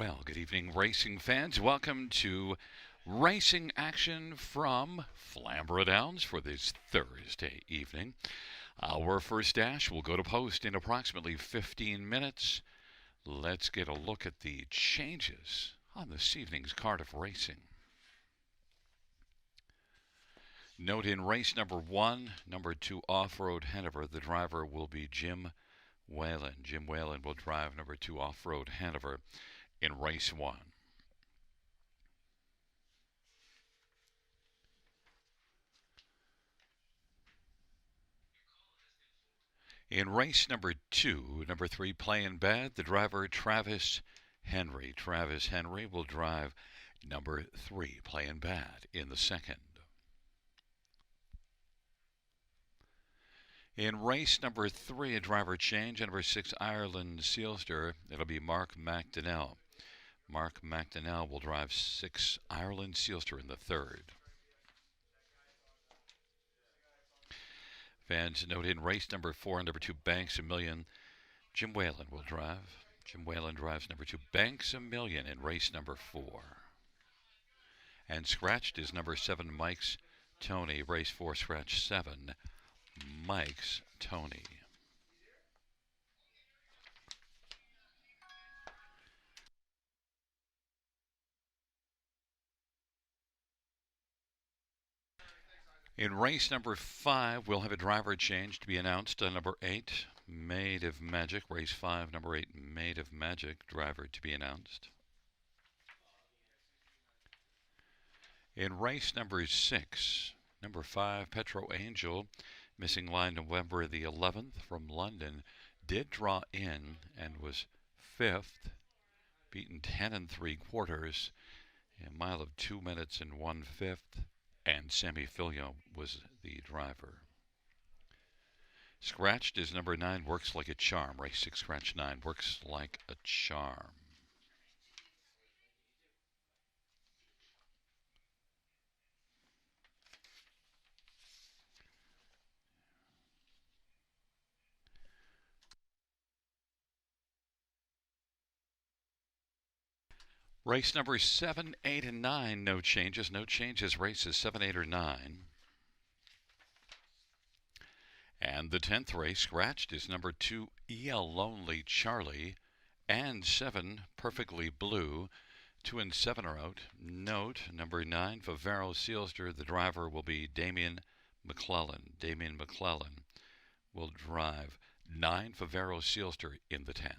Well, good evening, racing fans. Welcome to racing action from Flamboro Downs for this Thursday evening. Our first dash will go to post in approximately 15 minutes. Let's get a look at the changes on this evening's card of racing. Note in race number 1, number 2 Off-Road Hanover, the driver will be Jim Whalen. Jim Whalen will drive number 2 Off-Road Hanover in race 1. In race number 2, number 3 Playing Bad, the driver Travis Henry. Travis Henry will drive number 3 Playing Bad in the second. In race number 3, a driver change, number 6 Ireland Sealster. It'll be Mark McDonnell. Mark McDonnell will drive 6 Ireland Sealster in the third. Fans note in race number 4, number 2 Banks a Million, Jim Whalen will drive. Jim Whalen drives number 2 Banks a Million in race number 4. And scratched is number 7 Mike's Tony. Race 4, scratch 7, Mike's Tony. In race number 5, we'll have a driver change to be announced. Number 8, Made of Magic. Race 5, number 8, Made of Magic, driver to be announced. In race number 6, number 5, Petro Angel, missing line November the 11th from London, did draw in and was 5th, beaten 10 3/4, a mile of 2 minutes and 1/5. And Sammy Filio was the driver. Scratched is number 9, Works Like a Charm. Race 6, scratch 9, Works Like a Charm. Race number 7, 8, and 9, no changes. No changes, races 7, 8, or 9. And the 10th race, scratched, is number 2, E.L. Lonely Charlie, and 7, Perfectly Blue. 2 and 7 are out. Note, number 9, Favaro Sealster, the driver will be Damian McClellan. Damian McClellan will drive 9 Favaro Sealster in the 10th.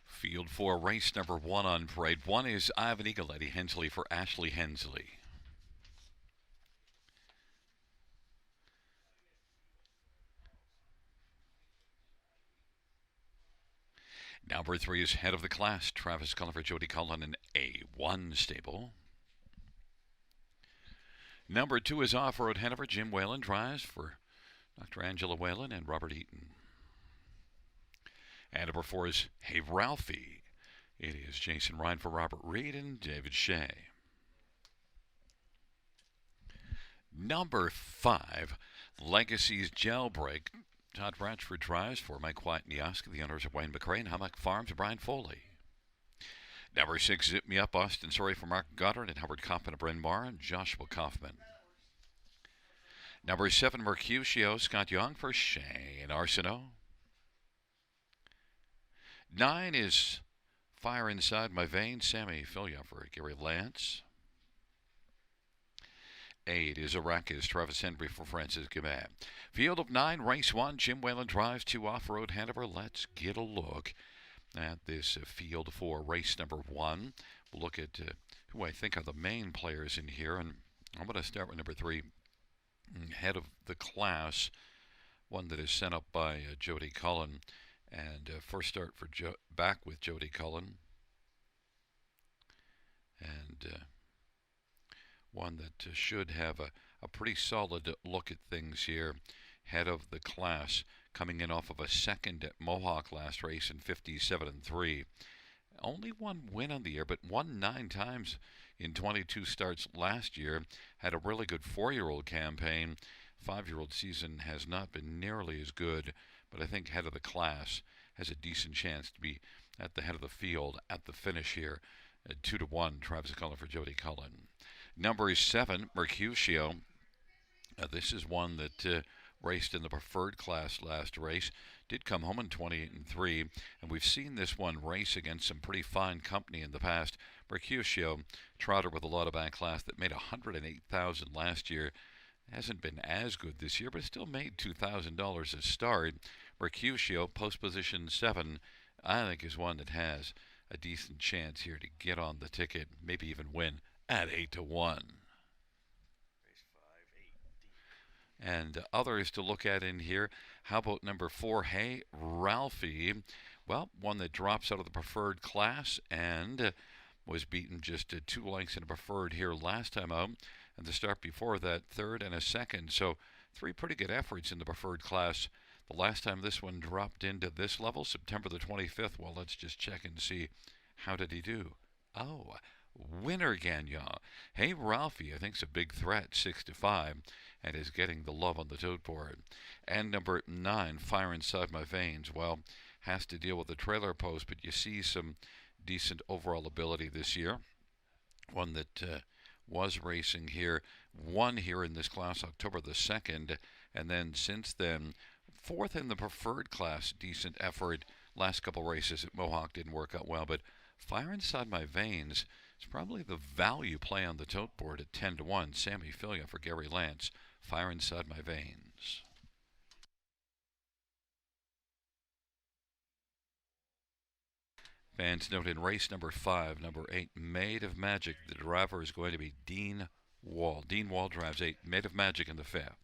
Field 4, race number 1 on parade. 1 is Ivan Eagle, Eddie Hensley for Ashley Hensley. Number 3 is Head of the Class, Travis Cullen for Jody Cullen in A1 stable. Number 2 is Off-Road Hanover, Jim Whalen drives for Dr. Angela Whalen and Robert Eaton. And number 4 is Hey Ralphie. It is Jason Ryan for Robert Reed and David Shea. Number 5, Legacy's Jailbreak. Todd Bratchford drives for Mike White and Yoska, the owners of Wayne McRae and Hummock Farms, and Brian Foley. Number 6, Zip Me Up, Austin Sorry for Mark Goddard and Howard Kaufman of Bryn Mawr and Joshua Kaufman. Number 7, Mercutio, Scott Young for Shane Arsenault. 9 is Fire Inside My Veins, Sammy Filia for Gary Lance. 8 is Arrakis, Travis Henry for Francis Gimad. Field of 9, race 1, Jim Whalen drives to Off-Road Hanover. Let's get a look at this field for race number 1. We'll look at who I think are the main players in here, and I'm going to start with number 3, Head of the Class, one that is sent up by Jody Cullen. And first start for back with Jody Cullen, and one that should have a pretty solid look at things here. Head of the Class, coming in off of a second at Mohawk last race in 57-3. Only one win on the year, but won 9 times in 22 starts last year. Had a really good 4-year-old campaign. 5-year-old season has not been nearly as good, but I think Head of the Class has a decent chance to be at the head of the field at the finish here. 2-1, Travis Cullen for Jody Cullen. Number 7, Mercutio. This is one that raced in the preferred class last race. Did come home in 28-3, and we've seen this one race against some pretty fine company in the past. Mercutio, trotter with a lot of back class that made $108,000 last year. Hasn't been as good this year, but still made $2,000 a start. Mercutio, post position 7, I think is one that has a decent chance here to get on the ticket, maybe even win at 8-1. And others to look at in here. How about number 4, Hey Ralphie? Well, one that drops out of the preferred class and was beaten just 2 lengths in a preferred here last time out. And the start before that, 3rd and a 2nd. So 3 pretty good efforts in the preferred class. The last time this one dropped into this level, September the 25th. Well, let's just check and see. How did he do? Oh, winner Gagnon. Hey Ralphie, I think, is a big threat, 6-5, and is getting the love on the tote board. And number 9, Fire Inside My Veins. Well, has to deal with the trailer post, but you see some decent overall ability this year. One that was racing here, won here in this class October the 2nd, and then since then, 4th in the preferred class, decent effort. Last couple races at Mohawk didn't work out well, but Fire Inside My Veins is probably the value play on the tote board at 10-1. Sammy Filia for Gary Lance. Fire Inside My Veins. Fans note in race number 5, number 8, Made of Magic. The driver is going to be Dean Wall. Dean Wall drives 8, Made of Magic in the 5th.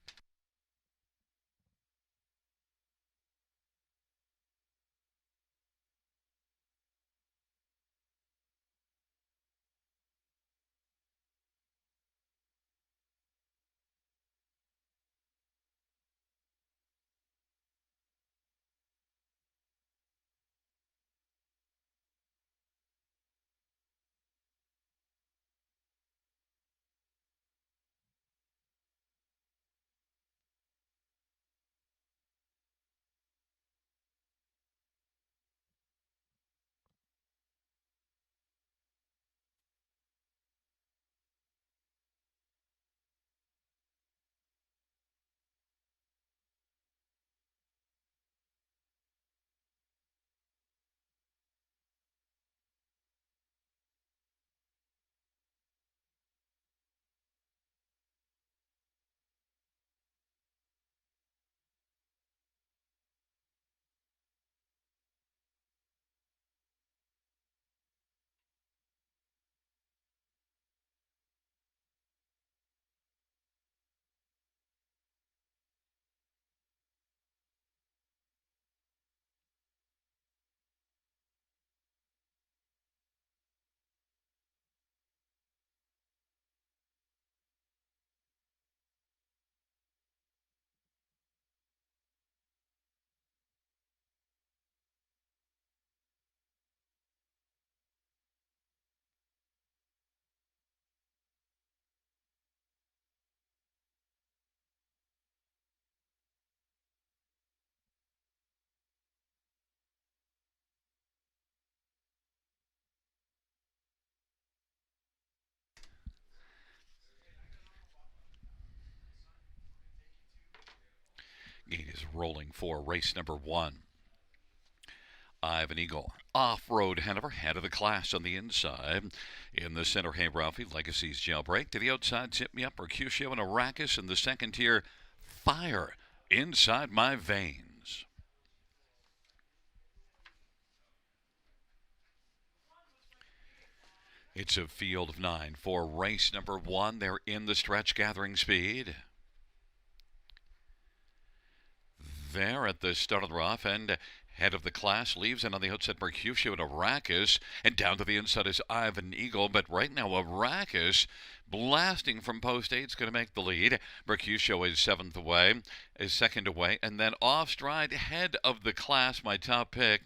It is rolling for race number 1. Ivan Eagle. Off-road Hanover, head of the class on the inside. In the center, Hey Ralphie, Legacy's Jailbreak. To the outside, Zip Me Up, Mercutio, and Arrakis. In the second tier, Fire Inside My Veins. It's a field of 9 for race number 1. They're in the stretch, gathering speed. There at the start of the rough, and head of the class leaves, and on the outside Mercutio and Arrakis, and down to the inside is Ivan Eagle, but right now Arrakis blasting from post 8 is going to make the lead. Mercutio is second away, and then off stride, head of the class, my top pick.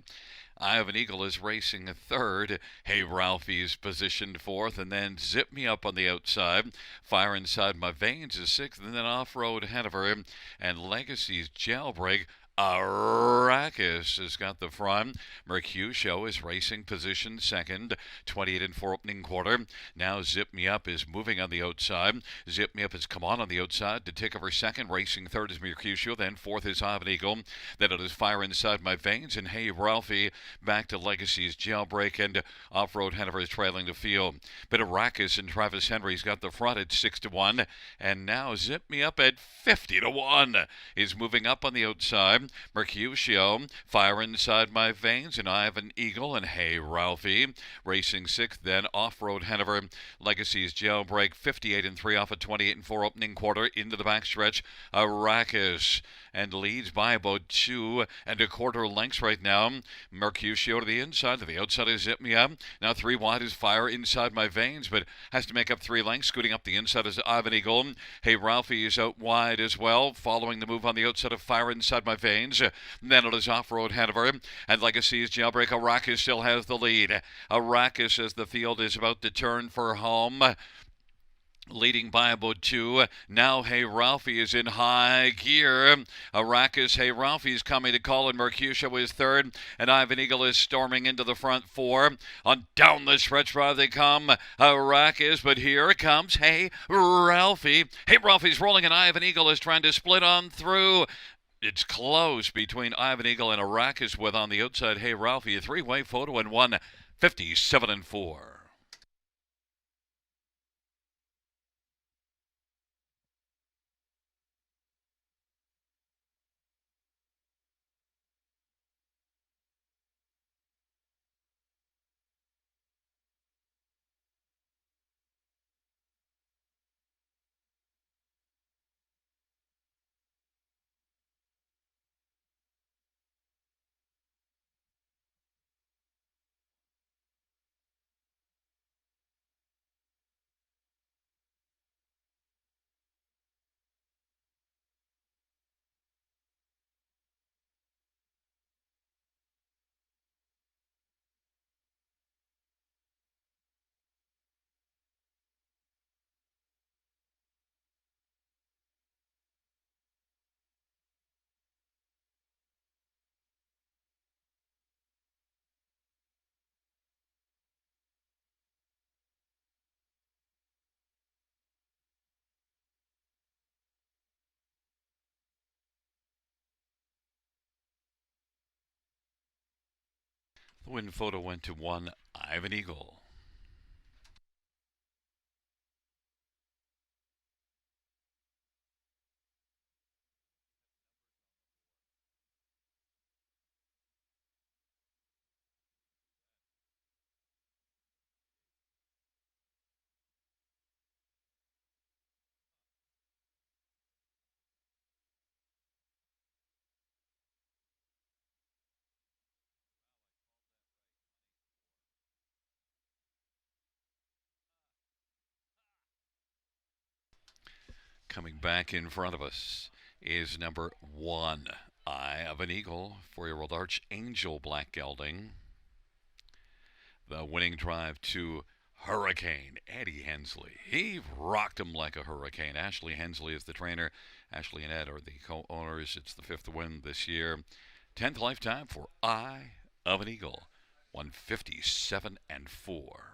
Ivan Eagle is racing third. Hey Ralphie's positioned fourth, and then Zip Me Up on the outside. Fire Inside My Veins is sixth, and then Off-Road Hanover and Legacy's Jailbreak. Arrakis has got the front. Mercutio is racing position second, 28 and 4 opening quarter. Now Zip Me Up is moving on the outside. Zip Me Up has come on the outside to take over second. Racing third is Mercutio, then fourth is Ivan Eagle. Then it is Fire Inside My Veins, and Hey Ralphie back to Legacy's Jailbreak, and Off-Road Hanover is trailing the field. But Arrakis and Travis Henry's got the front at 6-1, and now Zip Me Up at 50-1 is moving up on the outside. Mercutio, Fire Inside My Veins, and Ivan Eagle, and Hey Ralphie racing sixth. Then Off-Road Hanover, Legacy's Jailbreak, 58 and 3 off a 28 and 4 opening quarter into the backstretch. Arrakis and leads by about 2 1/4 lengths right now. Mercutio to the inside. To the outside is Zip Me Up. Now 3 wide is Fire Inside My Veins, but has to make up 3 lengths. Scooting up the inside is Ivan Eagle. Hey Ralphie is out wide as well, following the move on the outside of Fire Inside My Veins. Then it is Off-Road Hanover and Legacy's Jailbreak. Arrakis still has the lead. Arrakis, as the field is about to turn for home, leading by about 2. Now Hey Ralphie is in high gear. Arrakis, Hey Ralphie's coming to call, and Mercutio is third, and Ivan Eagle is storming into the front 4. On down the stretch drive they come, Arrakis, but here it comes Hey Ralphie. Hey Ralphie's rolling, and Ivan Eagle is trying to split on through. It's close between Ivan Eagle and Arrakis, with on the outside Hey Ralphie. A 3-way photo and 1:57 and 4. The win photo went to 1 Ivan Eagle. Coming back in front of us is number 1, Eye of an Eagle, 4-year-old Archangel black gelding. The winning drive to Hurricane Eddie Hensley. He rocked him like a hurricane. Ashley Hensley is the trainer. Ashley and Ed are the co-owners. It's the 5th win this year. 10th lifetime for Eye of an Eagle. 1:57 and 4.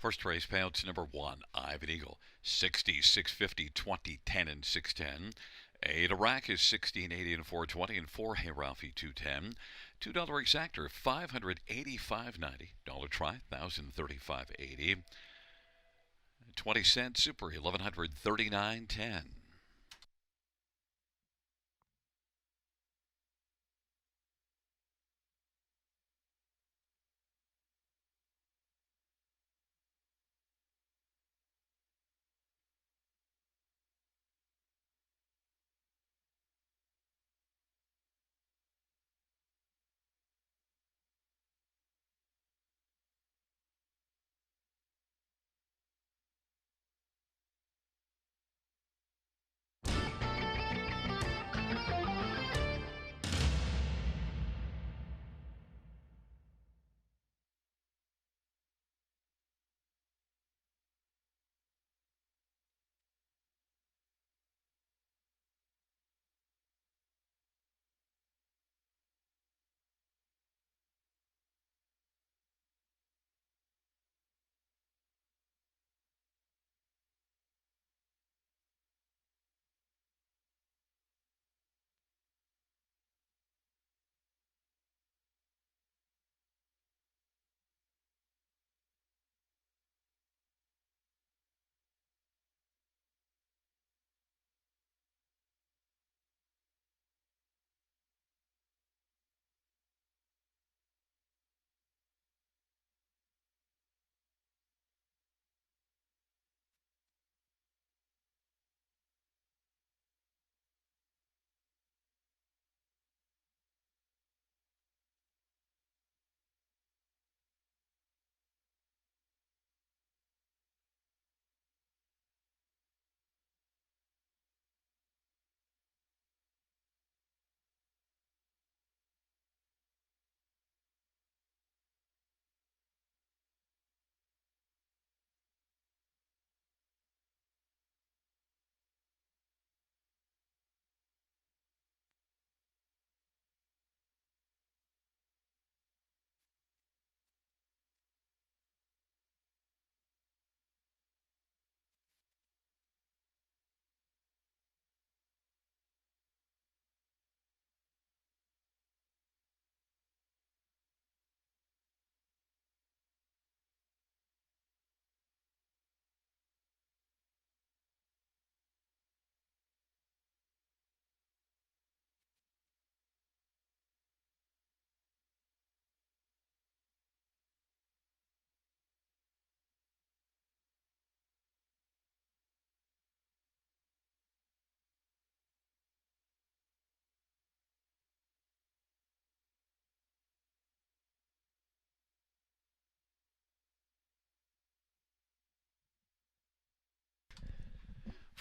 First race payouts number 1, Ivan Eagle, 60, 650, 20, 10, and 610. Eight Iraq is 1680 and 420, and 4 Hey Ralphie 210. $2 exactor 585.90. Dollar try 1035.80. 20-cent super 1139.10.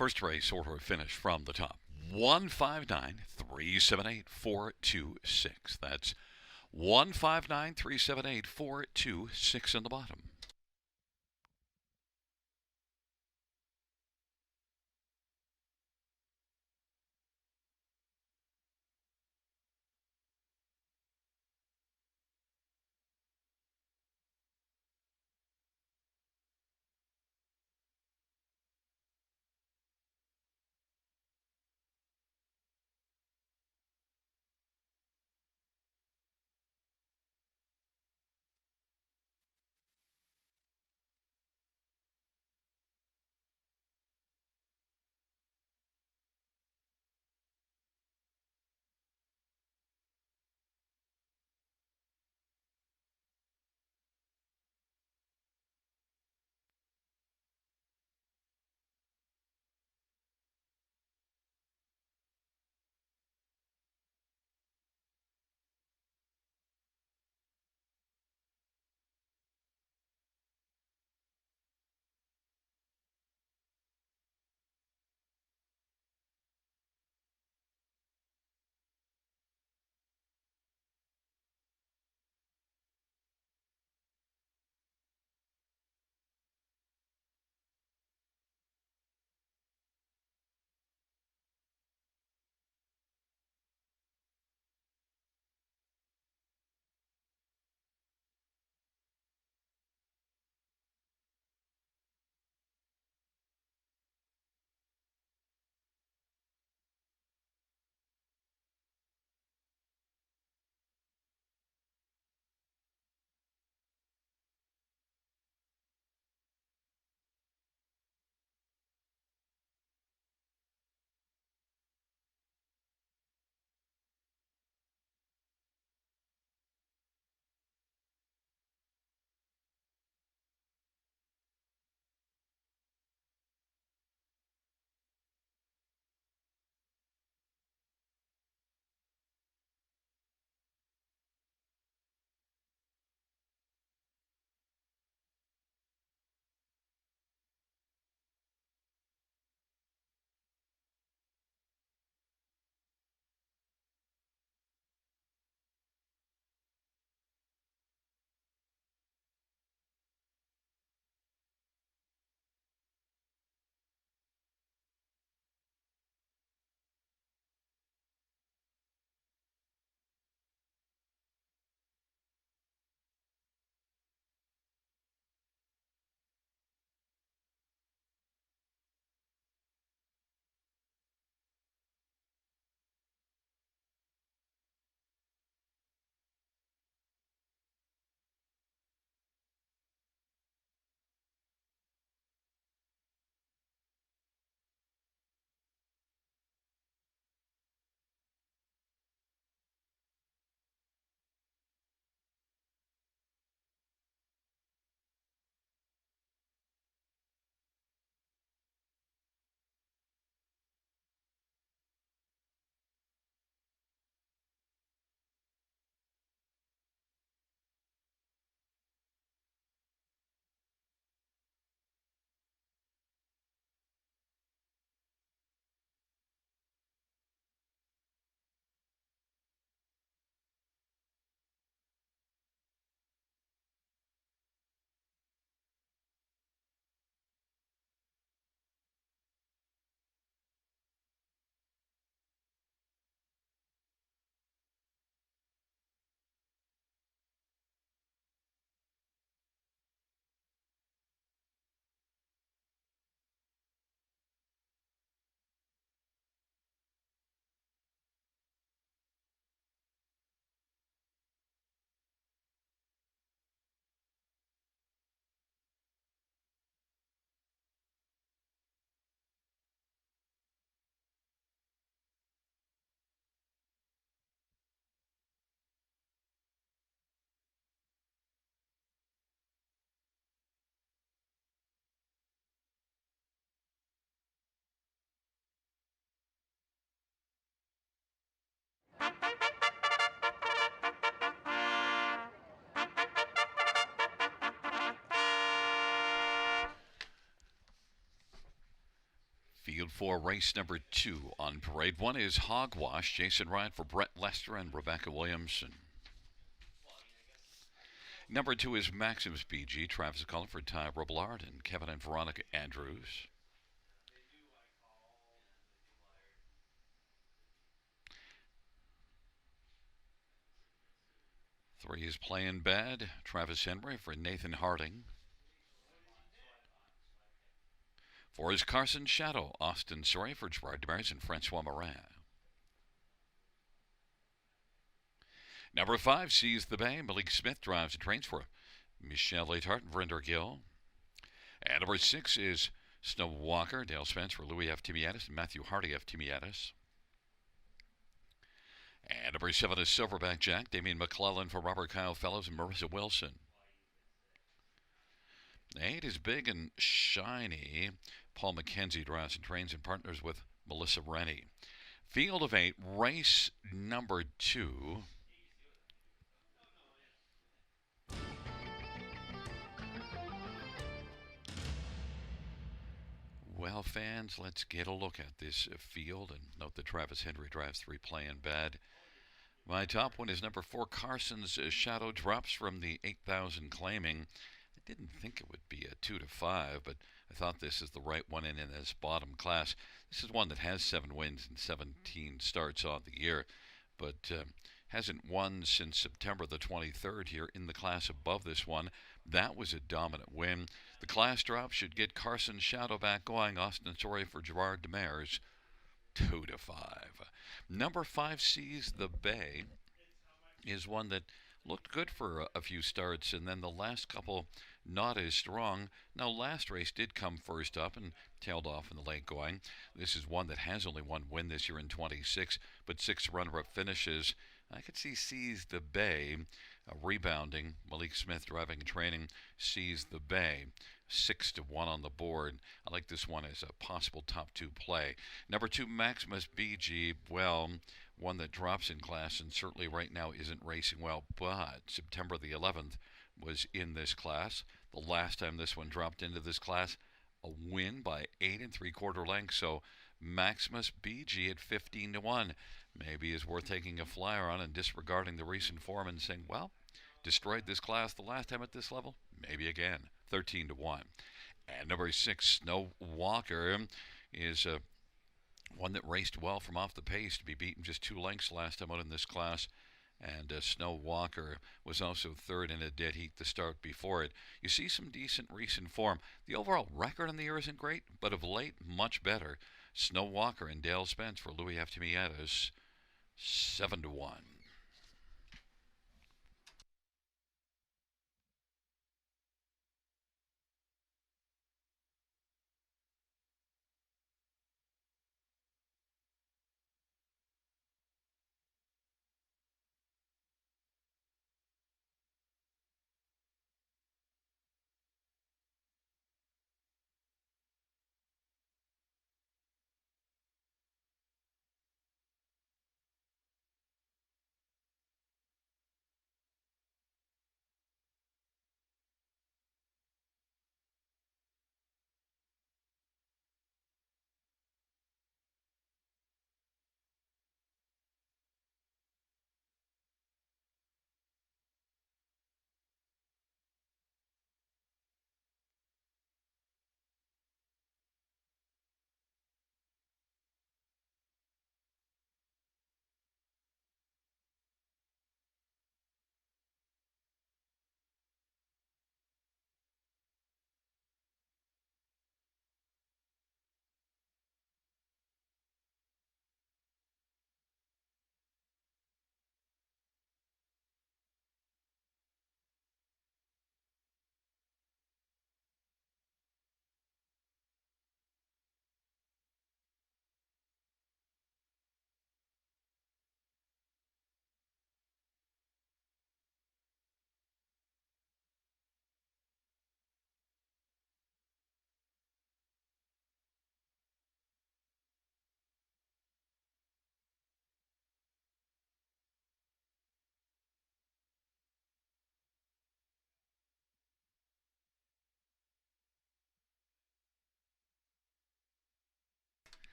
First race order finish from the top. 159,378,426. That's 159,378,426 in the bottom. for race number 2 on parade. One is Hogwash. Jason Ryan for Brett Lester and Rebecca Williamson. Number 2 is Maximus BG. Travis Cullen for Ty Robillard and Kevin and Veronica Andrews. Three is Playing Bad. Travis Henry for Nathan Harding. 4 is Carson Shadow. Austin Soray for Gerard Demers and Francois Morin. Number 5 Sees the Bay. Malik Smith drives and trains for Michelle Letart and Verinder Gill. And number 6 is Snow Walker. Dale Spence for Louis F. Timiatis and Matthew Hardy F. Timiatis. And number 7 is Silverback Jack. Damian McClellan for Robert Kyle Fellows and Marissa Wilson. 8 is Big and Shiny. Paul McKenzie drives and trains and partners with Melissa Rennie. Field of 8, race number 2. Well, fans, let's get a look at this field and note that Travis Henry drives 3 Playing Bad. My top one is number 4, Carson's Shadow. Drops from the 8,000 claiming. I didn't think it would be a 2 to 5, but I thought this is the right one in this bottom class. This is one that has 7 wins and 17 starts on the year, but hasn't won since September the 23rd here in the class above this one. That was a dominant win. The class drop should get Carson Shadow back going. Austin Soray for Gerard Demers, 2 to 5. Number 5 Sees the Bay is one that looked good for a few starts, and then the last couple not as strong. Now, last race did come first up and tailed off in the late going. This is one that has only one win this year in 26, but 6 runner-up finishes. I could see Sees the Bay rebounding. Malik Smith driving and training Sees the Bay. 6 to 1 on the board. I like this one as a possible top 2 play. Number 2, Maximus BG. Well, one that drops in class and certainly right now isn't racing well, but September the 11th was in this class. The last time this one dropped into this class, a win by 8 3/4 lengths. So Maximus BG at 15 to 1 maybe is worth taking a flyer on and disregarding the recent form and saying, well, destroyed this class the last time at this level, maybe again. 13 to 1. And number 6, Snow Walker, is one that raced well from off the pace to be beaten just 2 lengths last time out in this class. And Snow Walker was also third in a dead heat the start before it. You see some decent recent form. The overall record on the year isn't great, but of late, much better. Snow Walker and Dale Spence for Louis F. Timiatis, 7 to 1.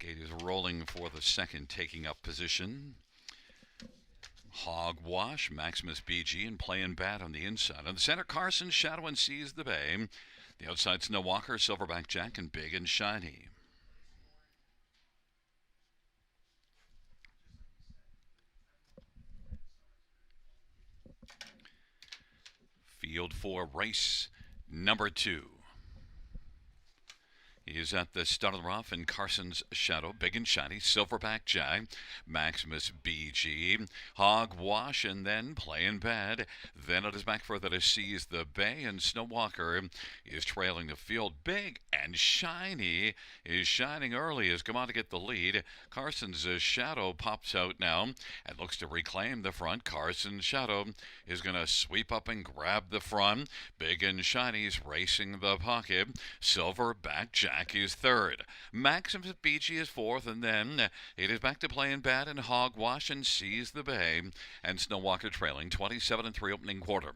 Gate is rolling for the second, taking up position. Hogwash, Maximus BG, and playing bad on the inside. On the center, Carson, Shadow, and Seize the Bay. The outside, Snow Walker, Silverback Jack, and Big and Shiny. Field 4, race number 2. He's at the start of the rough in Carson's Shadow, Big and Shiny, Silverback Jack, Maximus BG, Hogwash, and then Playing Bad. Then it is back further to Seize the Bay, and Snow Walker is trailing the field. Big and Shiny is shining early, has come on to get the lead. Carson's Shadow pops out now and looks to reclaim the front. Carson's Shadow is going to sweep up and grab the front. Big and Shiny's racing the pocket. Silverback Jack is third. Maximus BG is fourth, and then it is back to Playing Bad and Hogwash and Seize the Bay, and Snow Walker trailing 27-3 opening quarter.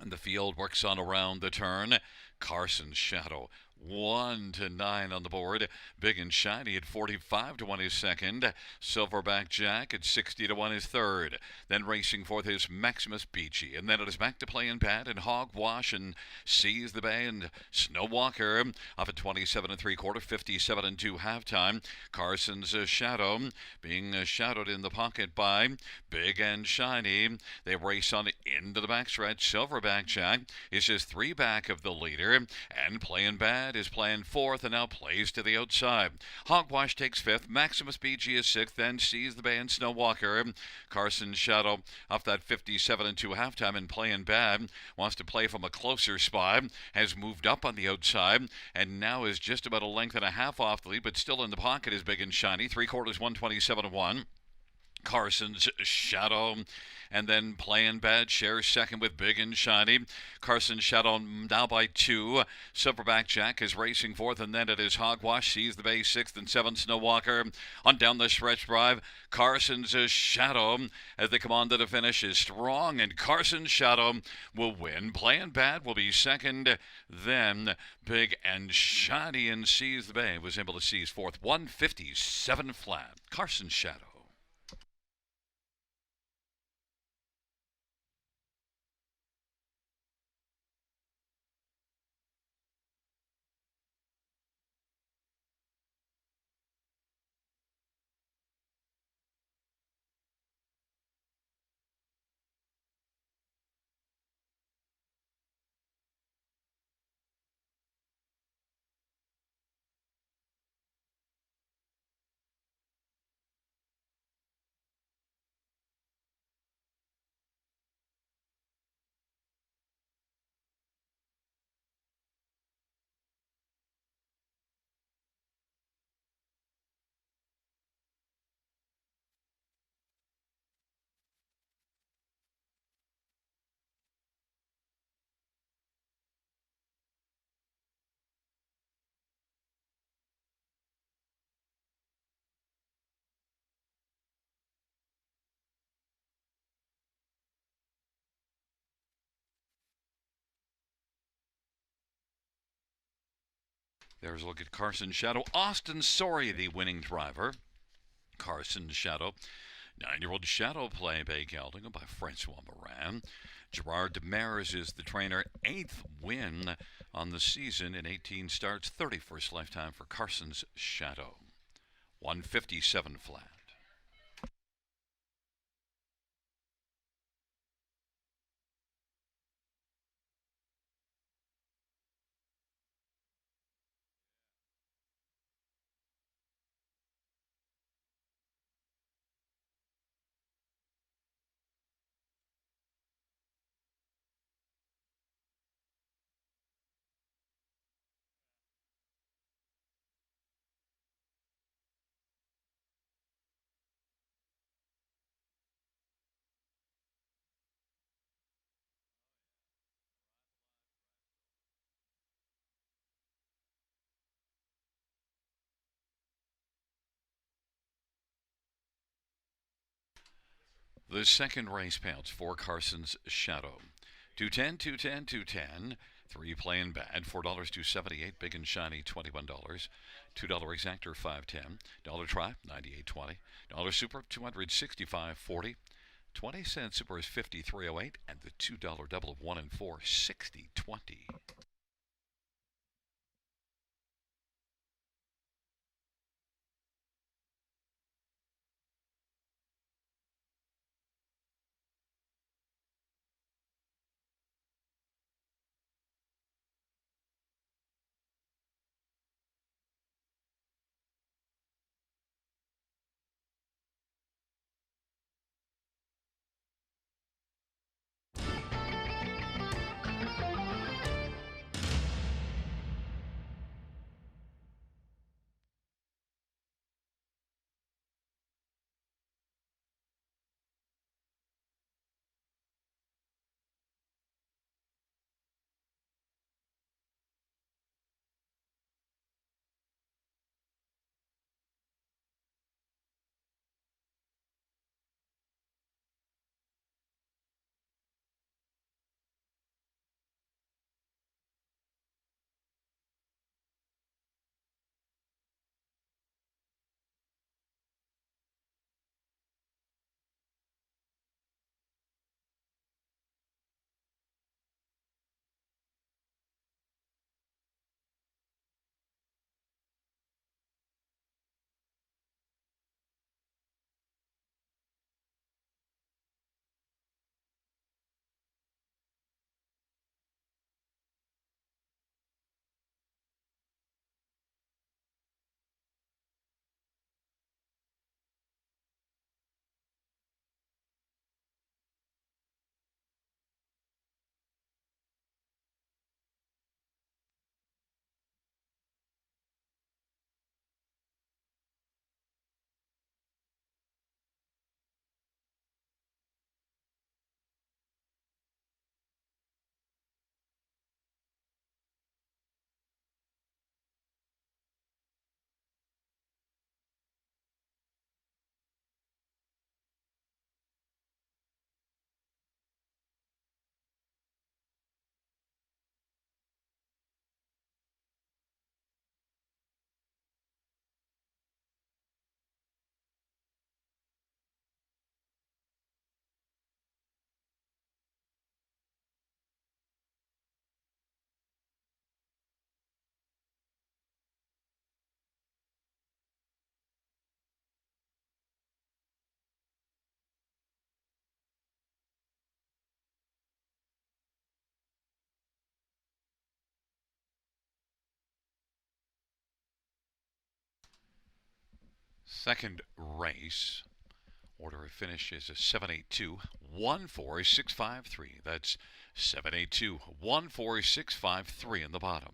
And the field works on around the turn. Carson's Shadow 1-9 on the board. Big and Shiny at 45-1 is second. Silverback Jack at 60-1 is third. Then racing fourth is Maximus BG. And then it is back to Playing Bad and Hogwash and Seize the Bay and Snow Walker up at 27-3 quarter, 57-2 halftime. Carson's Shadow being shadowed in the pocket by Big and Shiny. They race on into the backstretch. Silverback Jack is just 3 back of the leader, and Playing Bad is playing fourth and now plays to the outside. Hogwash takes fifth. Maximus BG is sixth. Then Seize the Bay and Snow Walker. Carson's Shadow off that 57-2 halftime, and Playing Bad wants to play from a closer spot. Has moved up on the outside and now is just about a length and a half off the lead, but still in the pocket is Big and Shiny. 3/4 127-1. Carson's Shadow, and then Playing Bad shares second with Big and Shiny. Carson's Shadow now by 2. Silverback Jack is racing fourth, and then it is Hogwash, Seize the Bay, 6th and 7th. Snow Walker on down the stretch drive. Carson's Shadow, as they come on to the finish, is strong, and Carson's Shadow will win. Playing Bad will be second, then Big and Shiny, and Seize the Bay was able to seize fourth. 157 flat. Carson's Shadow. There's a look at Carson's Shadow. Austin Sorry, the winning driver. Carson's Shadow. 9-year-old Shadow play by Gelding by Francois Morin. Gerard Demers is the trainer. 8th win on the season in 18 starts. 31st lifetime for Carson's Shadow. 157 flat. The second race pants for Carson's Shadow. 210, 210, 210. 3 plain bad, $4.278. Big and shiny, $21. $2 exactor, $5.10. Dollar try, $98.20. Dollar super, $265.40. 20-cent super is $53.08, and the $2 double of 1 and 4, $60.20. Second race. Order of finish is a 782 14653. That's 782 14653 in the bottom.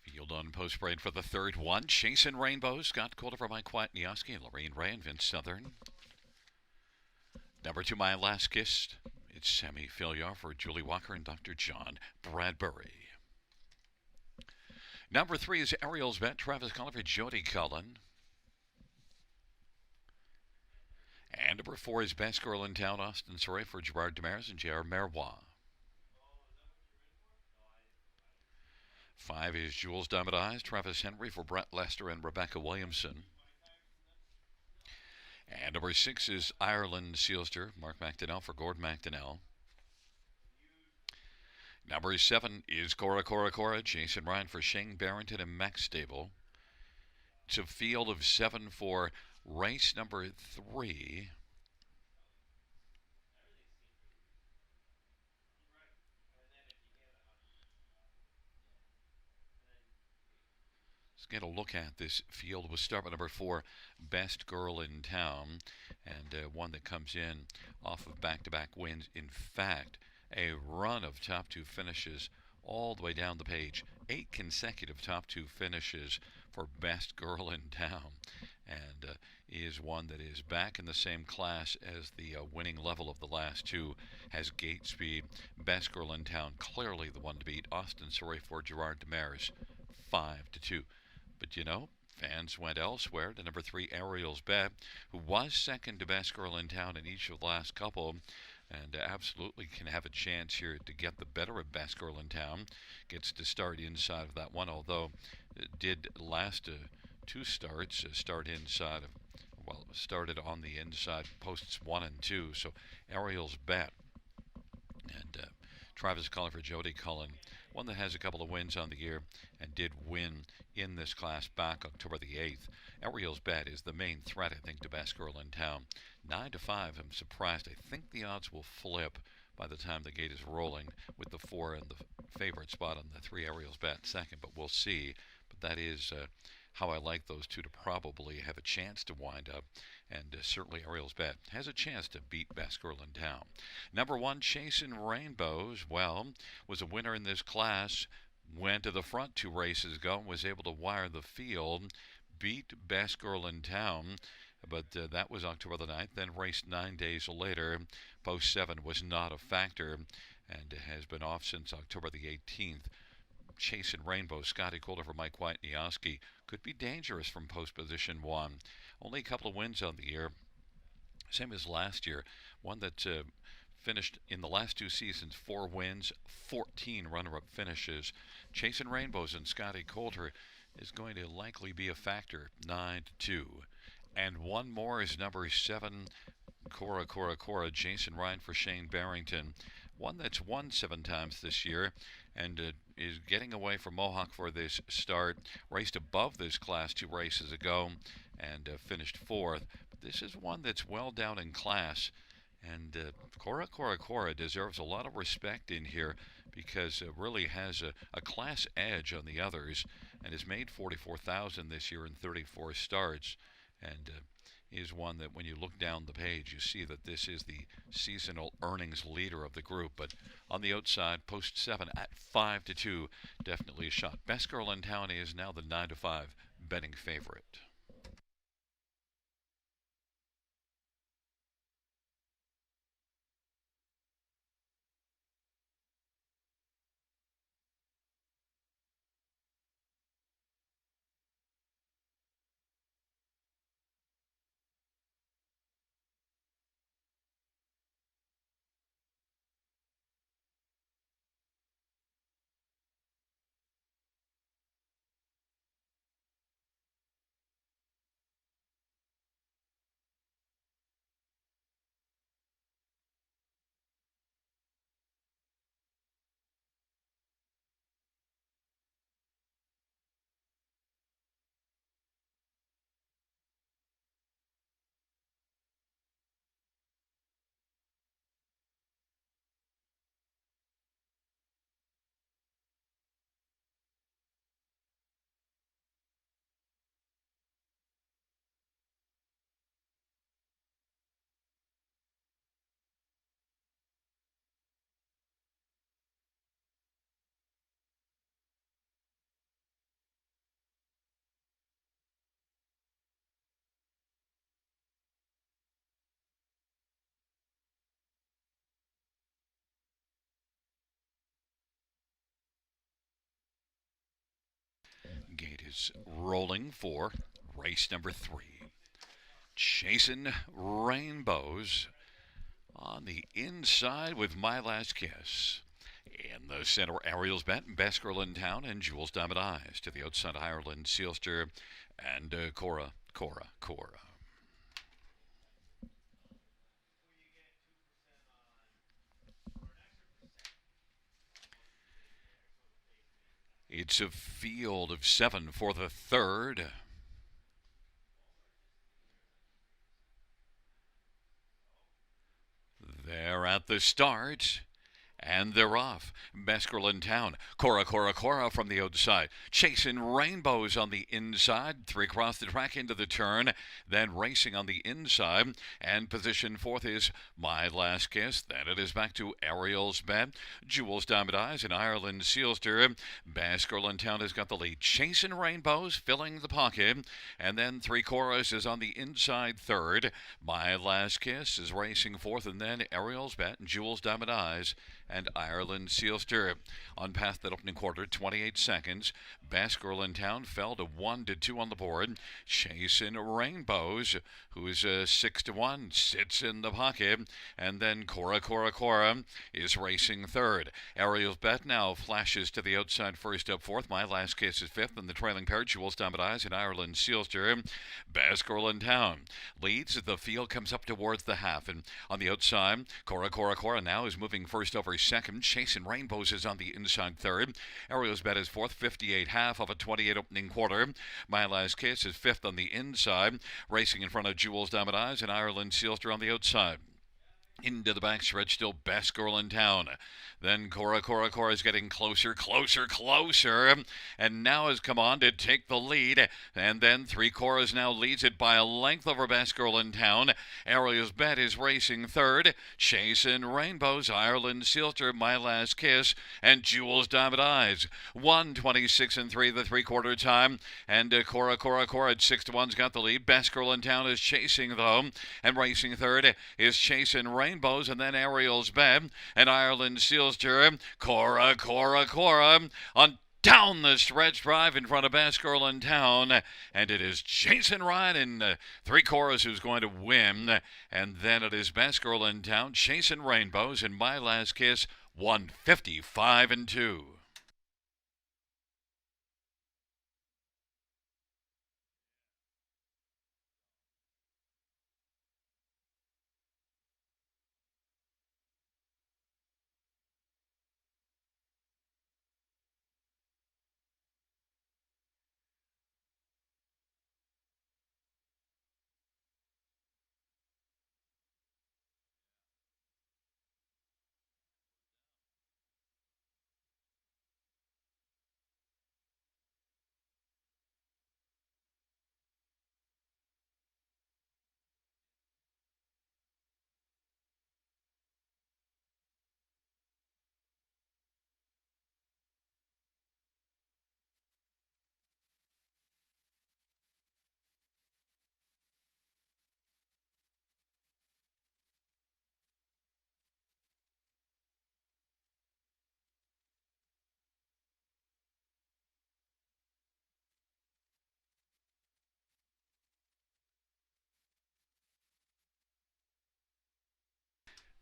Field on post parade for the third one. Chasing Rainbows. Scott Calder for Mike Kwatniowski, Lorraine Ray, and Vince Southern. Number 2, My Last Kiss. It's Sammy Filliar for Julie Walker and Dr. John Bradbury. Number 3 is Ariel's Bet. Travis Cullen for Jody Cullen. And number 4 is Best Girl in Town. Austin Soray for Gerard Damaris and J.R. Merwa. 5 is Jules Diamond Eyes. Travis Henry for Brett Lester and Rebecca Williamson. And number 6 is Ireland Sealster. Mark McDonnell for Gordon McDonnell. Number 7 is Cora. Jason Ryan for Shane Barrington and Max Stable. It's a field of 7 for race number 3. Let's get a look at this field. We'll start with number 4, Best Girl in Town, and one that comes in off of back-to-back wins. In fact, a run of top 2 finishes all the way down the page. 8 consecutive top 2 finishes for Best Girl in Town, and is one that is back in the same class as the winning level of the last 2. Has gate speed. Best Girl in Town, clearly the one to beat. Austin Soray for Gerard Damaris, 5-2. But you know, fans went elsewhere to number 3, Ariel's Bet, who was second to Best Girl in Town in each of the last couple, and absolutely can have a chance here to get the better of Best Girl in Town. Gets to start inside of that one, although it did last 2 starts. Start inside of, well, started on the inside posts 1 and 2. So Ariel's Bet and Travis Cullen for Jody Cullen, one that has a couple of wins on the year and did win in this class back October the 8th. Ariel's Bet is the main threat, I think, to Best Girl in Town. 9-5, I'm surprised. I think the odds will flip by the time the gate is rolling, with the 4 in the favorite spot on the 3, Ariel's Bet second, but we'll see. But that is how I like those 2 to probably have a chance to wind up, and certainly Ariel's Bet has a chance to beat Best Girl in Town. Number 1, Chasing Rainbows, well, was a winner in this class, went to the front 2 races ago, and was able to wire the field, beat Best Girl in Town, but that was October the 9th, then raced 9 days later. Post 7 was not a factor, and has been off since October the 18th. Chasing Rainbow, Scotty Calder for Mike Kwatniowski, could be dangerous from post position 1. Only a couple of wins on the year, same as last year. One that finished in the last 2 seasons 4 wins, 14 runner-up finishes. Chasing Rainbows and Scotty Calder is going to likely be a factor, 9-2. And one more is number 7, Cora. Jason Ryan for Shane Barrington, one that's won 7 times this year, and is getting away from Mohawk for this start. Raced above this class 2 races ago, and finished 4th. But this is one that's well down in class, and Cora deserves a lot of respect in here, because it really has a class edge on the others, and has made $44,000 this year in 34 starts, and is one that when you look down the page, you see that this is the seasonal earnings leader of the group. But on the outside, post 7 at 5-2, definitely a shot. Best Girl in Town is now the 9-5 betting favorite. gate is rolling for race number 3. Chasing Rainbows on the inside with My Last Kiss. In the center, Ariel's Bet, Best Girl in Town, and Jules Diamond Eyes. To the outside, Ireland, Sealster, and Cora. It's a field of 7 for the third. They're at the start. And they're off. Best Girl in Town. Cora from the outside. Chasing Rainbows on the inside. 3 across the track into the turn. Then racing on the inside. And position 4th is My Last Kiss. Then it is back to Ariel's Bet. Jules Diamond Eyes and Ireland Sealster. Best Girl in Town has got the lead. Chasing Rainbows filling the pocket. And then 3 Chorus is on the inside 3rd. My Last Kiss is racing 4th. And then Ariel's Bet and Jules Diamond Eyes and Ireland Sealster. On past that opening quarter, 28 seconds. Best Girl in Town fell to 1-2 on the board. Chasing Rainbows, who is 6-1, sits in the pocket. And then Cora is racing 3rd. Ariel's Bet now flashes to the outside first up 4th. My Last Kiss is 5th, and the trailing pair, Jules Diamond Eyes and Ireland Sealster. Best Girl in Town leads as the field comes up towards the half. And on the outside, Cora now is moving first over 2nd. Chasing Rainbows is on the inside 3rd. Ariel's Bet is 4th, 58 half of a 28 opening quarter. My Last Kiss is 5th on the inside, racing in front of Jules Diamond Eyes and Ireland Sealster on the outside. Into the backstretch, still Best Girl in Town. Then Cora is getting closer, and now has come on to take the lead. And then 3 Coras now leads it by a length over Best Girl in Town. Ariel's Bet is racing 3rd. Chasing Rainbows, Ireland Sealster, My Last Kiss, and Jules Diamond Eyes. 1:26 and 3 the 3/4 time. And Cora at 6-1's got the lead. Best Girl in Town is chasing though, and racing 3rd is Chasing Rainbows, and then Ariel's Bet and Ireland Sealster. Cora on down the stretch drive in front of Best Girl in Town, and it is Jason Ryan and 3 Coras who's going to win, and then it is Best Girl in Town, Chasing Rainbows, and My Last Kiss, 155 and 2.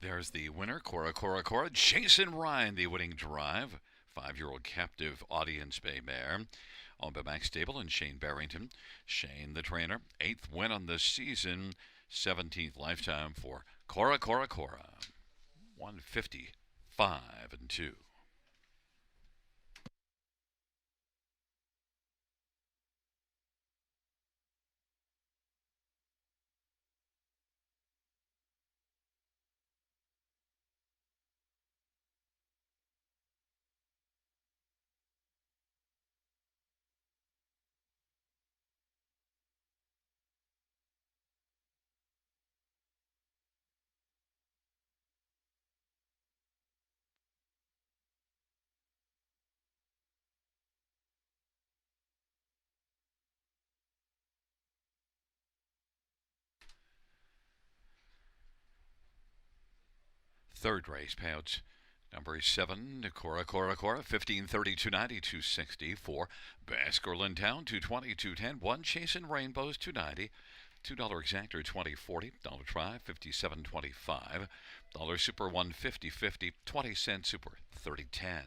There's the winner, Cora. Jason Ryan, the winning drive. 5-year-old captive audience bay mare. Owned by Max Stable and Shane Barrington. Shane, the trainer. 8th win on the season. 17th lifetime for Cora. 155 and 2. Third race, payouts Number 7, Cora, 1530, 290, 260. 4, Baskerland Town, 220, 210. 1, Chasing Rainbows, 290. $2 exactor, 2040. Dollar Try, 57.25. Dollar Super, 150.50. 20-cent Super, 30.10.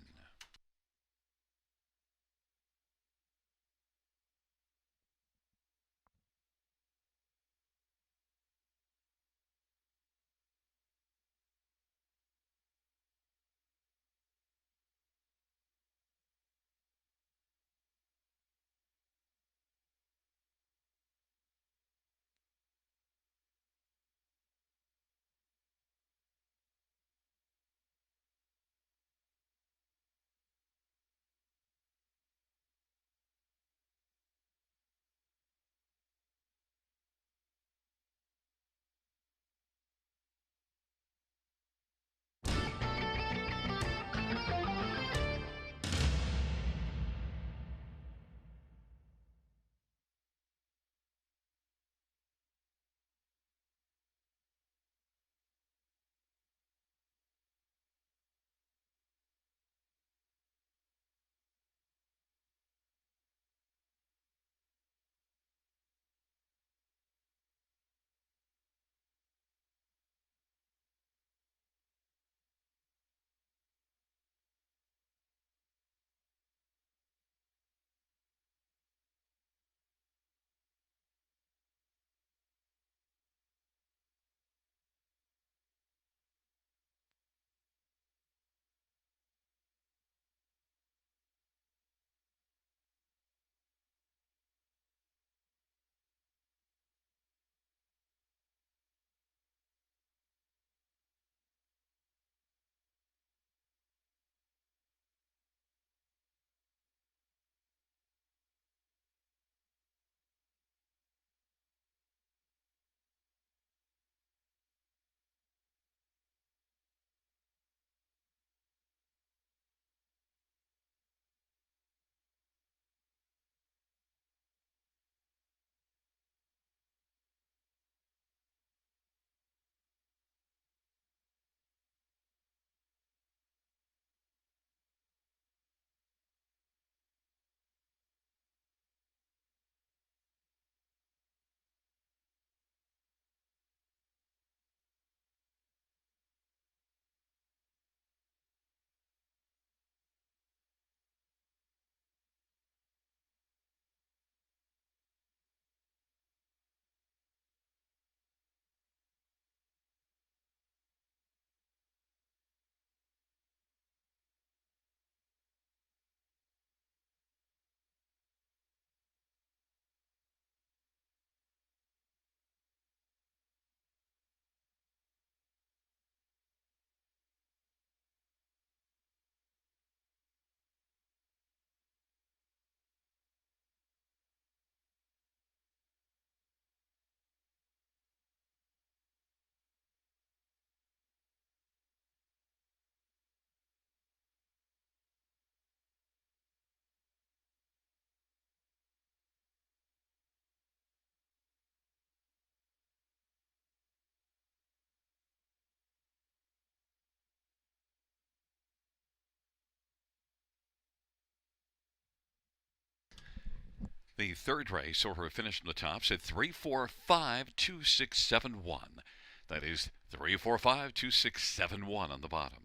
The third race, or finished in the tops at 3452671. That is 3452671 on the bottom.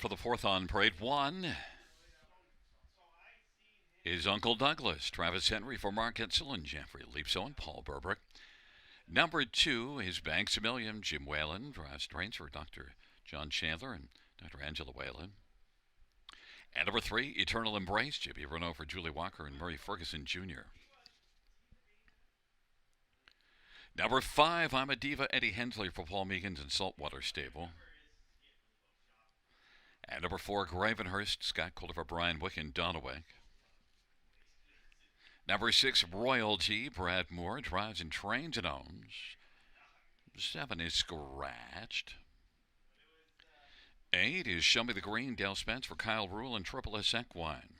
for the fourth on parade, 1 is Uncle Douglas. Travis Henry for Mark Etzel and Jeffrey Leapso and Paul Burbrick. Number 2 is Banks a Million. Jim Whalen drives trains for Dr. John Chandler and Dr. Angela Whalen. And number 3, Eternal Embrace. J.B. Renault for Julie Walker and Murray Ferguson Jr. Number 5, I'm a Diva. Eddie Hensley for Paul Meekins and Saltwater Stable. And number 4, Gravenhurst. Scott Calder for Brian Wick and Donnewick. Number 6, Royalty. Brad Moore drives and trains and owns. 7 is Scratched. 8 is Show Me the Green. Dale Spence for Kyle Rule and Triple S Equine.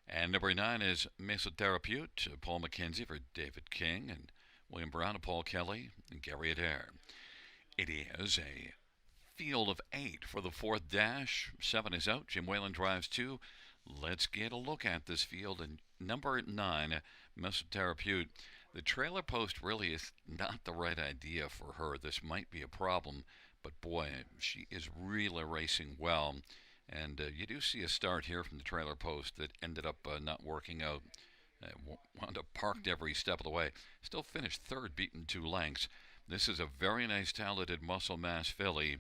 And number 9 is Mesotherapeute. Paul McKenzie for David King and William Brown and Paul Kelly and Gary Adair. It is a field of 8 for the 4th dash. 7 is out. Jim Whalen drives 2. Let's get a look at this field. And number 9, Mesotherapeute. The trailer post really is not the right idea for her. This might be a problem, but boy, she is really racing well. And you do see a start here from the trailer post that ended up not working out. Wound up parked every step of the way. Still finished 3rd, beaten 2 lengths. This is a very nice, talented muscle mass filly.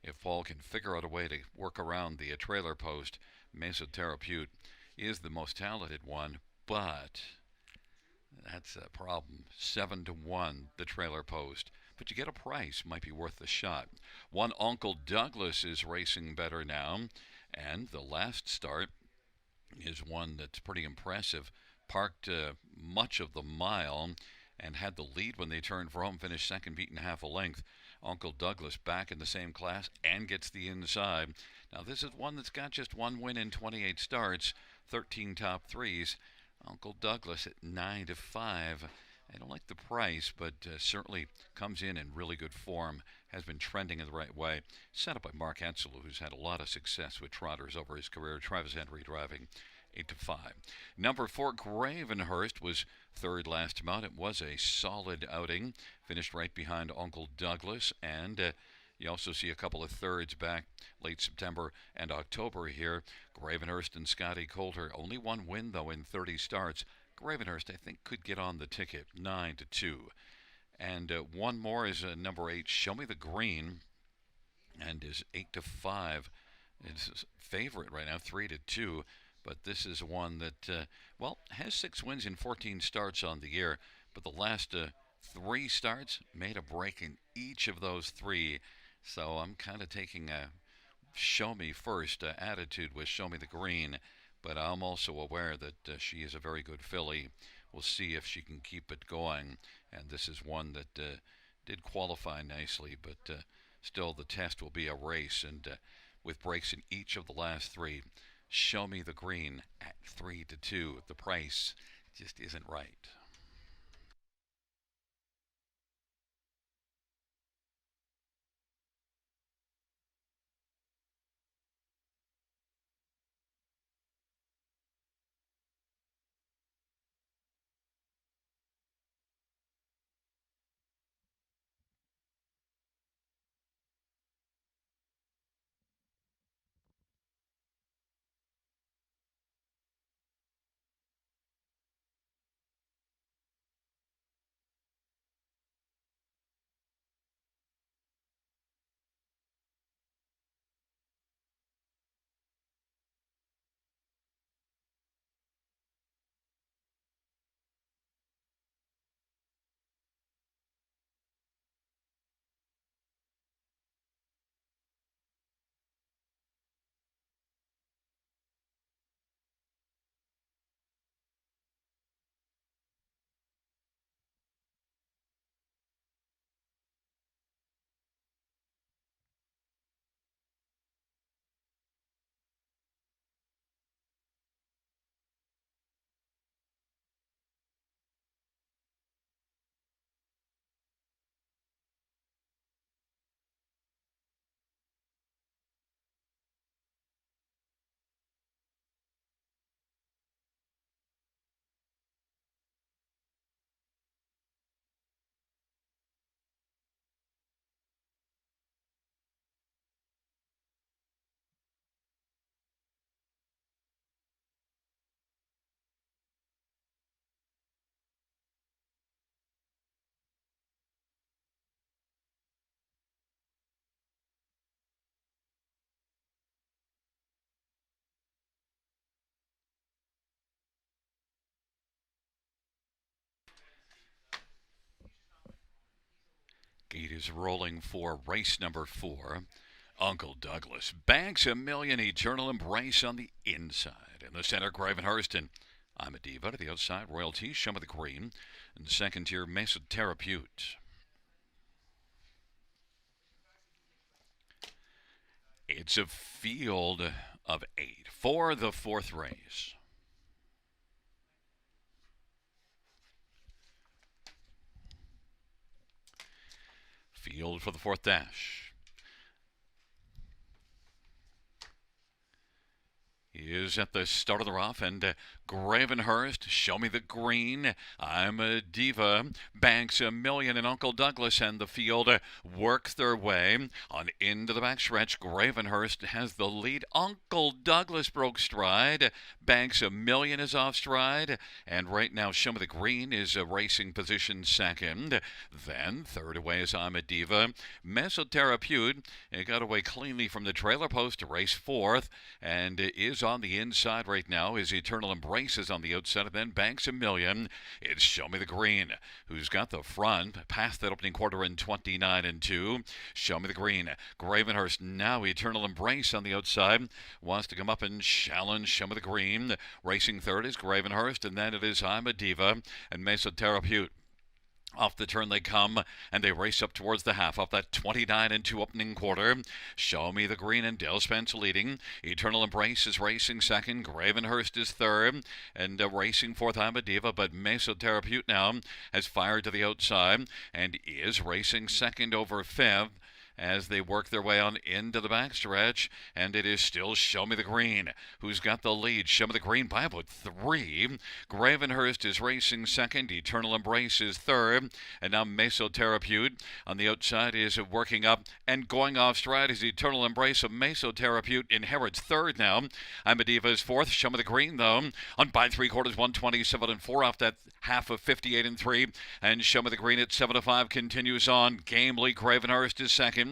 If Paul can figure out a way to work around the trailer post, Mesotherapeute is the most talented one, but that's a problem. 7-1, the trailer post. But you get a price, might be worth the shot. 1 Uncle Douglas is racing better now, and the last start is one that's pretty impressive. Parked much of the mile and had the lead when they turned for home, finished 2nd, beaten half a length. Uncle Douglas back in the same class and gets the inside. Now this is one that's got just 1 win in 28 starts, 13 top 3s. Uncle Douglas at 9-5. I don't like the price, but certainly comes in really good form. Has been trending in the right way. Set up by Mark Etzel, who's had a lot of success with trotters over his career. Travis Henry driving 8-5. Number 4, Gravenhurst was 3rd last month. It was a solid outing. Finished right behind Uncle Douglas, and you also see a couple of 3rds back late September and October here. Gravenhurst and Scotty Coulter. Only 1 win, though, in 30 starts. Gravenhurst, I think, could get on the ticket, 9-2. And one more is number 8, Show Me the Green, and is 8-5. It's favorite right now, 3-2. But this is one that, has 6 wins in 14 starts on the year. But the last 3 starts made a break in each of those 3. So I'm kind of taking a show me first attitude with Show Me the Green. But I'm also aware that she is a very good filly. We'll see if she can keep it going. And this is one that did qualify nicely, but still the test will be a race. And with breaks in each of the last 3, Show Me the Green at 3-2. The price just isn't right. is rolling for race number 4. Uncle Douglas banks $1 million. Eternal Embrace on the inside. In the center, Gravenhurst and I'm a Diva. To the outside, Royalty, Show Me the Green. And second tier, Mesa Terapute. It's a field of 8 for the 4th race. Field for the 4th dash. He is at the start of the rough, and Gravenhurst, Show Me the Green, I'm a Diva, banks $1 million, and Uncle Douglas and the field works their way on into the backstretch. Gravenhurst has the lead. Uncle Douglas broke stride, banks $1 million, is off stride, and right now Show Me the Green is a racing position second. Then third away is I'm a Diva. Mesoterapute, it got away cleanly from the trailer post to race 4th, and is on the inside right now. His Eternal Embrace is on the outside, and then banks $1 million. It's Show Me the Green, who's got the front past that opening quarter in 29 and 2. Show Me the Green. Gravenhurst now Eternal Embrace on the outside. Wants to come up and challenge Show Me the Green. Racing third is Gravenhurst, and then it is I'm a Diva and Mesoterapute. Off the turn they come, and they race up towards the half off that 29 and 2 opening quarter. Show Me the Green and Dale Spence leading. Eternal Embrace is racing second. Gravenhurst is third, and racing fourth I'm a Diva, but Mesoterapute now has fired to the outside and is racing second over fifth as they work their way on into the backstretch, and it is still Show Me the Green, who's got the lead. Show Me the Green by about 3. Gravenhurst is racing second. Eternal Embrace is third, and now Mesoterapute on the outside is working up and going off stride as Eternal Embrace of Mesoterapute inherits third now. I'm a Diva is fourth. Show Me the Green, though, on by 3/4, 127 and 4 off that half of 58 and 3, and Show Me the Green at 7 to 5 continues on. Gamely Gravenhurst is second.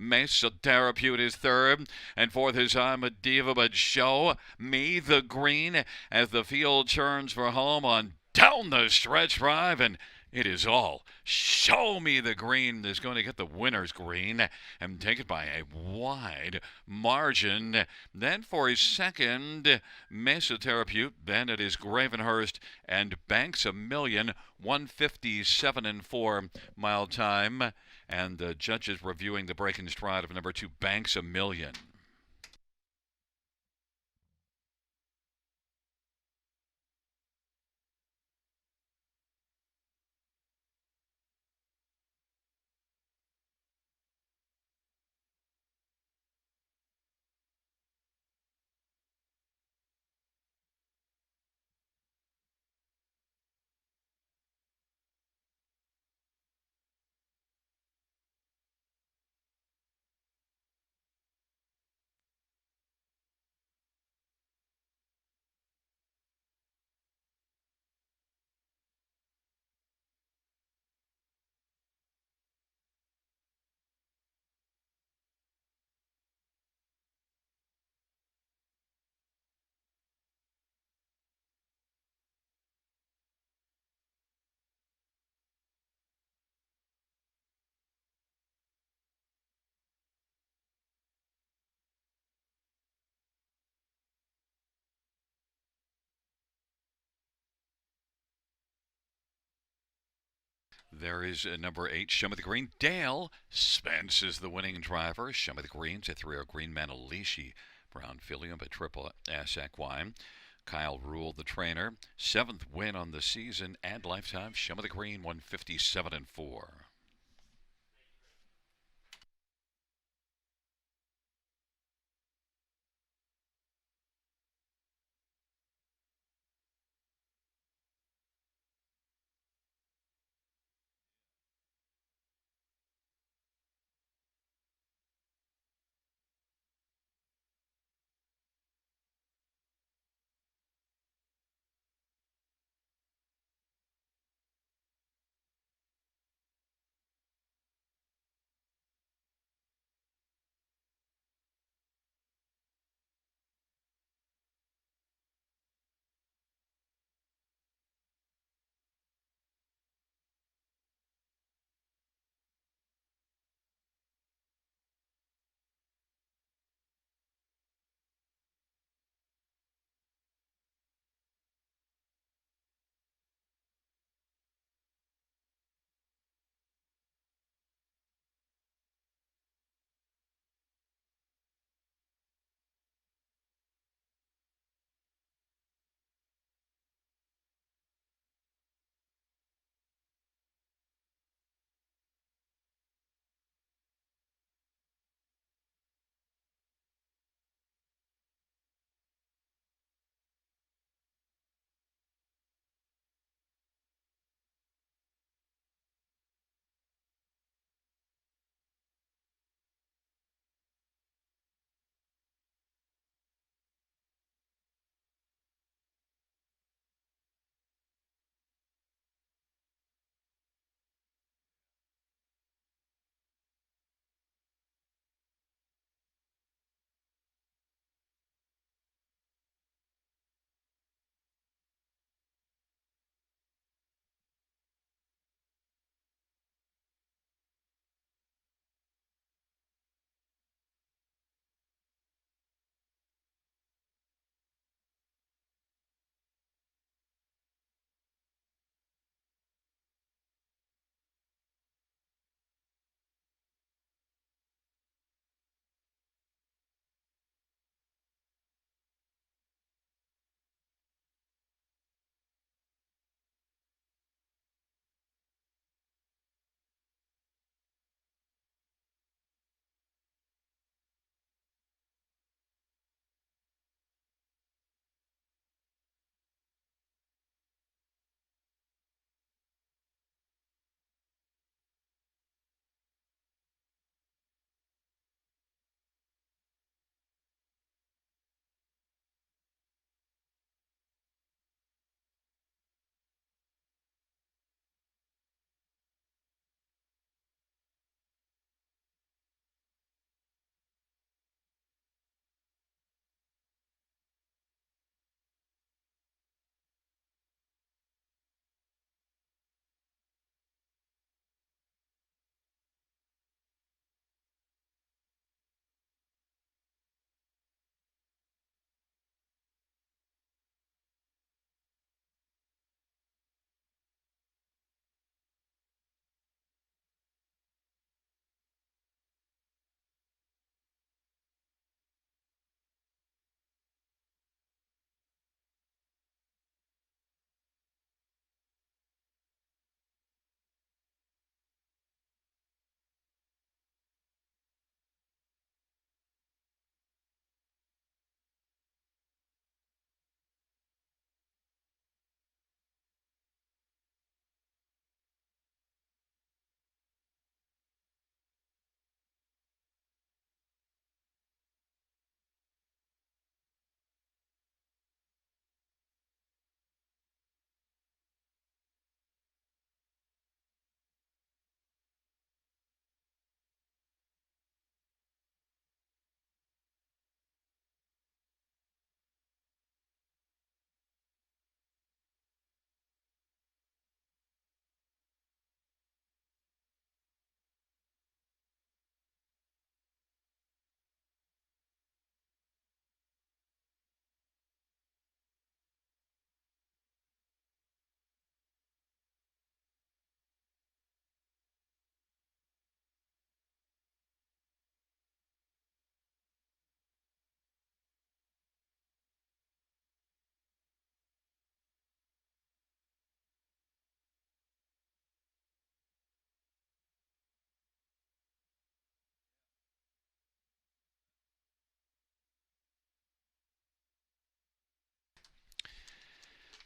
Mesoterapute is third, and fourth is I'm a Diva, but Show Me the Green as the field turns for home on down the stretch drive, and it is all Show Me the Green is going to get the winner's green and take it by a wide margin. Then for his second, Mesoterapute. Then it is Gravenhurst and banks $1 million, 157 and 4 mile time. And the judges reviewing the break and stride of number 2, banks $1 million. There is number 8, Show Me the Green. Dale Spence is the winning driver. Show Me the Green's a 3-0 Green Manalishi, Brown Filium, a triple S Equine. Kyle Rule, the trainer. 7th win on the season and lifetime. Show Me the Green, 157 and 4.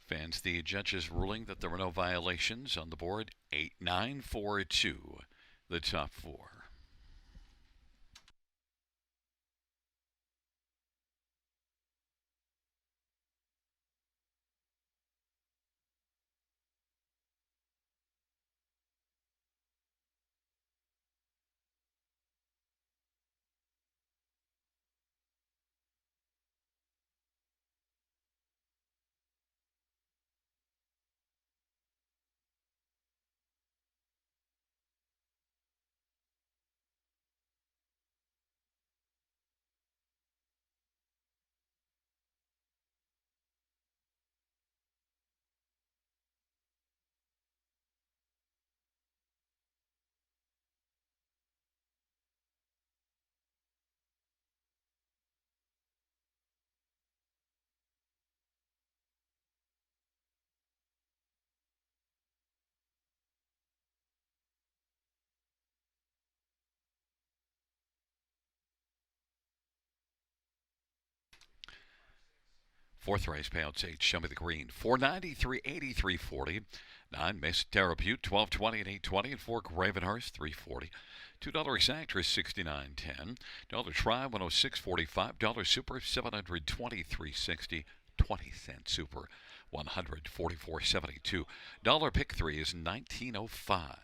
Fans, the judges ruling that there were no violations on the board. 8-9-4-2, the top four. Fourth race, payouts 8. Show me the green. 493, 83, 40. 9, Mason Terrapute, 1220 and 820. And 4, Gravenhurst, 340. $2 exactor is 69.10. $1 try, 106.45. $1 super, 723.60. 20-cent super, 144.72. $1 pick 3 is 19.05.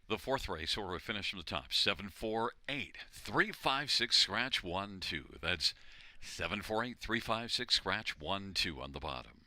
The fourth race order finish from the top. 748 356 scratch 1 2. That's 748 356 scratch 1 2 on the bottom.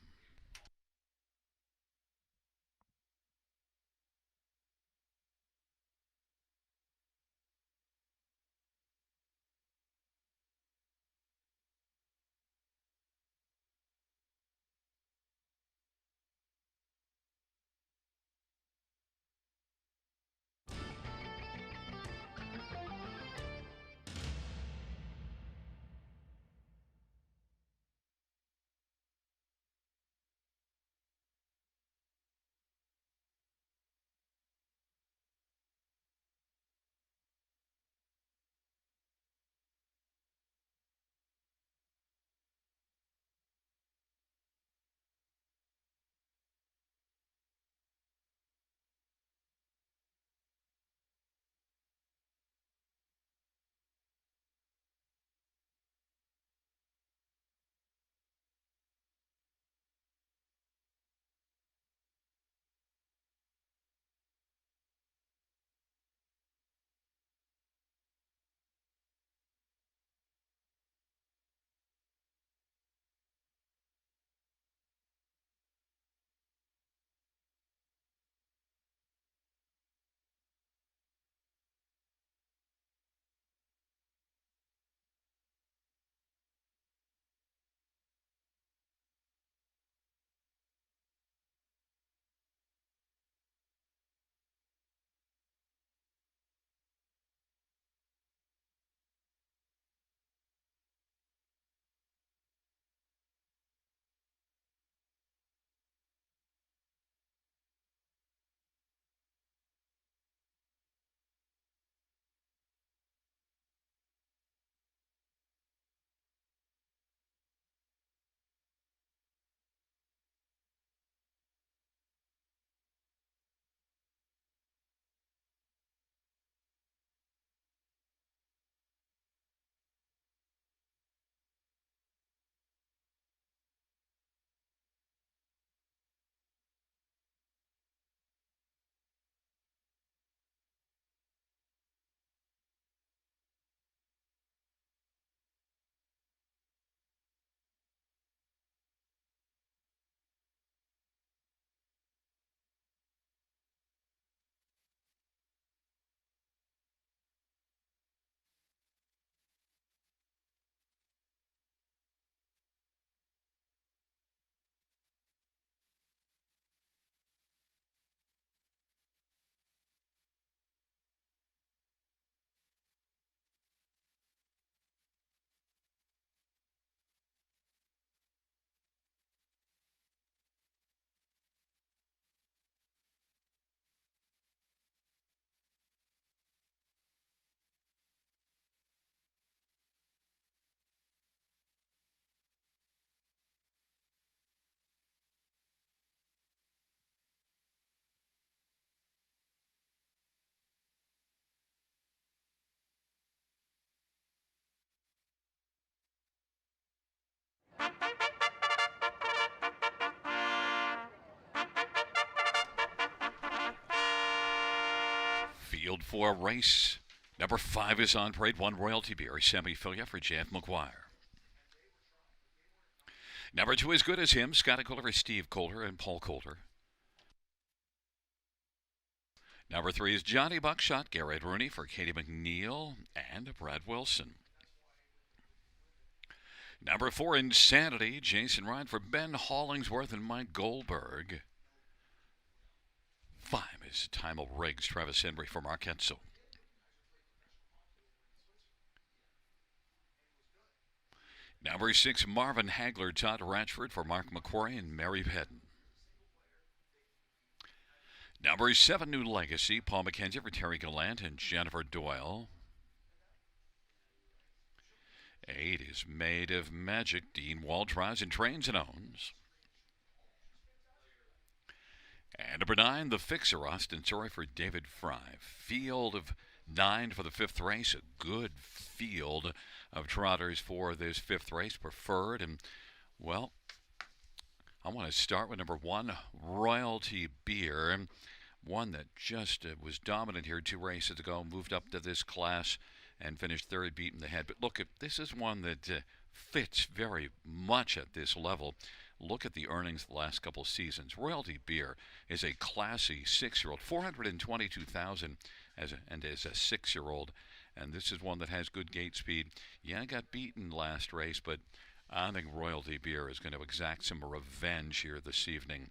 Field 4 race number 5 is on parade. 1 Royalty Beer, semi-filia for Jeff McGuire. Number 2 is Good as Him, Scotty Coulter, Steve Coulter, and Paul Coulter. Number 3 is Johnny Buckshot, Garrett Rooney for Katie McNeil and Brad Wilson. Number 4, Insanity, Jason Ryan for Ben Hollingsworth and Mike Goldberg. 5 is Time of Riggs, Travis Henry for Mark Etzel. Number 6, Marvin Hagler, Todd Ratchford for Mark McQuarrie and Mary Pedden. Number 7, New Legacy, Paul McKenzie for Terry Gallant and Jennifer Doyle. 8 is Made of Magic, Dean Wall drives and trains and owns. And number 9, The Fixer, Austin Surrey for David Fry. Field of 9 for the 5th race. A good field of trotters for this 5th race. Preferred. And, well, I want to start with number 1, Royalty Beer. One that just was dominant here 2 races ago, moved up to this class and finished third, beaten the head. But look, this is one that fits very much at this level. Look at the earnings the last couple of seasons. Royalty Beer is a classy 6-year-old, 422,000 as a 6-year-old, and this is one that has good gate speed. Yeah, got beaten last race, but I think Royalty Beer is going to exact some revenge here this evening.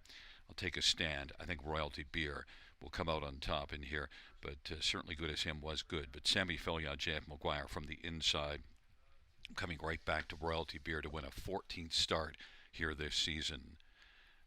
I'll take a stand. I think Royalty Beer will come out on top in here, but certainly Good as Him was good. But Sammy Fillion, Jeff McGuire from the inside, coming right back to Royalty Beer to win a 14th start here this season.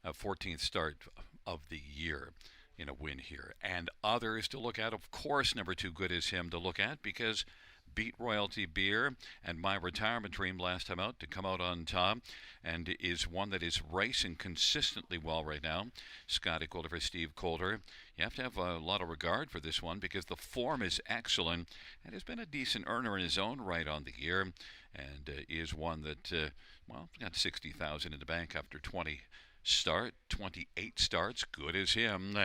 A 14th start of the year in a win here. And others to look at, of course, number 2, Good as Him to look at, because beat Royalty Beer and My Retirement Dream last time out to come out on top, and is one that is racing consistently well right now. Scotty Calder for Steve Calder. You have to have a lot of regard for this one because the form is excellent and has been a decent earner in his own right on the year, and is one that, got 60,000 in the bank after 28 starts. Good as Him.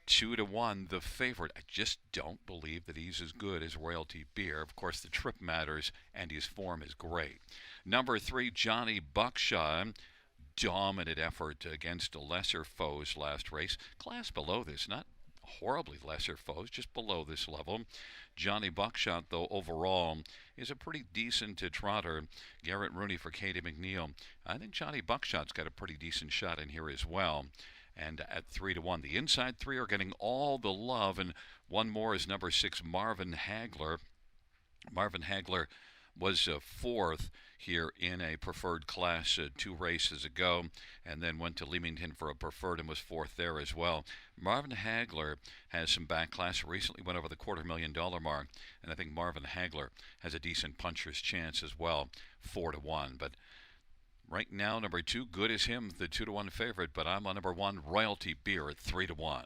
2-1, the favorite. I just don't believe that he's as good as Royalty Beer. Of course, the trip matters, and his form is great. Number 3, Johnny Buckshot. Dominant effort against lesser foes last race. Class below this, not horribly lesser foes, just below this level. Johnny Buckshot, though, overall is a pretty decent trotter. Garrett Rooney for Katie McNeil. I think Johnny Buckshot's got a pretty decent shot in here as well. And at 3-1, the inside 3 are getting all the love, and one more is number 6, Marvin Hagler. Marvin Hagler was 4th here in a preferred class 2 races ago, and then went to Leamington for a preferred and was 4th there as well. Marvin Hagler has some back class, recently went over the $250,000 mark, and I think Marvin Hagler has a decent puncher's chance as well, 4-1. But right now, number 2, Good as Him, the 2-1 favorite, but I'm on number 1, Royalty Beer at 3-1.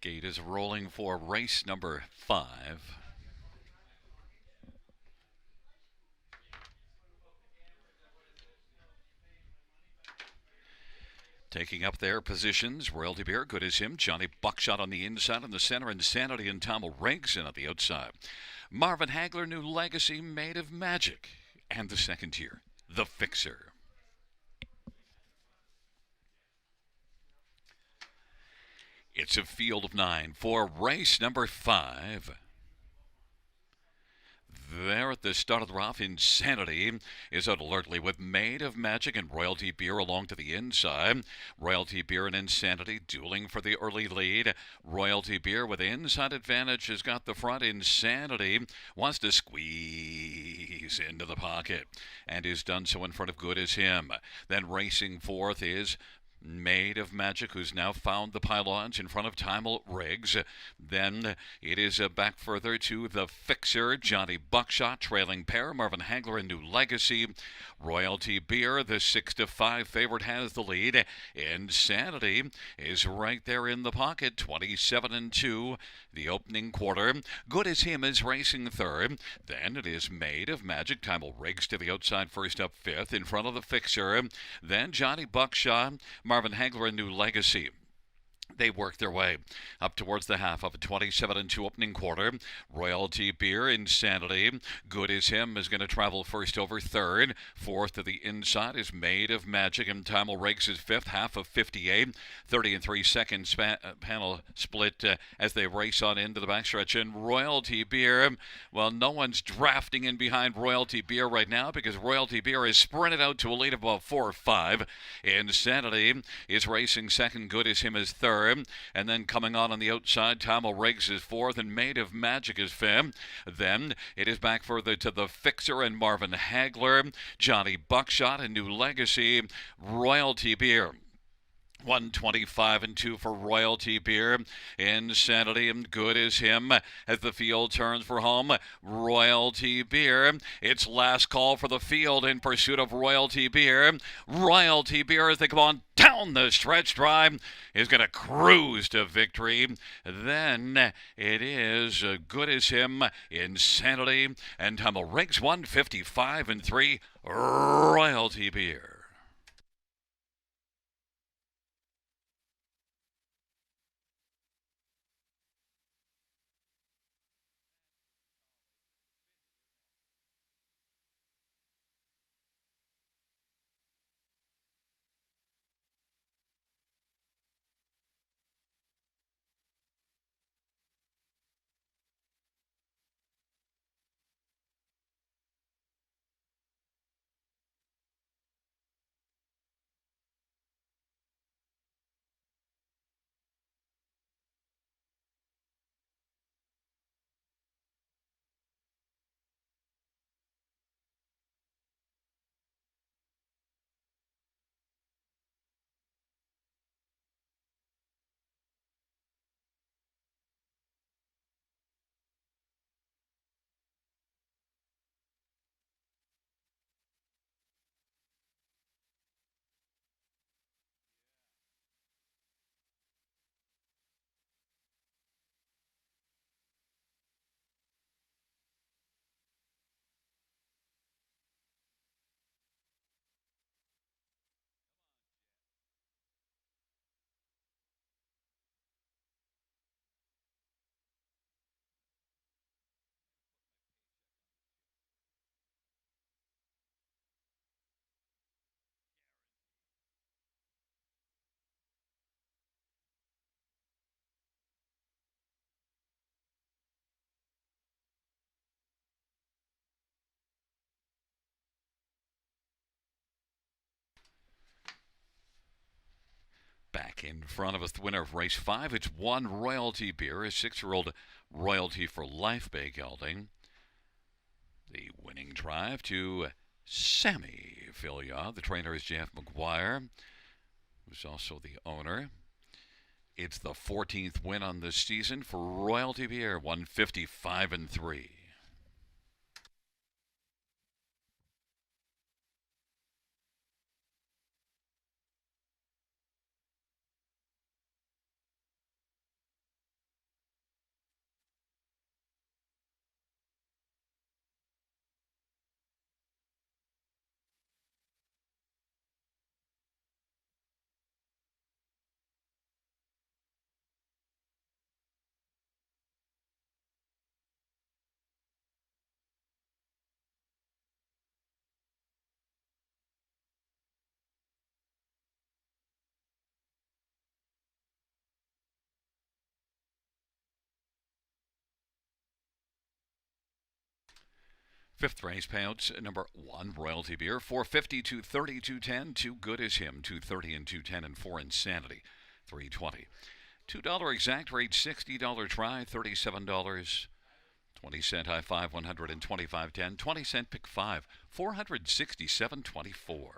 Gate is rolling for race number 5. Taking up their positions, Royalty Beer, Good as Him, Johnny Buckshot on the inside, in the center, Insanity and Tom Regson on the outside. Marvin Hagler, New Legacy, Made of Magic, and the second tier, The Fixer. It's a field of 9 for race number 5. There at the start of the rough, Insanity is out alertly with Made of Magic and Royalty Beer along to the inside. Royalty Beer and Insanity dueling for the early lead. Royalty Beer with inside advantage has got the front. Insanity wants to squeeze into the pocket and is done so in front of Good As Him. Then racing fourth is Made of Magic, who's now found the pylons in front of Timel Riggs. Then it is back further to the Fixer, Johnny Buckshot, trailing pair, Marvin Hagler and New Legacy. Royalty Beer, the 6-5 favorite, has the lead. Insanity is right there in the pocket, 27-2. The opening quarter. Good As Him is racing third. Then it is Made of Magic. Timel Riggs to the outside first, up fifth in front of the Fixer. Then Johnny Buckshot, Marvin Hagler and New Legacy. They work their way up towards the half of a 27-2 opening quarter. Royalty Beer, Insanity, Good As Him is going to travel first over third. Fourth to the inside is Made of Magic, and Timel Riggs is fifth, half of 58. 30 and 3 seconds panel split as they race on into the backstretch. And Royalty Beer, well, no one's drafting in behind Royalty Beer right now because Royalty Beer is sprinted out to a lead of about 4 or 5. Insanity is racing second, Good As Him is third. And then coming on the outside, Timel Riggs is fourth and Made of Magic is fifth. Then it is back further to the Fixer and Marvin Hagler, Johnny Buckshot and New Legacy, Royalty Beer. 125-2 for Royalty Beer. Insanity and Good As Him as the field turns for home. Royalty Beer. It's last call for the field in pursuit of Royalty Beer. Royalty Beer, as they come on down the stretch drive, is going to cruise to victory. Then it is Good As Him, Insanity, and Timel Riggs. 155-3. Royalty Beer. Back in front of us, the winner of race 5. It's one Royalty Beer, a 6-year-old Royalty for Life bay gelding. The winning drive to Sammy Filia. The trainer is Jeff McGuire, who's also the owner. It's the 14th win on this season for Royalty Beer, 155-3. Fifth race payouts number 1, Royalty Beer, 450 to 3210. Too Good As Him, 230 and 210, and 4 Insanity, 320. $2 exact rate, $60 try, $37. 20-cent high five, 125.10. 20-cent pick five, 467.24.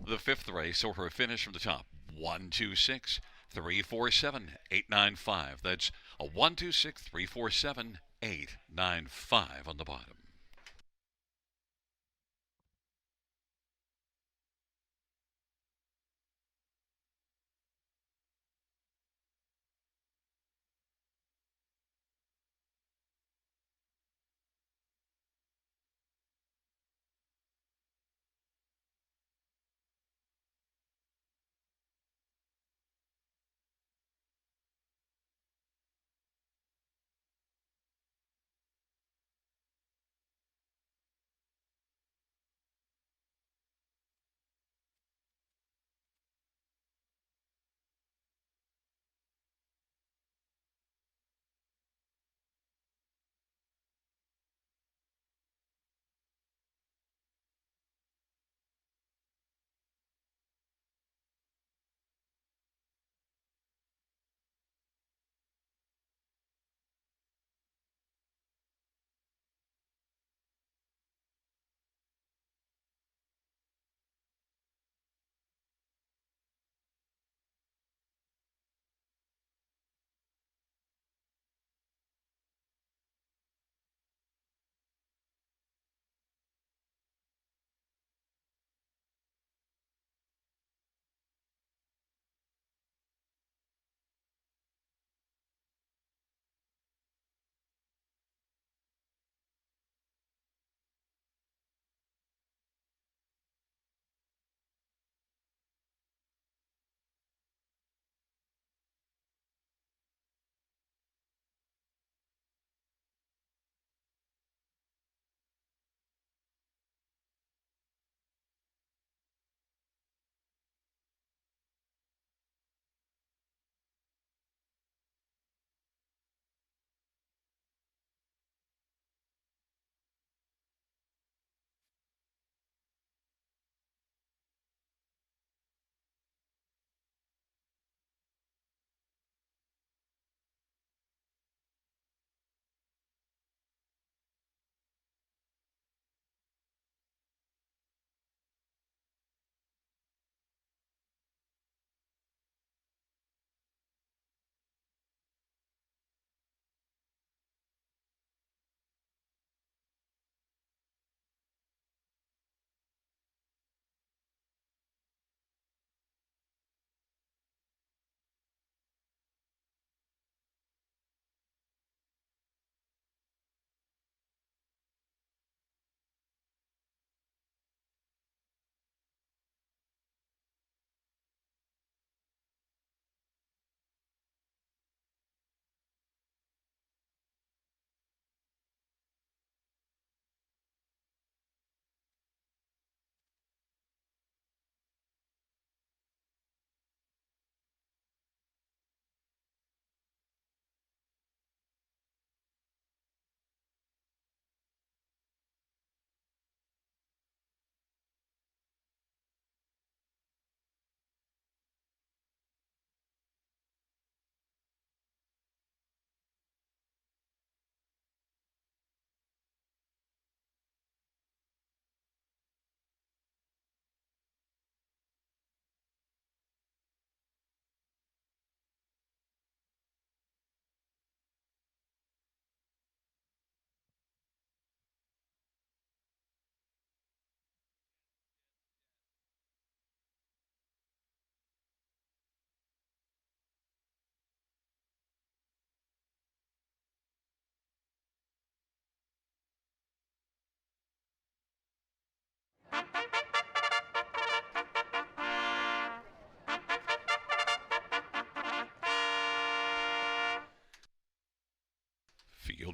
The fifth race, or her finish from the top, 126 347 895. That's a 126 347 895 on the bottom.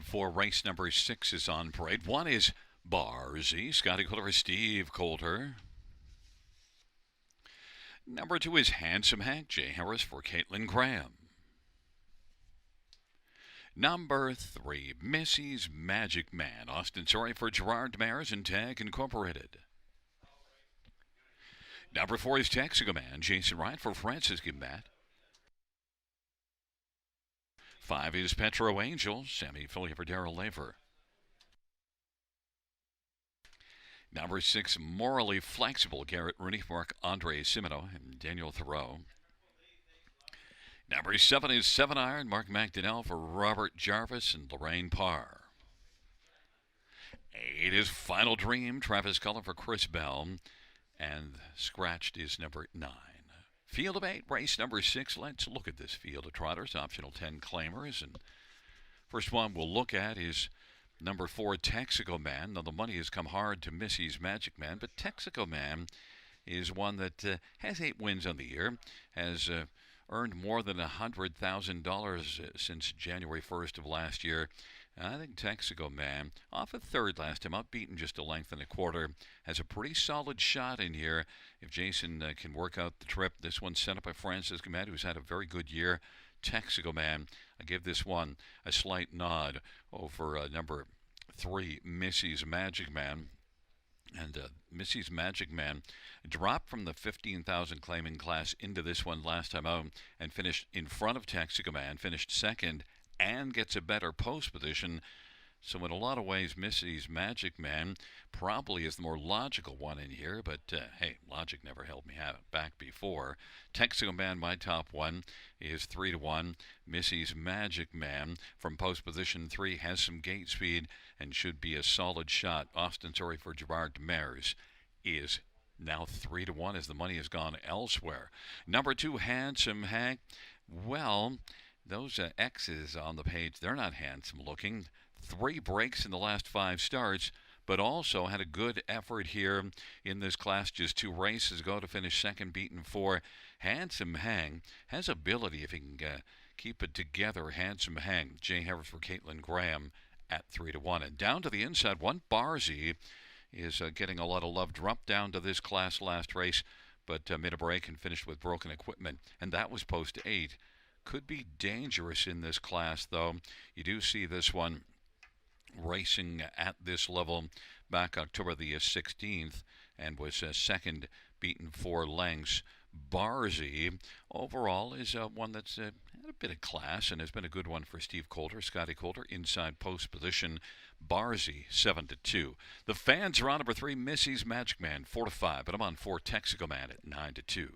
for race number 6 is on parade. One is Barzy, Scotty Coulter, Steve Coulter. Number 2 is Handsome Hank, Jay Harris for Caitlin Graham. Number 3, Missy's Magic Man, Austin Sorry for Gerard Mares and Tag Incorporated. Number 4 is Texaco Man, Jason Wright for Francis Gimbat. 5 is Petro Angel, Sammy Philly for Darrell Laver. Number 6, Morally Flexible, Garrett Rooney, Mark Andre Simino, and Daniel Thoreau. Number 7 is 7 Iron, Mark McDonnell for Robert Jarvis and Lorraine Parr. 8 is Final Dream, Travis Cullen for Chris Bell, and scratched is number 9. Field of 8, race number 6. Let's look at this field of trotters, optional 10 claimers. And first one we'll look at is number 4, Texaco Man. Now, the money has come hard to Missy's Magic Man, but Texaco Man is one that has 8 wins on the year, has earned more than $100,000 since January 1st of last year. I think Texaco Man, off at third last time, outbeaten just a length and a quarter, has a pretty solid shot in here. If Jason can work out the trip, this one's set up by Francis Gimad, who's had a very good year. Texaco Man, I give this one a slight nod over number 3, Missy's Magic Man. And Missy's Magic Man dropped from the 15,000 claiming class into this one last time out and finished in front of Texaco Man, finished second, and gets a better post position. So in a lot of ways, Missy's Magic Man probably is the more logical one in here. But, hey, logic never held me back before. Texaco Man, my top one, is 3-1. Missy's Magic Man from post position 3 has some gate speed and should be a solid shot. Austin Sorry for Gerard Mares is now 3-1 as the money has gone elsewhere. Number 2, Handsome Hank. Well, those X's on the page, they're not handsome looking. 3 breaks in the last 5 starts, but also had a good effort here in this class just 2 races ago to finish second, beaten 4. Handsome Hang has ability if he can keep it together. Handsome Hang, Jay Harris for Caitlin Graham at 3-1. And down to the inside, 1 Barzy is getting a lot of love. Dropped down to this class last race, but made a break and finished with broken equipment. And that was post 8. Could be dangerous in this class, though. You do see this one racing at this level back October the 16th and was second, beaten 4 lengths. Barzy overall is one that's had a bit of class and has been a good one for Steve Coulter, Scotty Coulter, inside post position. Barzy 7-2. The fans are on number 3, Missy's Magic Man 4-5, but I'm on 4, Texaco Man at 9-2.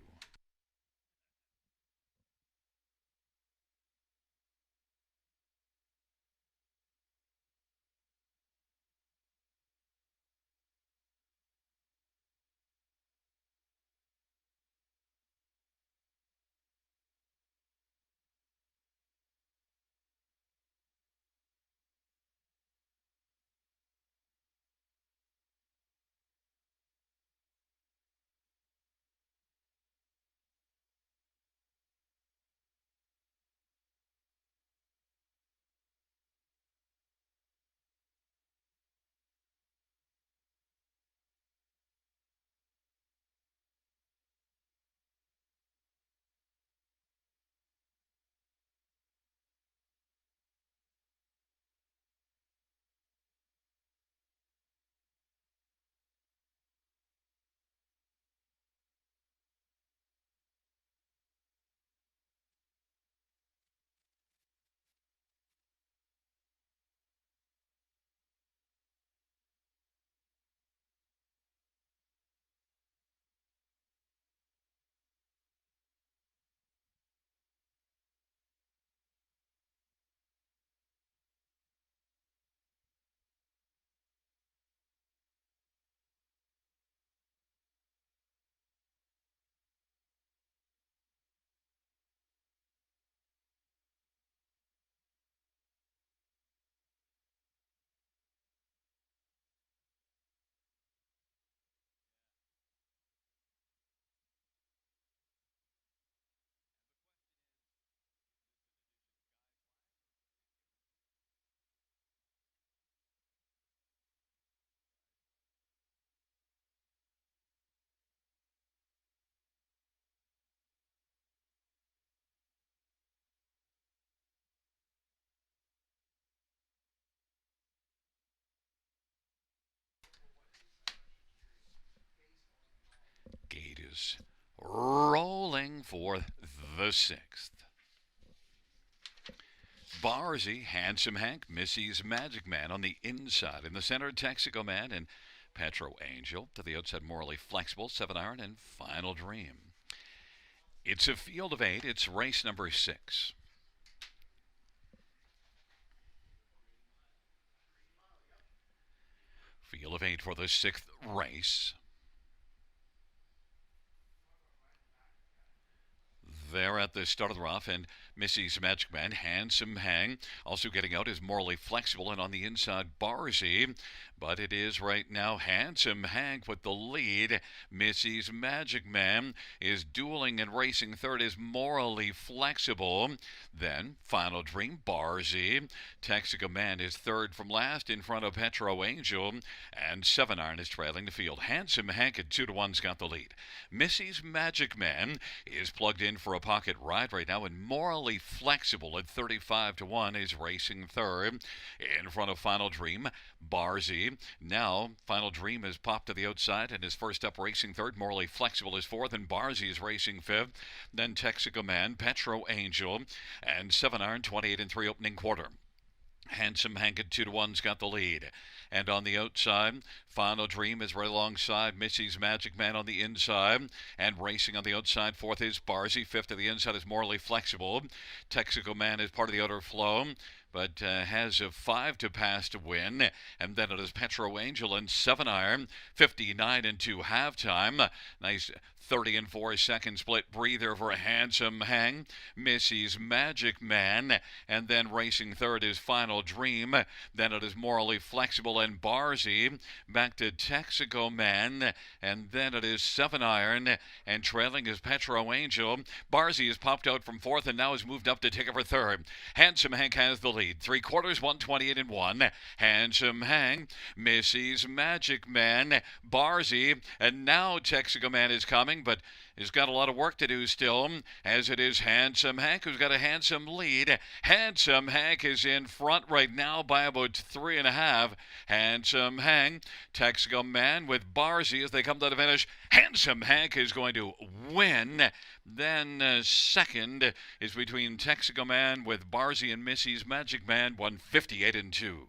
is rolling for the 6th. Barzy, Handsome Hank, Missy's Magic Man on the inside. In the center, Texaco Man and Petro Angel. To the outside, Morally Flexible, 7 iron, and Final Dream. It's a field of 8. It's race number 6. Field of 8 for the 6th race. There at the start of the rough, and Missy's Magic Man, Handsome Hang. Also getting out is Morally Flexible, and on the inside, Barzy. But it is right now Handsome Hank with the lead. Missy's Magic Man is dueling and racing third is Morally Flexible. Then Final Dream, Barzy. Texaco Man is third from last in front of Petro Angel. And 7 iron is trailing the field. Handsome Hank at 2-1's got the lead. Missy's Magic Man is plugged in for a pocket ride right now, and Morally Flexible at 35-1 is racing third in front of Final Dream. Barzy. Now Final Dream has popped to the outside and is first up racing third. Morally Flexible is fourth, and Barzy is racing fifth. Then Texaco Man, Petro Angel, and 7 iron, 28-3 opening quarter. Handsome Hank at 2-1's got the lead. And on the outside, Final Dream is right alongside Missy's Magic Man on the inside. And racing on the outside, fourth is Barzy. Fifth to the inside is Morally Flexible. Texaco Man is part of the outer flow, but has a 5 to pass to win. And then it is Petro Angel and 7 iron, 59-2 halftime. Nice 30-4 second split breather for a Handsome Hang. Missy's Magic Man, and then racing third is Final Dream. Then it is Morally Flexible and Barzy. Back to Texaco Man, and then it is 7 iron, and trailing is Petro Angel. Barzy has popped out from fourth and now has moved up to take over third. Handsome Hank has the lead. 3/4, 128-1. Handsome Hang, Missy's Magic Man, Barzy, and now Texaco Man is coming, but has got a lot of work to do still, as it is Handsome Hank who's got a handsome lead. Handsome Hank is in front right now by about 3.5. Handsome Hank, Texaco Man with Barzy as they come to the finish. Handsome Hank is going to win. Then second is between Texaco Man with Barzy and Missy's Magic Man, 158-2.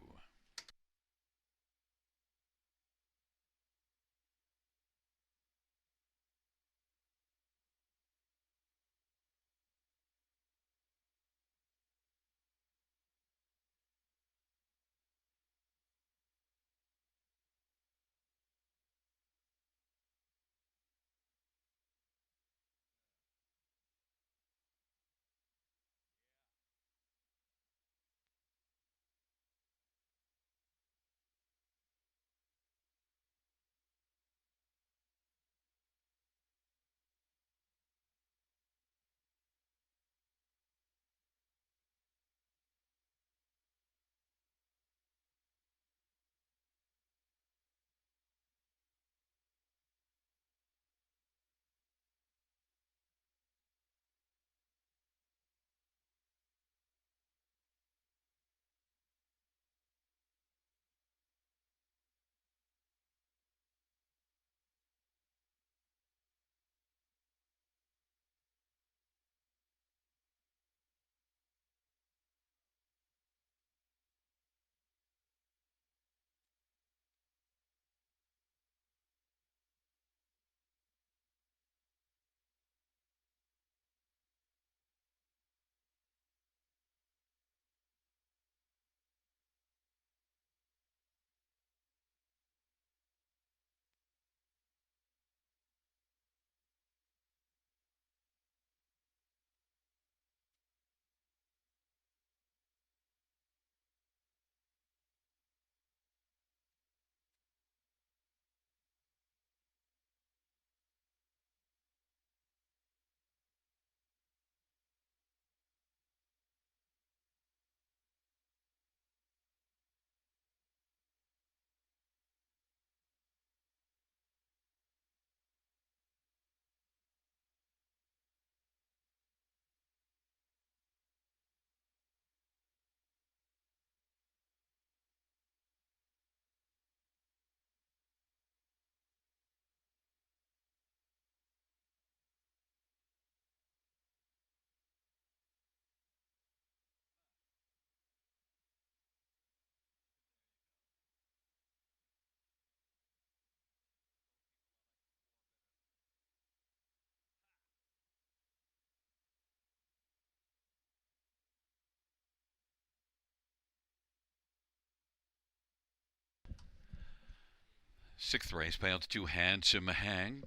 Sixth race, payouts to Handsome Hang.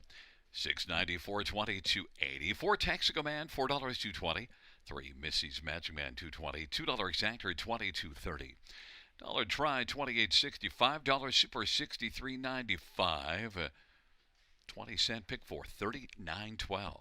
690, 420, 284. Taxico Man, $4, 220. 3 Missy's Magic Man, 220. $2 Exactor, 22.30. Dollar Try, 28.65. $5 Super, 63.95. 20-cent pick for 39.12.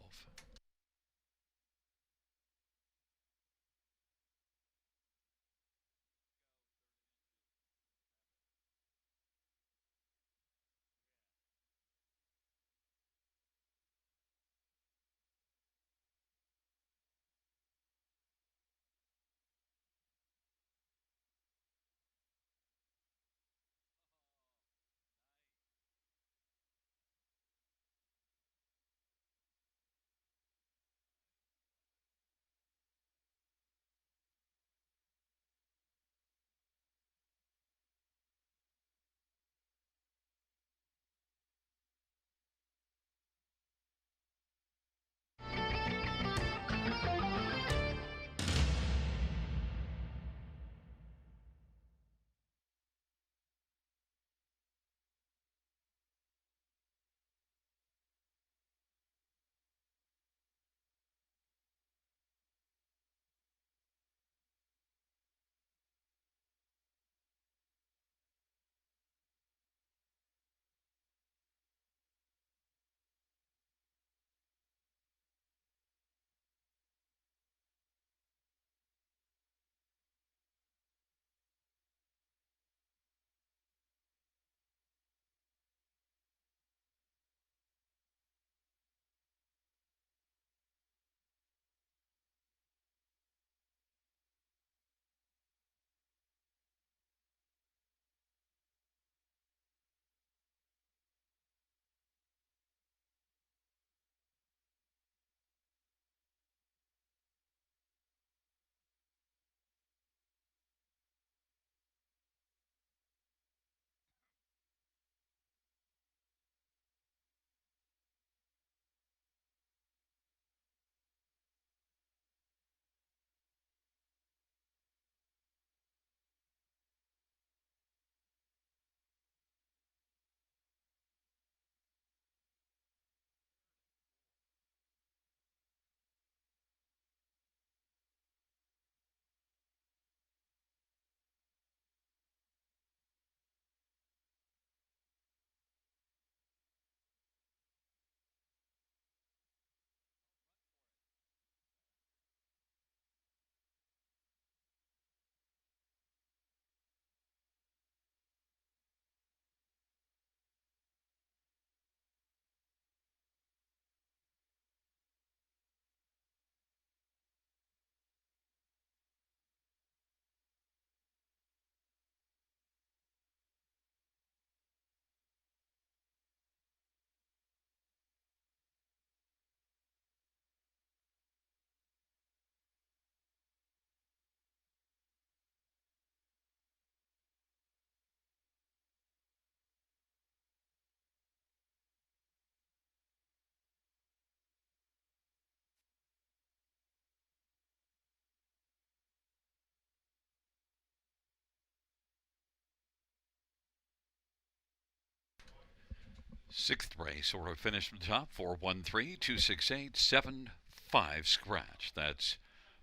Sixth race, order finish from the top, 413 268 75 scratch. That's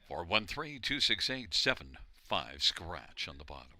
413 268 75 scratch on the bottom.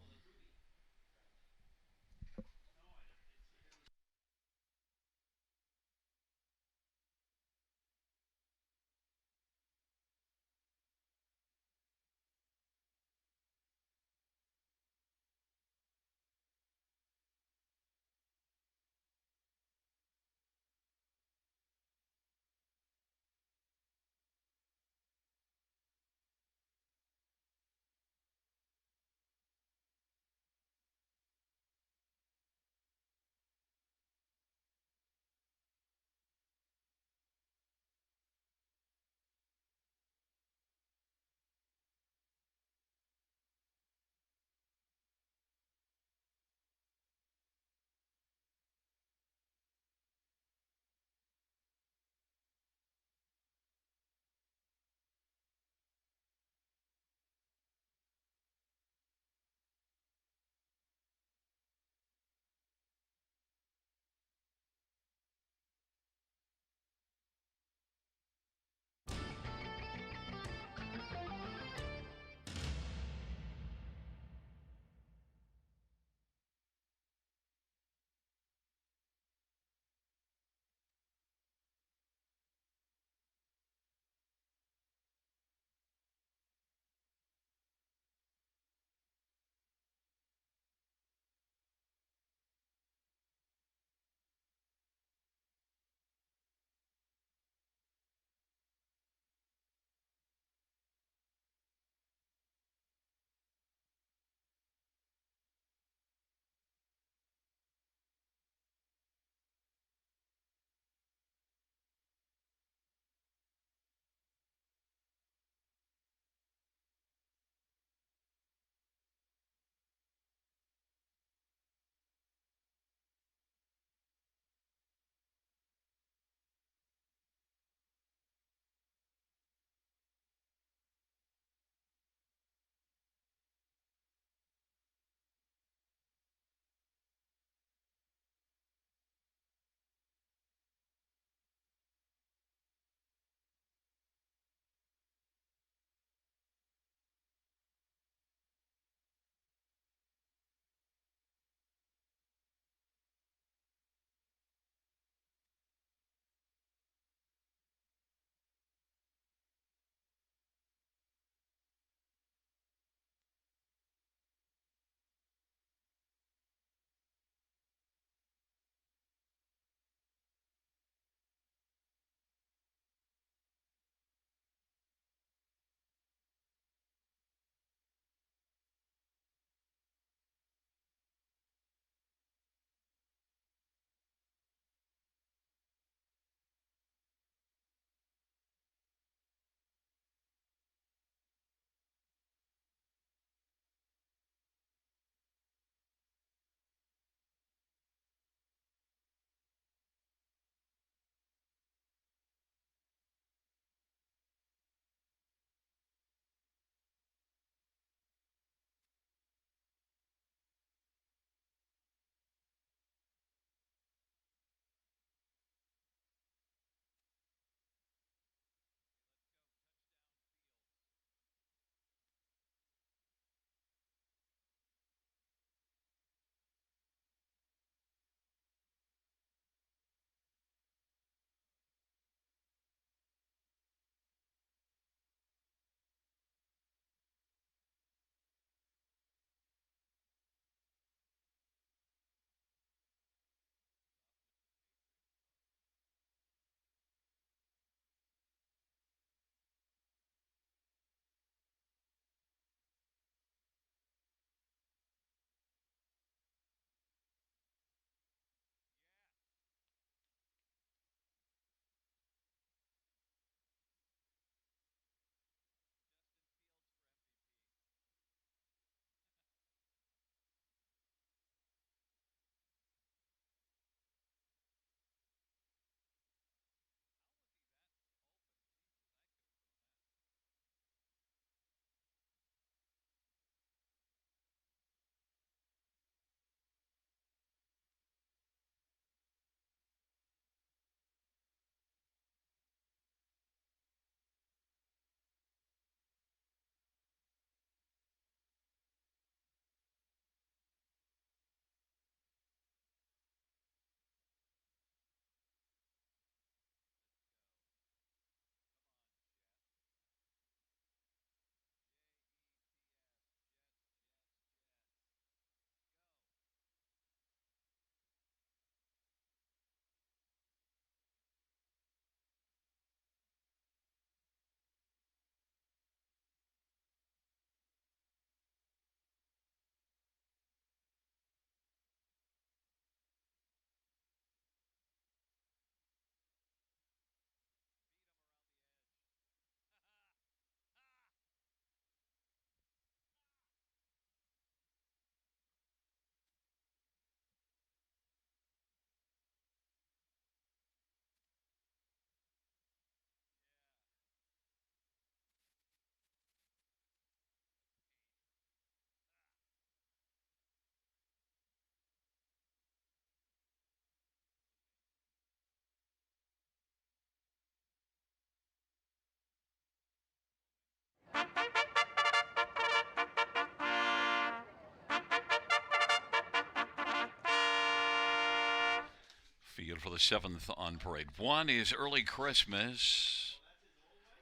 Field for the 7th on parade. 1 is Early Christmas.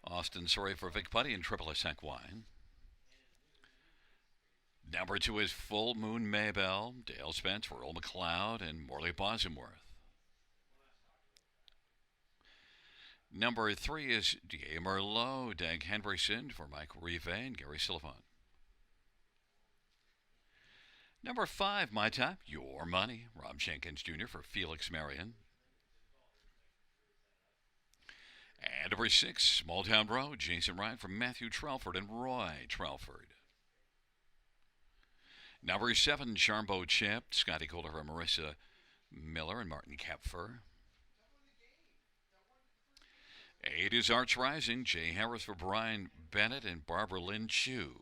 Austin Sorry for Vic Putty and Triple S Wine. Number 2 is Full Moon Maybell, Dale Spence for Earl McLeod and Morley Bosworth. Number 3 is D.A. Merlot, Dag Henderson for Mike Rive and Gary Sullivan. Number 5, My Time, Your Money, Rob Jenkins Jr. for Felix Marion. And number 6, Small Town Road, Jason Ryan from Matthew Trelford and Roy Trelford. Number 7, Charmbo Chip, Scotty Calder for Marissa Miller and Martin Kepfer. 8 is Arch Rising, Jay Harris for Brian Bennett and Barbara Lynn Chu.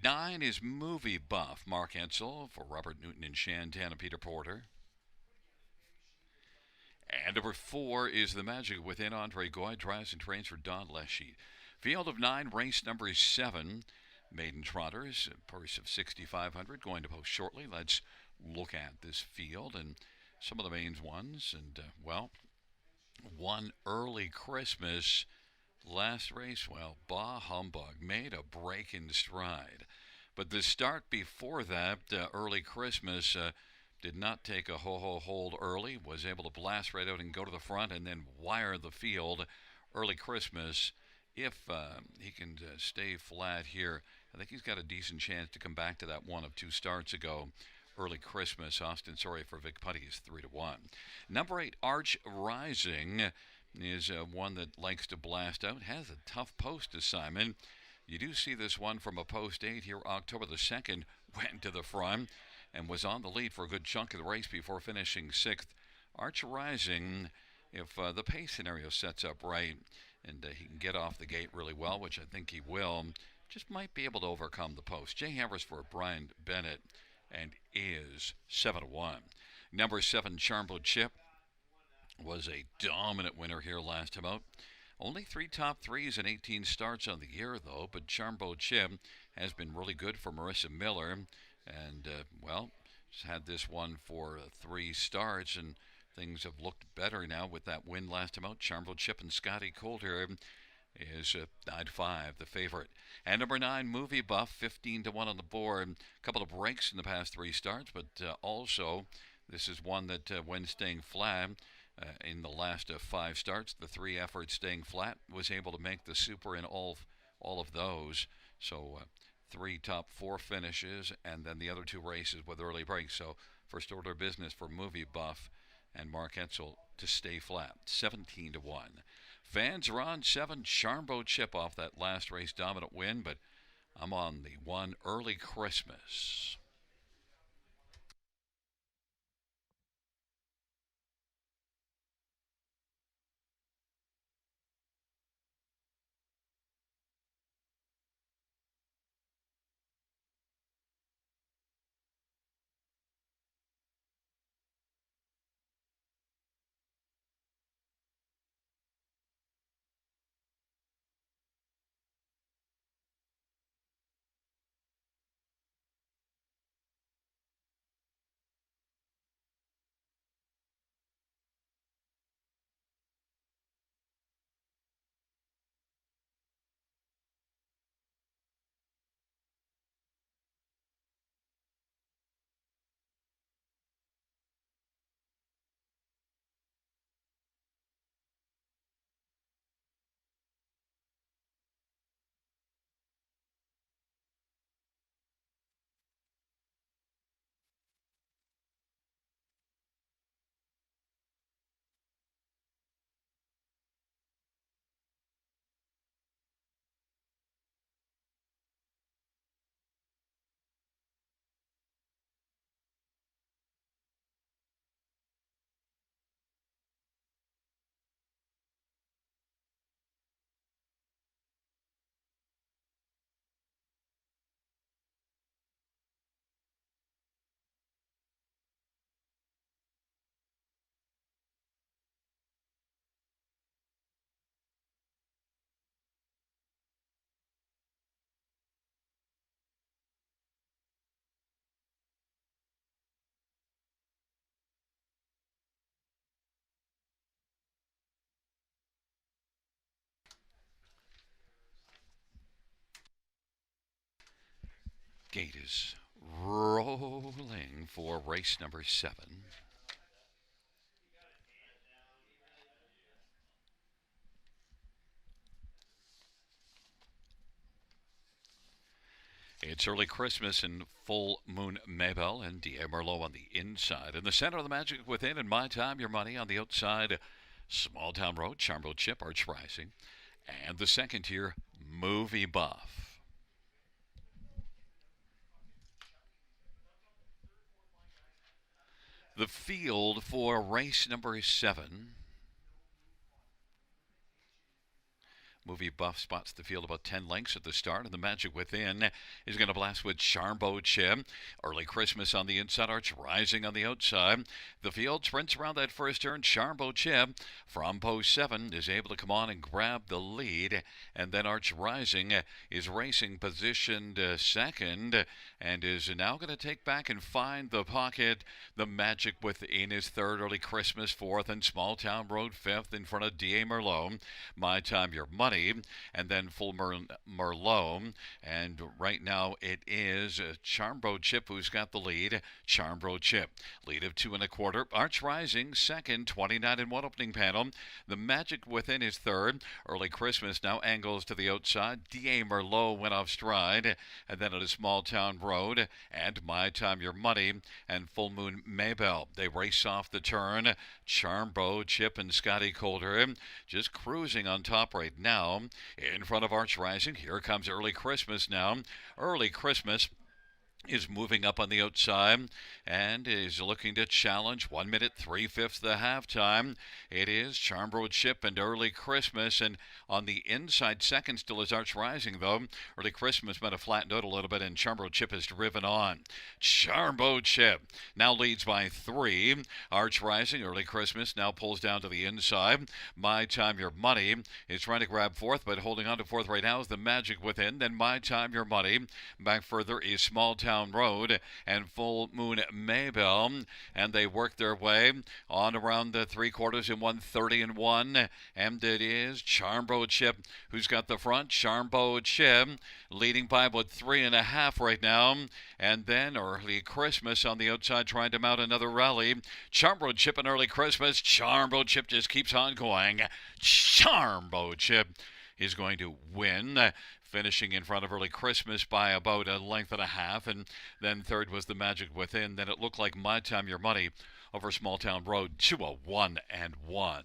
9 is Movie Buff, Mark Edsel for Robert Newton and Shantana Peter Porter. And number 4 is The Magic Within, Andre Goy, drives and trains for Don Leshy. Field of 9, race number 7, Maiden Trotters, a purse of $6,500, going to post shortly. Let's look at this field and some of the main ones. And, one Early Christmas. Last race, well, Bah Humbug made a break in stride. But the start before that, Early Christmas, did not take a ho-ho hold early, was able to blast right out and go to the front and then wire the field. Early Christmas, if he can stay flat here, I think he's got a decent chance to come back to that one of 2 starts ago. Early Christmas, Austin Sorry for Vic Putty is 3-1. Number 8, Arch Rising, is one that likes to blast out, has a tough post assignment. You do see this one from a post 8 here, October the 2nd, went to the front and was on the lead for a good chunk of the race before finishing 6th. Arch Rising, if the pace scenario sets up right and he can get off the gate really well, which I think he will, just might be able to overcome the post. Jay Harris for Brian Bennett and is 7-1. Number 7, Charmbo Chip, was a dominant winner here last time out. Only 3 top 3s and 18 starts on the year, though, but Charmbo Chip has been really good for Marissa Miller. And, she's had this one for 3 starts, and things have looked better now with that win last time out. Charmbo Chip and Scotty Coulter is 9-5, the favorite. And number 9, Movie Buff, 15-1 on the board. A couple of breaks in the past 3 starts, but also this is one that when staying flat, in the last 5 starts, the 3 efforts staying flat, was able to make the super in all of those. So 3 top 4 finishes, and then the other 2 races with early breaks. So first order of business for Movie Buff and Mark Etzel to stay flat, 17-1. Fans are on 7, Charmbo Chip off that last race dominant win, but I'm on the 1 Early Christmas. Skate is rolling for race number 7. It's early Christmas in Full Moon Maybell and D.A. Merlot on the inside. In the center of the Magic Within and My Time, Your Money on the outside. Small Town Road, Charmbo Chip, Arch Rising. And the second tier, Movie Buff. The field for race number 7. Movie Buff spots the field about 10 lengths at the start, and the Magic Within is going to blast with Charmbo Chip. Early Christmas on the inside, Arch Rising on the outside. The field sprints around that first turn. Charmbo Chip from post 7 is able to come on and grab the lead, and then Arch Rising is racing positioned second and is now going to take back and find the pocket. The Magic Within is third, Early Christmas fourth, and Small Town Road fifth in front of D.A. Merlot. My Time, Your Money, and then Full Merlot. And right now it is Charmbo Chip who's got the lead. Charmbo Chip, lead of 2 1/4. Arch Rising second, 29 and 1 opening panel. The Magic Within is third. Early Christmas now angles to the outside. D.A. Merlot went off stride, and then it is Small Town Road and My Time, Your Money and Full Moon Maybell. They race off the turn. Charmbo Chip and Scotty Coulter just cruising on top right now. In front of Arch Rising, here comes Early Christmas now. Early Christmas is moving up on the outside and is looking to challenge 1 minute 3/5 the halftime. It is Charmbo Chip and Early Christmas, and on the inside second still is Arch Rising, though. Early Christmas might have flattened out a little bit, and Charmbo Chip has driven on. Charmbo Chip now leads by 3. Arch Rising, Early Christmas now pulls down to the inside. My Time, Your Money is trying to grab fourth, but holding on to fourth right now is the Magic Within. Then My Time, Your Money. Back further is Small Town Road and Full Moon Maybell, and they work their way on around the 3/4 in 1:30 and 1, and it is Charmbo Chip who's got the front. Charmbo Chip leading by about 3 1/2 right now, and then Early Christmas on the outside trying to mount another rally. Charmbo Chip and Early Christmas. Charmbo Chip just keeps on going. Charmbo Chip is going to win, finishing in front of Early Christmas by about a length and a half, and then third was the Magic Within. Then it looked like My Time, Your Money over Small Town Road to a 1 and 1.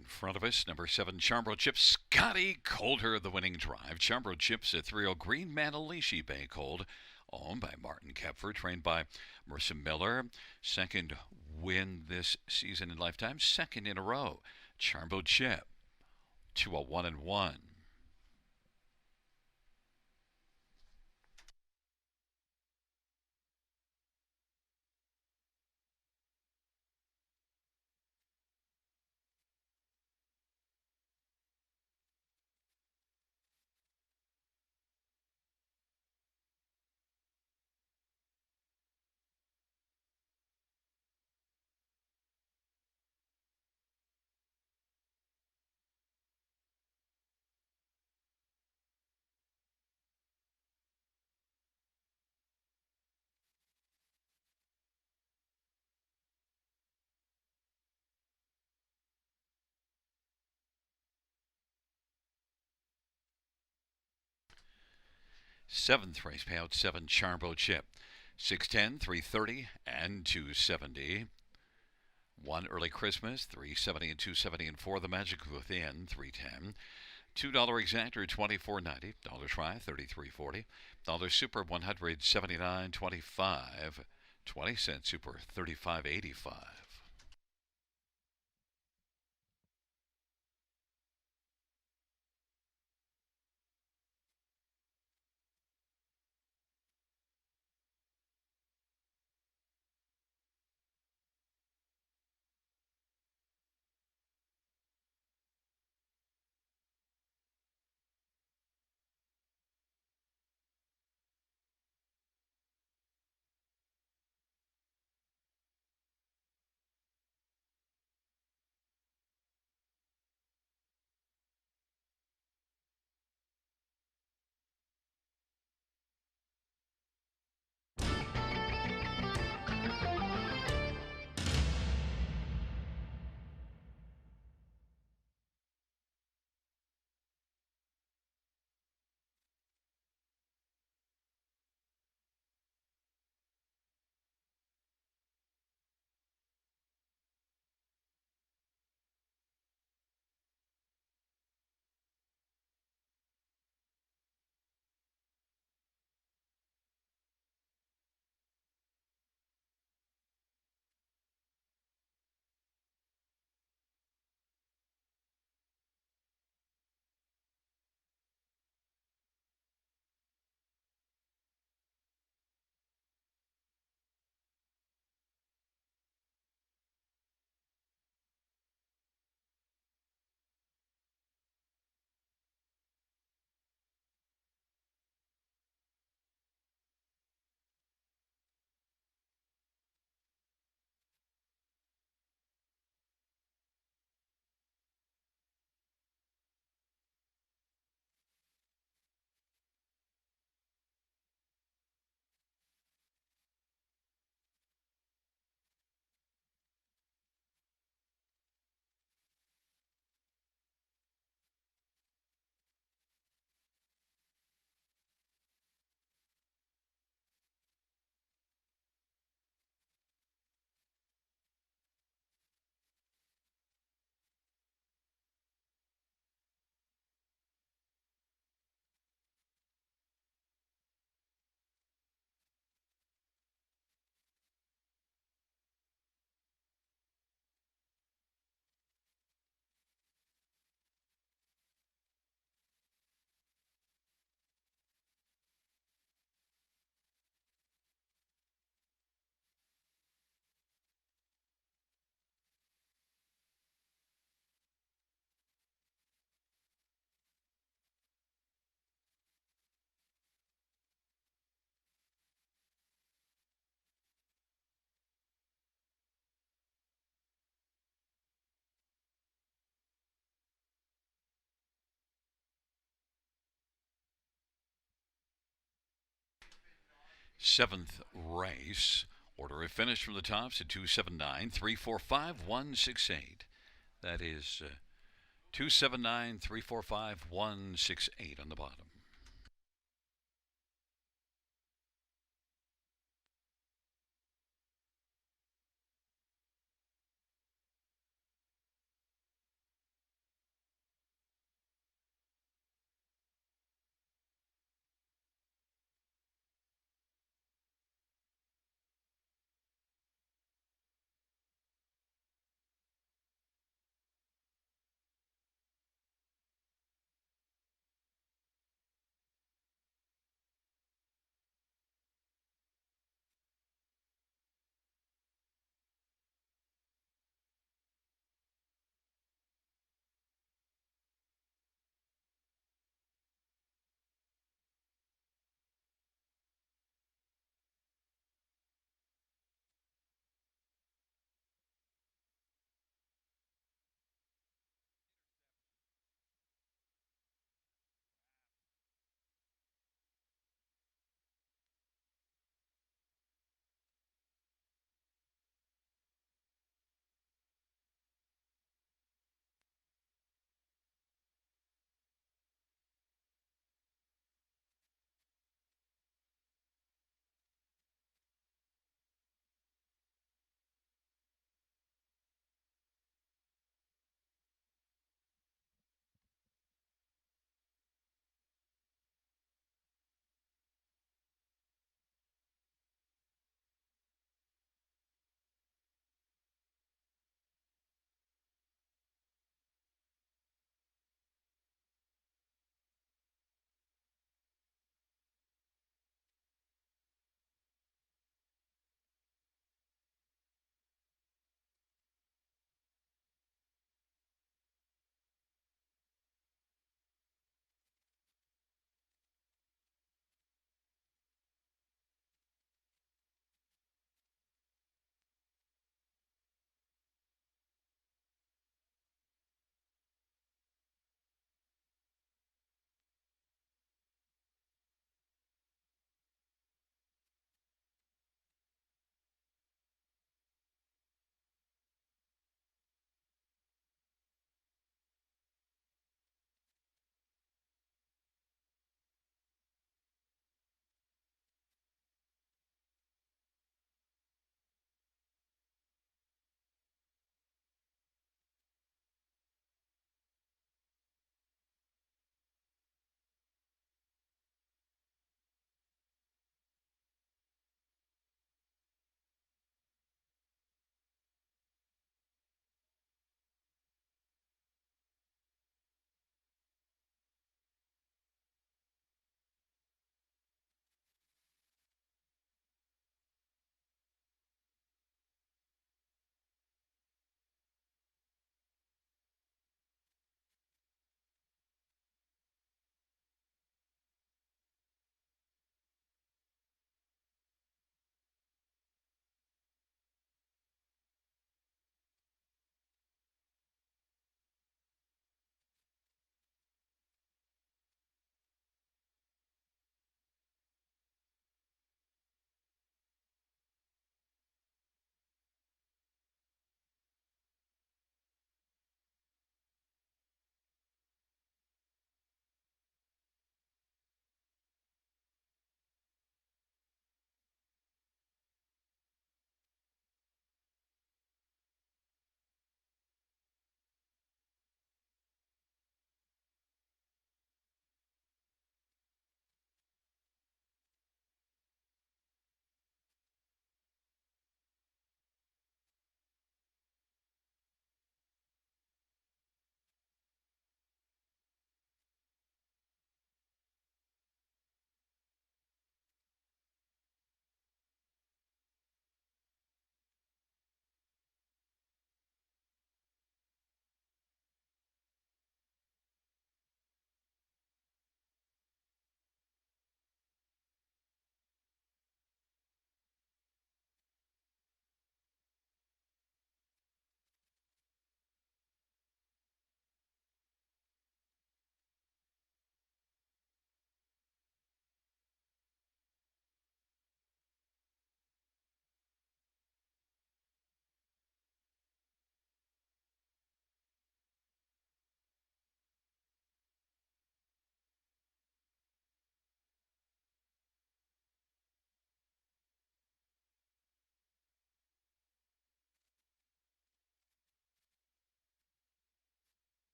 In front of us, number 7, Charmbo Chip, Scotty Coulter, the winning drive. Charmbo Chip's a 3-0 Green Manalishi Bay Cold, owned by Martin Kepfer, trained by Marissa Miller. Second win this season in lifetime, second in a row. Charmbo Chip to a 1 and 1. Seventh race payout 7 Charbo Chip. 610, 330, and 270. 1 Early Christmas, 370 and 270 and 4 The Magic Within, 310. $2 exactor, $24.90. Dollar try, $33.40. Dollar super, $179.25. 20-cent super, $35.85. Seventh race. Order of finish from the tops at 279, 345, 168. That is 279, 345, 168 on the bottom.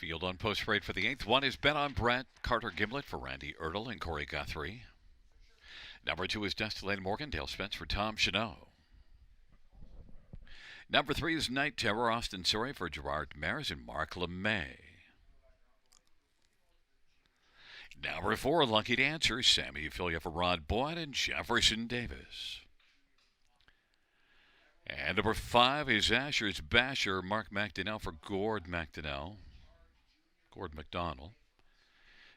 Field on post parade for the 8th. One is Bet on Brett, Carter Gimlet for Randy Ertl and Corey Guthrie. Number 2 is Dusty Morgan, Dale Spence for Tom Chanot. Number 3 is Night Terror, Austin Surrey for Gerard Mares and Mark LeMay. Number 4, Lucky Dancer, Sammy Filia for Rod Boyd and Jefferson Davis. And number 5 is Asher's Basher, Mark McDonnell for Gord McDonnell. Gord McDonald.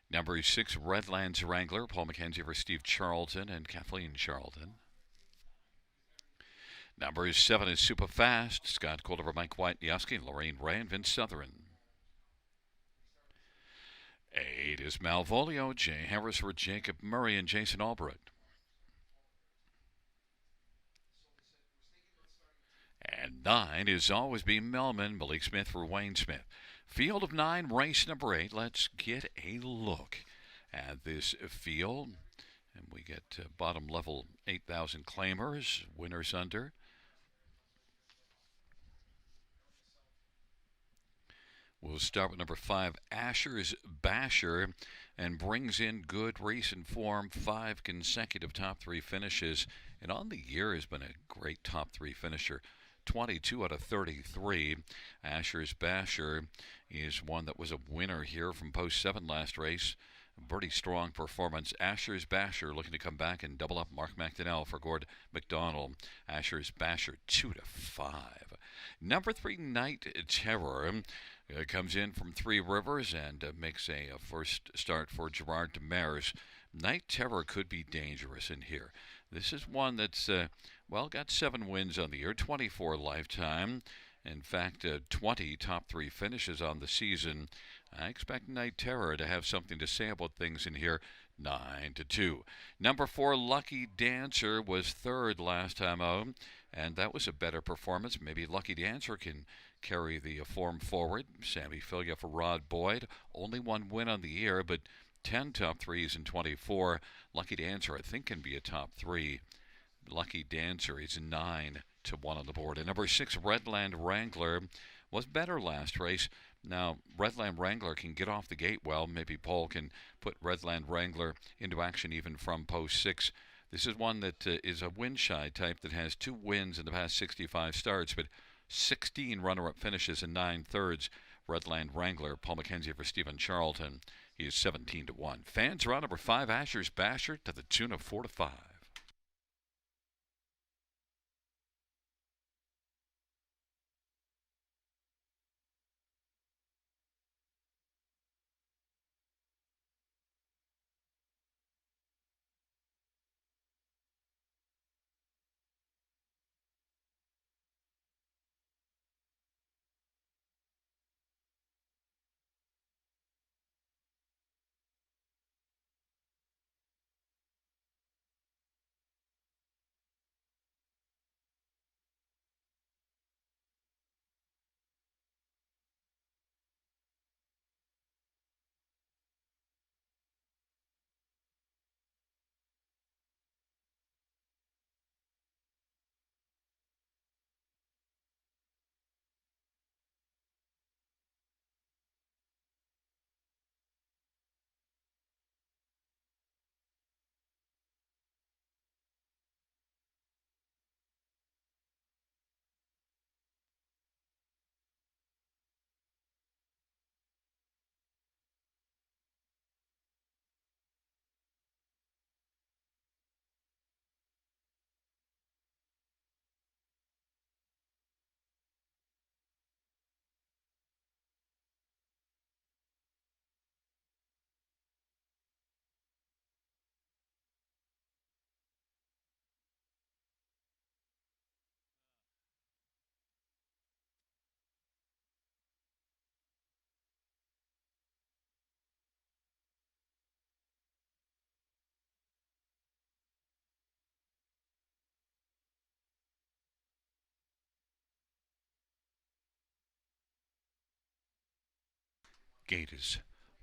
Number 6, Redlands Wrangler, Paul McKenzie for Steve Charlton and Kathleen Charlton. Number 7 is Super Fast, Scott Calder for Mike White, Yosky, Lorraine Ray, and Vince Southern. 8 is Malvolio, Jay Harris for Jacob Murray and Jason Albrecht. And 9 is Always Be Melman, Malik Smith for Wayne Smith. Field of 9, race number 8. Let's get a look at this field. And we get bottom level 8,000 claimers, winners under. We'll start with number 5, Asher's Basher, and brings in good recent form, 5 consecutive top 3 finishes, and on the year has been a great top 3 finisher. 22 out of 33. Asher's Basher is one that was a winner here from post 7 last race. A pretty strong performance. Asher's Basher looking to come back and double up Mark McDonnell for Gord McDonald. Asher's Basher 2-5. Number 3, Night Terror. Comes in from Three Rivers and makes a first start for Gerard Demers. Night Terror could be dangerous in here. This is one that's, got 7 wins on the year, 24 lifetime. In fact, 20 top 3 finishes on the season. I expect Night Terror to have something to say about things in here. 9-2. Number 4, Lucky Dancer was 3rd last time out, and that was a better performance. Maybe Lucky Dancer can carry the form forward. Sammy Filia for Rod Boyd. Only 1 win on the year, but 10 top 3s in 24. Lucky Dancer, I think, can be a top 3. Lucky Dancer is 9-1 on the board. And number 6, Redland Wrangler, was better last race. Now, Redland Wrangler can get off the gate well. Maybe Paul can put Redland Wrangler into action even from post 6. This is one that is a win-shy type that has 2 wins in the past 65 starts, but 16 runner-up finishes in 9/3. Redland Wrangler, Paul McKenzie for Stephen Charlton. He is 17-1. Fans are on number 5, Asher's Basher, to the tune of 4-5. Gate is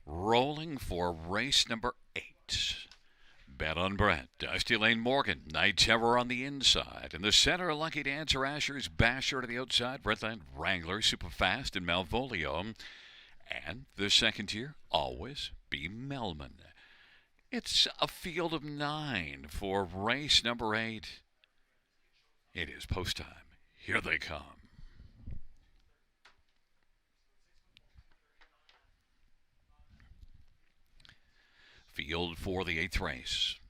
rolling for race number 8. Bet on Brett. Dusty Morgan. Night Terror on the inside. In the center, Lucky Dancer, Asher's Basher to the outside. Redland Wrangler, Super Fast, and Malvolio. And the second tier, Always Be Melman. It's a field of 9 for race number 8. It is post time. Here they come. Field for the 8th race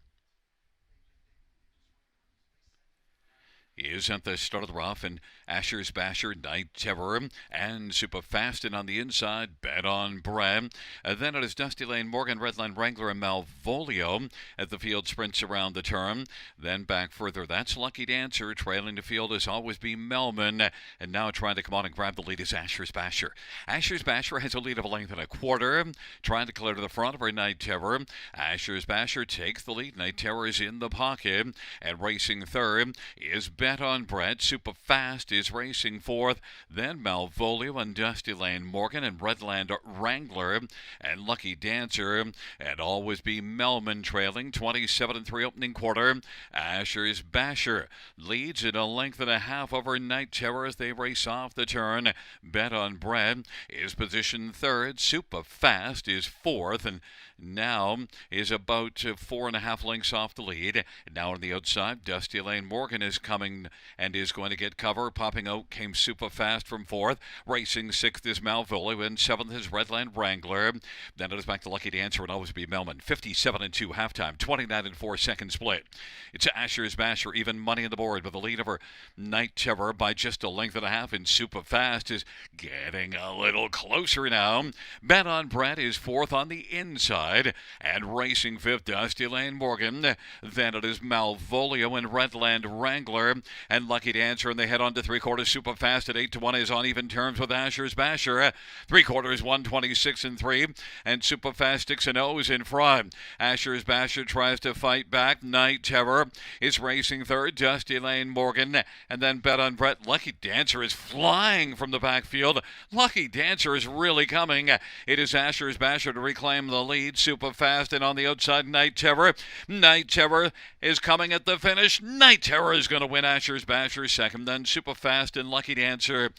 is at the start of the rough, and Asher's Basher, Night Terror, and Super Fast, and on the inside, Bet on Brad. Then it is Dusty Lane, Morgan, Redline Wrangler, and Malvolio as the field sprints around the turn. Then back further, that's Lucky Dancer. Trailing the field is Always Be Melman, and now trying to come on and grab the lead is Asher's Basher. Asher's Basher has a lead of a length and a quarter, trying to clear to the front of her Night Terror. Asher's Basher takes the lead. Night Terror is in the pocket, and racing third is Bet on Brett. Super Fast is racing fourth. Then Malvolio and Dusty Lane Morgan and Redland Wrangler and Lucky Dancer. And Always Be Melman trailing 27-3 opening quarter. Asher's Basher leads at a length and a half over Night Terror as they race off the turn. Bet on Brett is positioned third. Super Fast is fourth, and now is about 4.5 lengths off the lead. Now on the outside, Dusty Lane Morgan is coming and is going to get cover. Popping out came Super Fast from fourth. Racing sixth is Malvolio, and seventh is Redland Wrangler. Then it is back to Lucky Dancer and Always Be Melman. 57-2 halftime, 29-4 second split. It's Asher's Basher, even money on the board with a lead over Night Terror by just a length and a half, and Super Fast is getting a little closer now. Bet on Brett is fourth on the inside, and racing fifth, Dusty Lane Morgan. Then it is Malvolio and Redland Wrangler and Lucky Dancer, and they head on to three-quarters. Super Fast at 8-1 is on even terms with Asher's Basher. Three-quarters 126-3, and Super Fast 6-0 is in front. Asher's Basher tries to fight back. Night Terror is racing third. Dusty Lane Morgan, and then Bet on Brett. Lucky Dancer is flying from the backfield. Lucky Dancer is really coming. It is Asher's Basher to reclaim the lead. Super Fast, and on the outside, Night Terror. Night Terror is coming at the finish. Night Terror is going to win. Asher's Basher second, then Super Fast and Lucky Dancer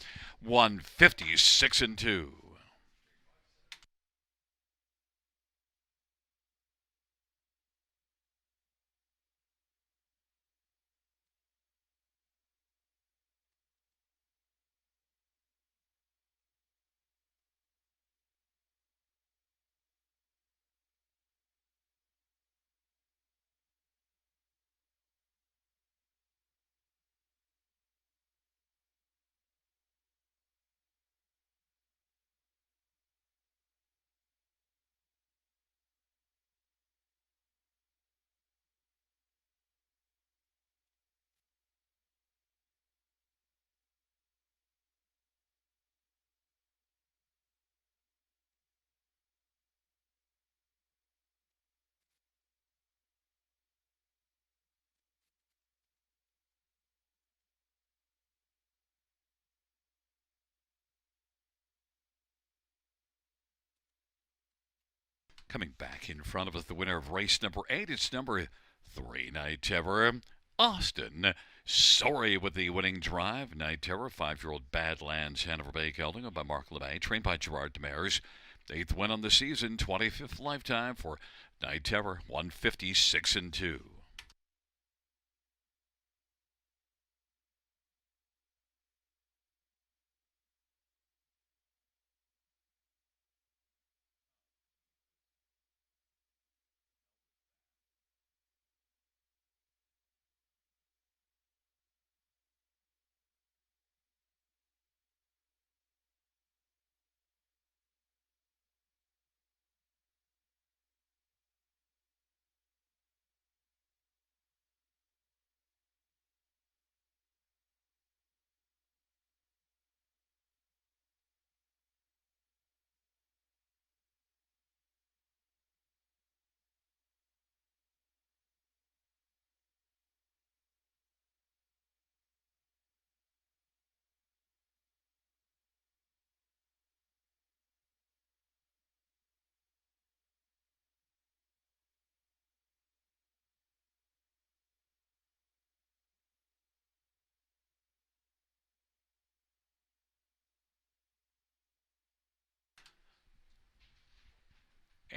156-2. Coming back in front of us, the winner of race number 8, it's number 3, Night Terror. Austin Sorry with the winning drive. Night Terror, 5-year-old Badlands, Hanover Bay Gelding, by Mark LeMay, trained by Gerard Demers. 8th win on the season, 25th lifetime for Night Terror, 156-2.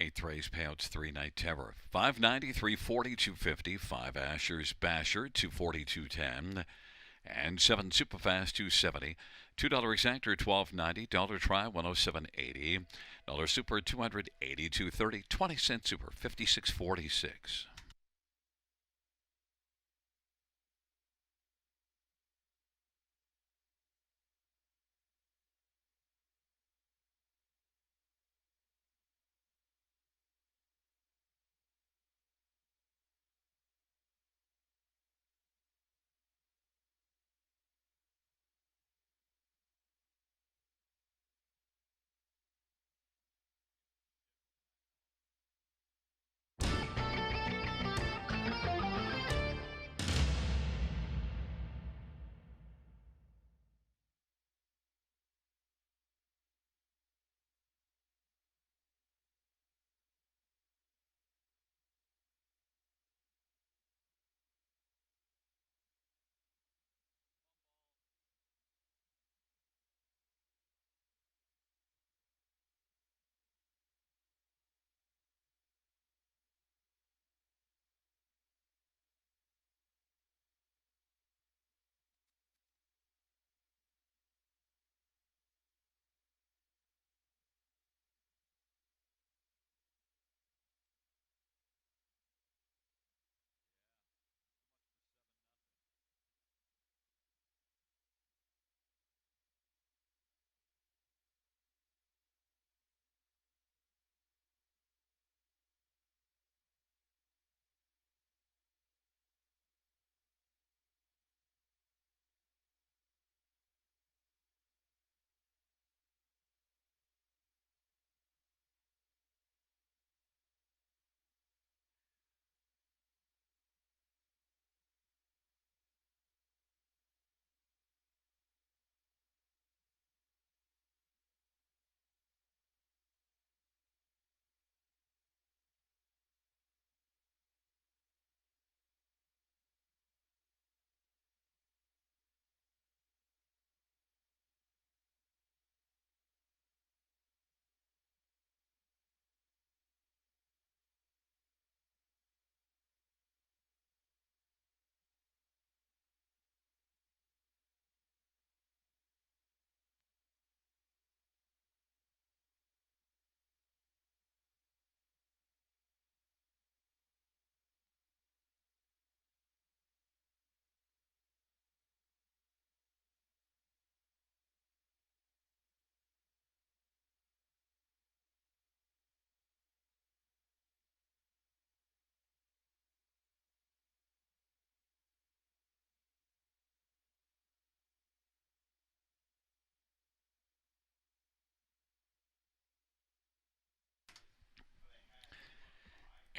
Eighth race payouts 3 Night Terror. 590, 340, 250. 5 Asher's Basher, 240, 210. And 7 Superfast, 270. $2 exactor, $12.90. Dollar try, 107.80. Dollar super, 280, 230. 20-cent super, 56.46.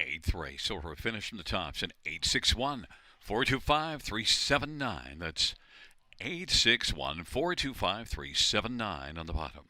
Eighth race. So we're finishing the tops in 861 425 379. That's 861 425 379 on the bottom.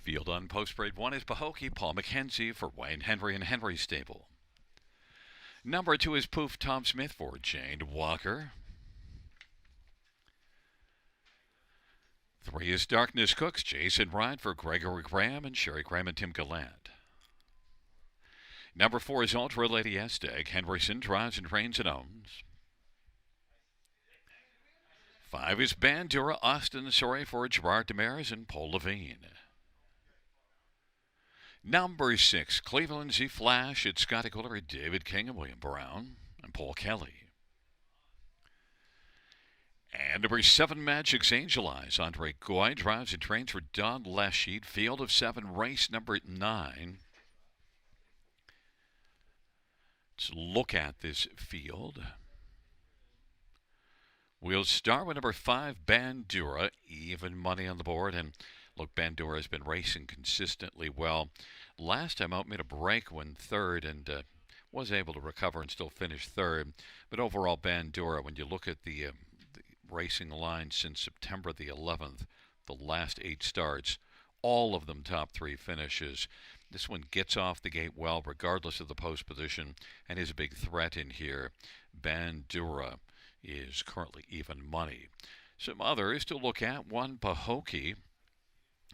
Field on post grade 1 is Pahokee, Paul McKenzie for Wayne Henry and Henry Stable. Number 2 is Poof Tom Smith for Jane Walker. 3 is Darkness Cooks, Jason Ryan for Gregory Graham and Sherry Graham and Tim Gallant. Number 4 is Ultra Lady Esteg, Henryson drives and trains and owns. 5 is Bandura, Austin Sorry for Gerard Demarais and Paul Levine. Number 6, Cleveland Z Flash, it's Scotty Quiller, David King and William Brown and Paul Kelly. And number 7, Magic's Angel Eyes, Andre Goy drives and trains for Don Lesheet, field of 7, race number 9. Let's look at this field. We'll start with number 5, Bandura, even money on the board. And look, Bandura has been racing consistently well. Last time out, made a break when third and was able to recover and still finish third. But overall, Bandura, when you look at the racing line since September the 11th, the last 8 starts, all of them top 3 finishes. This one gets off the gate well, regardless of the post position, and is a big threat in here. Bandura is currently even money. Some others to look at. 1, Pahokee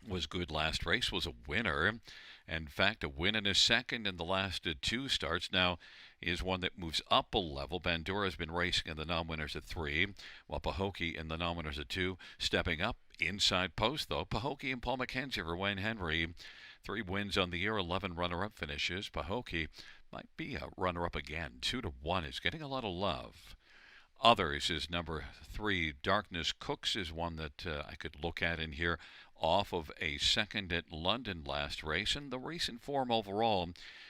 was good last race, was a winner. In fact, a win and a second in the last 2 starts. Now is one that moves up a level. Bandura has been racing in the non-winners at 3, while Pahokee in the non-winners at 2. Stepping up inside post, though, Pahokee and Paul McKenzie for Wayne Henry. 3 wins on the year, 11 runner-up finishes. Pahokee might be a runner-up again. 2-1 is getting a lot of love. Others is number 3, Darkness Cooks is one that I could look at in here, off of a second at London last race, and the recent form overall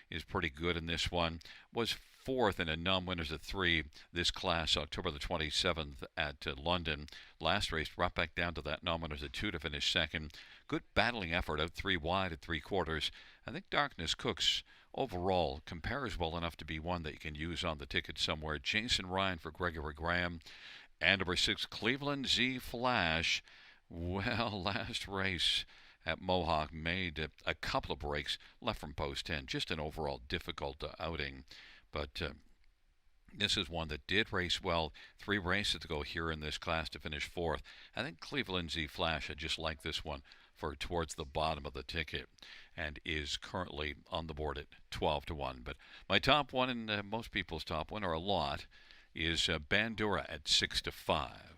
is pretty good in this one. Was 4th in a non-winners at 3 this class, October the 27th at London. Last race brought back down to that non-winners at 2 to finish second. Good battling effort out 3 wide at 3/4. I think Darkness Cooks overall compares well enough to be one that you can use on the ticket somewhere. Jason Ryan for Gregory Graham. And number 6, Cleveland Z Flash. Well, last race at Mohawk made a couple of breaks, left from post 10. Just an overall difficult outing. But this is one that did race well. 3 races to go here in this class to finish 4th. I think Cleveland Z Flash, I just like this one for towards the bottom of the ticket, and is currently on the board at 12-1. But my top one, and most people's top one, or a lot, is Bandura at 6-5.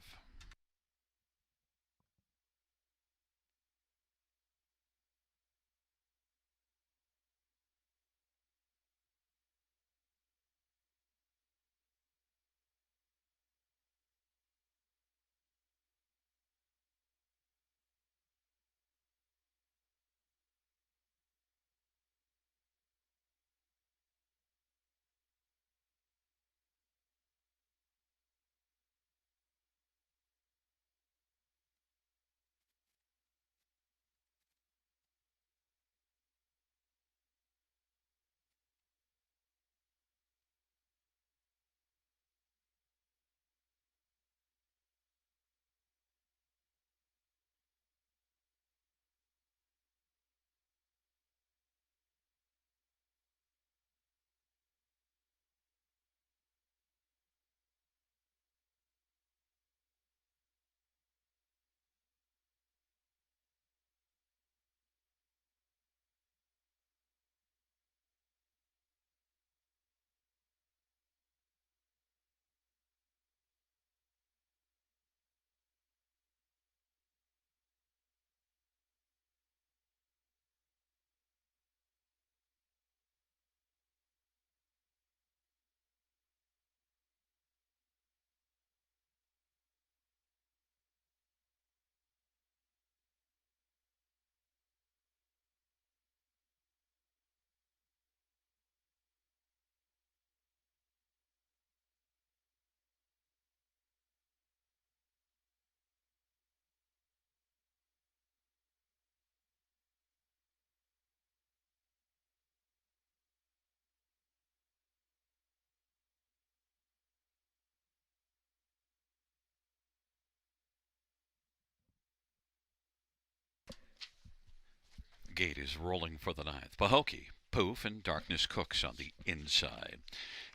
Gate is rolling for the ninth. Pahokee, Poof, and Darkness Cooks on the inside.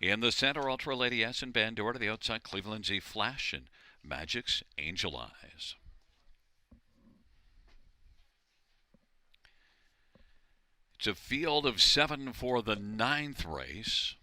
In the center, Ultra Lady S and Bandora to the outside, Cleveland Z Flash and Magic's Angel Eyes. It's a field of 7 for the ninth race.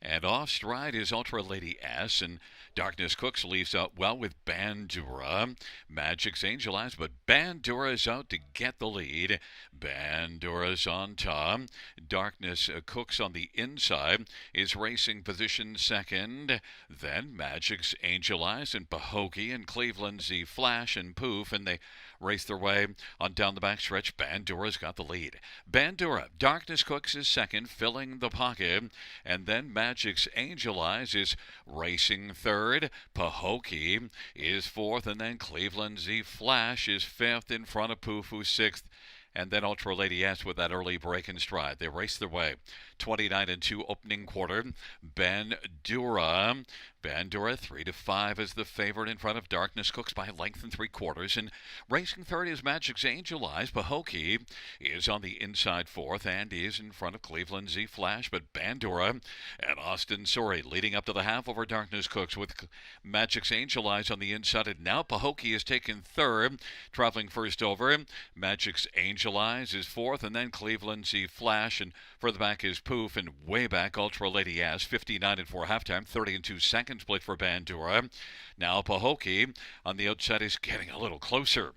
And off stride is Ultra Lady S, and Darkness Cooks leaves out well with Bandura. Magic's Angel Eyes, but Bandura is out to get the lead. Bandura's on top. Darkness Cooks on the inside is racing position second. Then Magic's Angel Eyes and Pahokee and Cleveland Z Flash and Poof, and they race their way on down the backstretch. Bandura's got the lead. Bandura, Darkness Cooks is second, filling the pocket, and then Magic's Angel Eyes is racing third. Pahokee is fourth, and then Cleveland Z Flash is fifth in front of Poof, who's sixth. And then Ultra Lady S with that early break in stride. They race their way. 29-2 opening quarter. Bandura 3-5 is the favorite in front of Darkness Cooks by a length and 3/4. And racing third is Magic's Angel Eyes. Pahokee is on the inside fourth and is in front of Cleveland Z Flash. But Bandura and Austin Sorry leading up to the half over Darkness Cooks with Magic's Angel Eyes on the inside. And now Pahokee is taken third, traveling first over. Magic's Angel Eyes is fourth, and then Cleveland Z Flash, and further back is Poof, and way back Ultra Lady S. 59-4 halftime, 30-2 second split for Bandura. Now Pahokee on the outside is getting a little closer.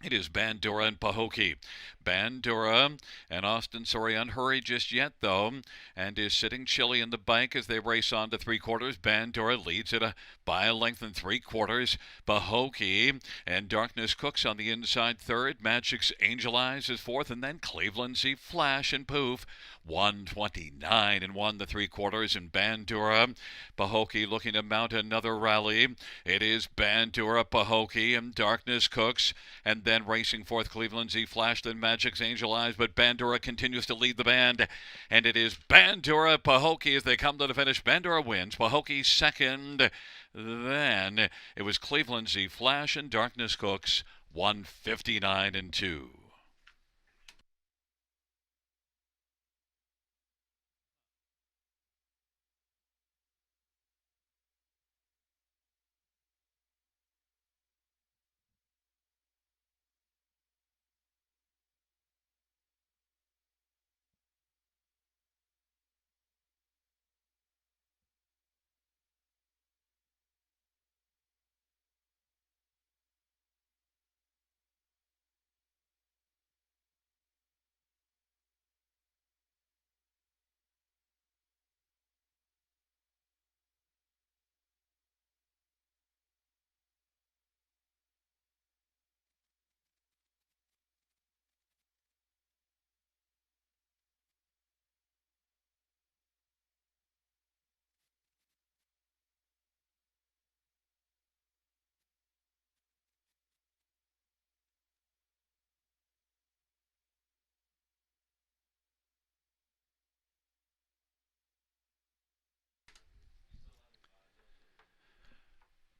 It is Bandura and Pahokee. Bandura and Austin Sorry unhurried just yet, though, and is sitting chilly in the bike as they race on to 3/4. Bandura leads it by a length and 3/4. Pahokee and Darkness Cooks on the inside third. Magic's Angel Eyes is fourth, and then Cleveland Z Flash and Poof. 129 and 1 3/4, and Bandura. Pahokee looking to mount another rally. It is Bandura, Pahokee, and Darkness Cooks, and then racing fourth Cleveland Z Flash, then Magic's Angel Eyes, but Bandura continues to lead the band, and it is Bandura, Pahokee as they come to the finish. Bandura wins, Pahokee second. Then it was Cleveland Z Flash and Darkness Cooks, 159-2.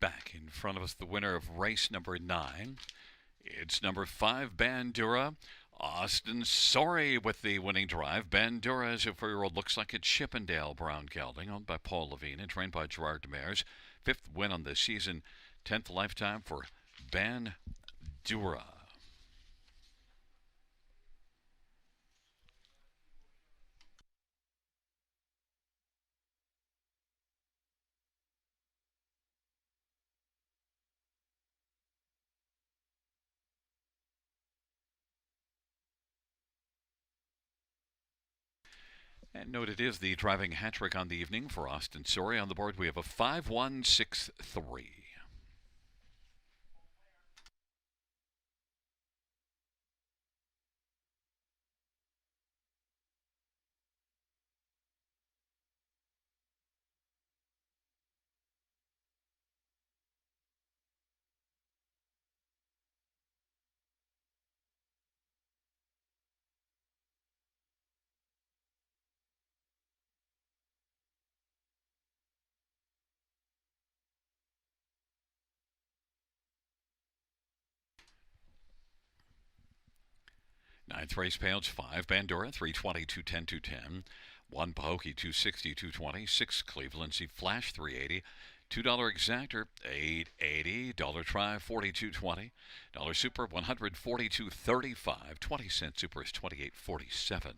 Back in front of us, the winner of race number 9. It's number 5, Bandura. Austin Sorry with the winning drive. Bandura is a 4-year-old, looks like it's Chippendale Brown Gelding, owned by Paul Levine and trained by Gerard Demers. 5th win on the season, 10th lifetime for Bandura. And note it is the driving hat trick on the evening for Austin Sorry. On the board we have a 5-1-6-3. Ninth race payouts 5 Bandura, 320, 210, 210. 1 Pahokee, 260, 220. 6 Cleveland C Flash, 380. $2 exactor, 880. Dollar try, 42.20. Dollar super, 142.35. 20-cent super is 28.47.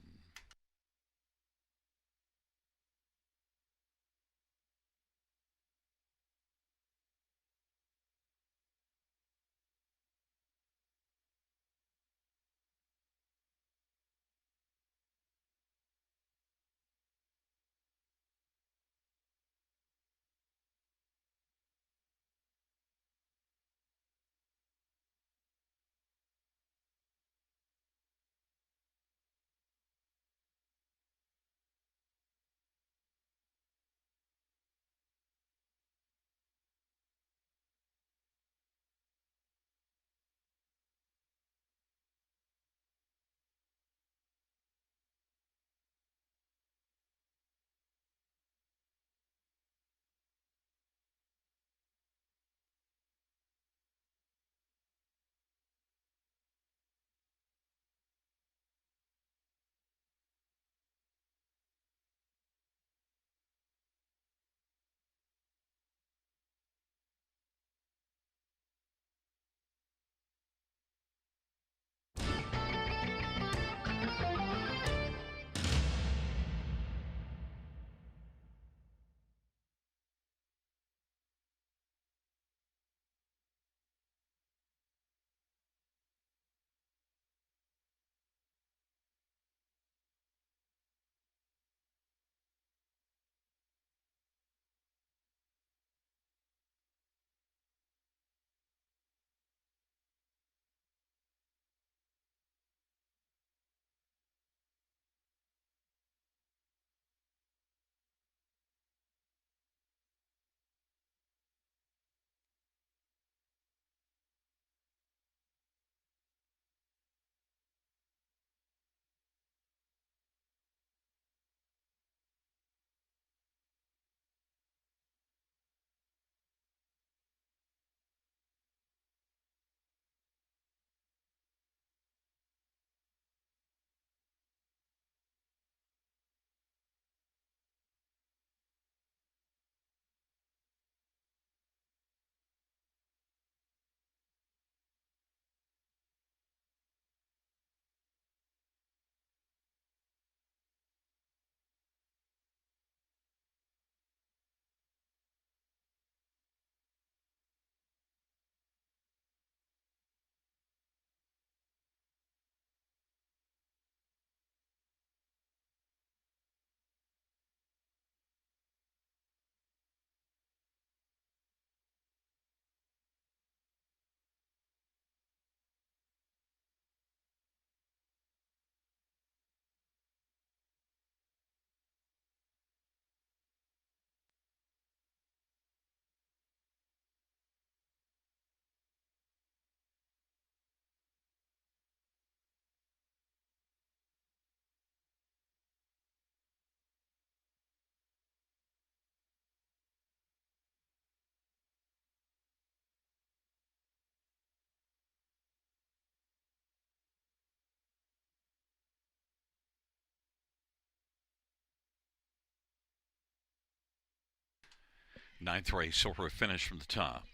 Ninth race, silver finish from the top.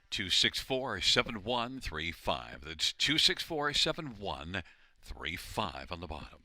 2647135. That's 2647135 on the bottom.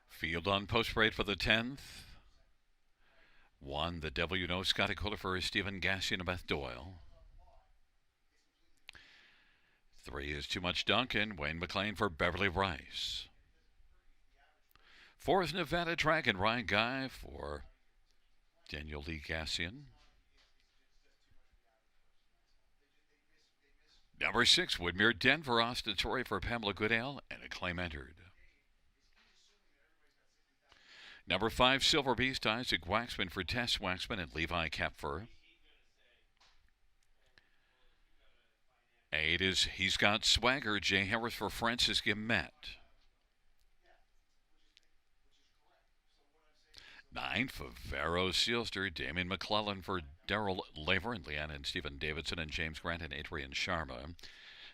Field on post parade for the 10th. 1, The Devil You Know, Scotty Kohler for Stephen Gassion and Beth Doyle. 3 is Too Much Duncan, Wayne McLean for Beverly Rice. 4 is Nevada Dragon, Ryan Guy for Daniel Lee Gassian. Number 6, Woodmere Denver, Austin Torrey for Pamela Goodale, and a claim entered. Number 5, Silver Beast, Isaac Waxman for Tess Waxman and Levi Kepfer. 8 is He's Got Swagger, Jay Harris for Francis Gimet. 9, Favaro Sealster, Damien McClellan for Daryl Laver and Leanne and Stephen Davidson and James Grant and Adrian Sharma.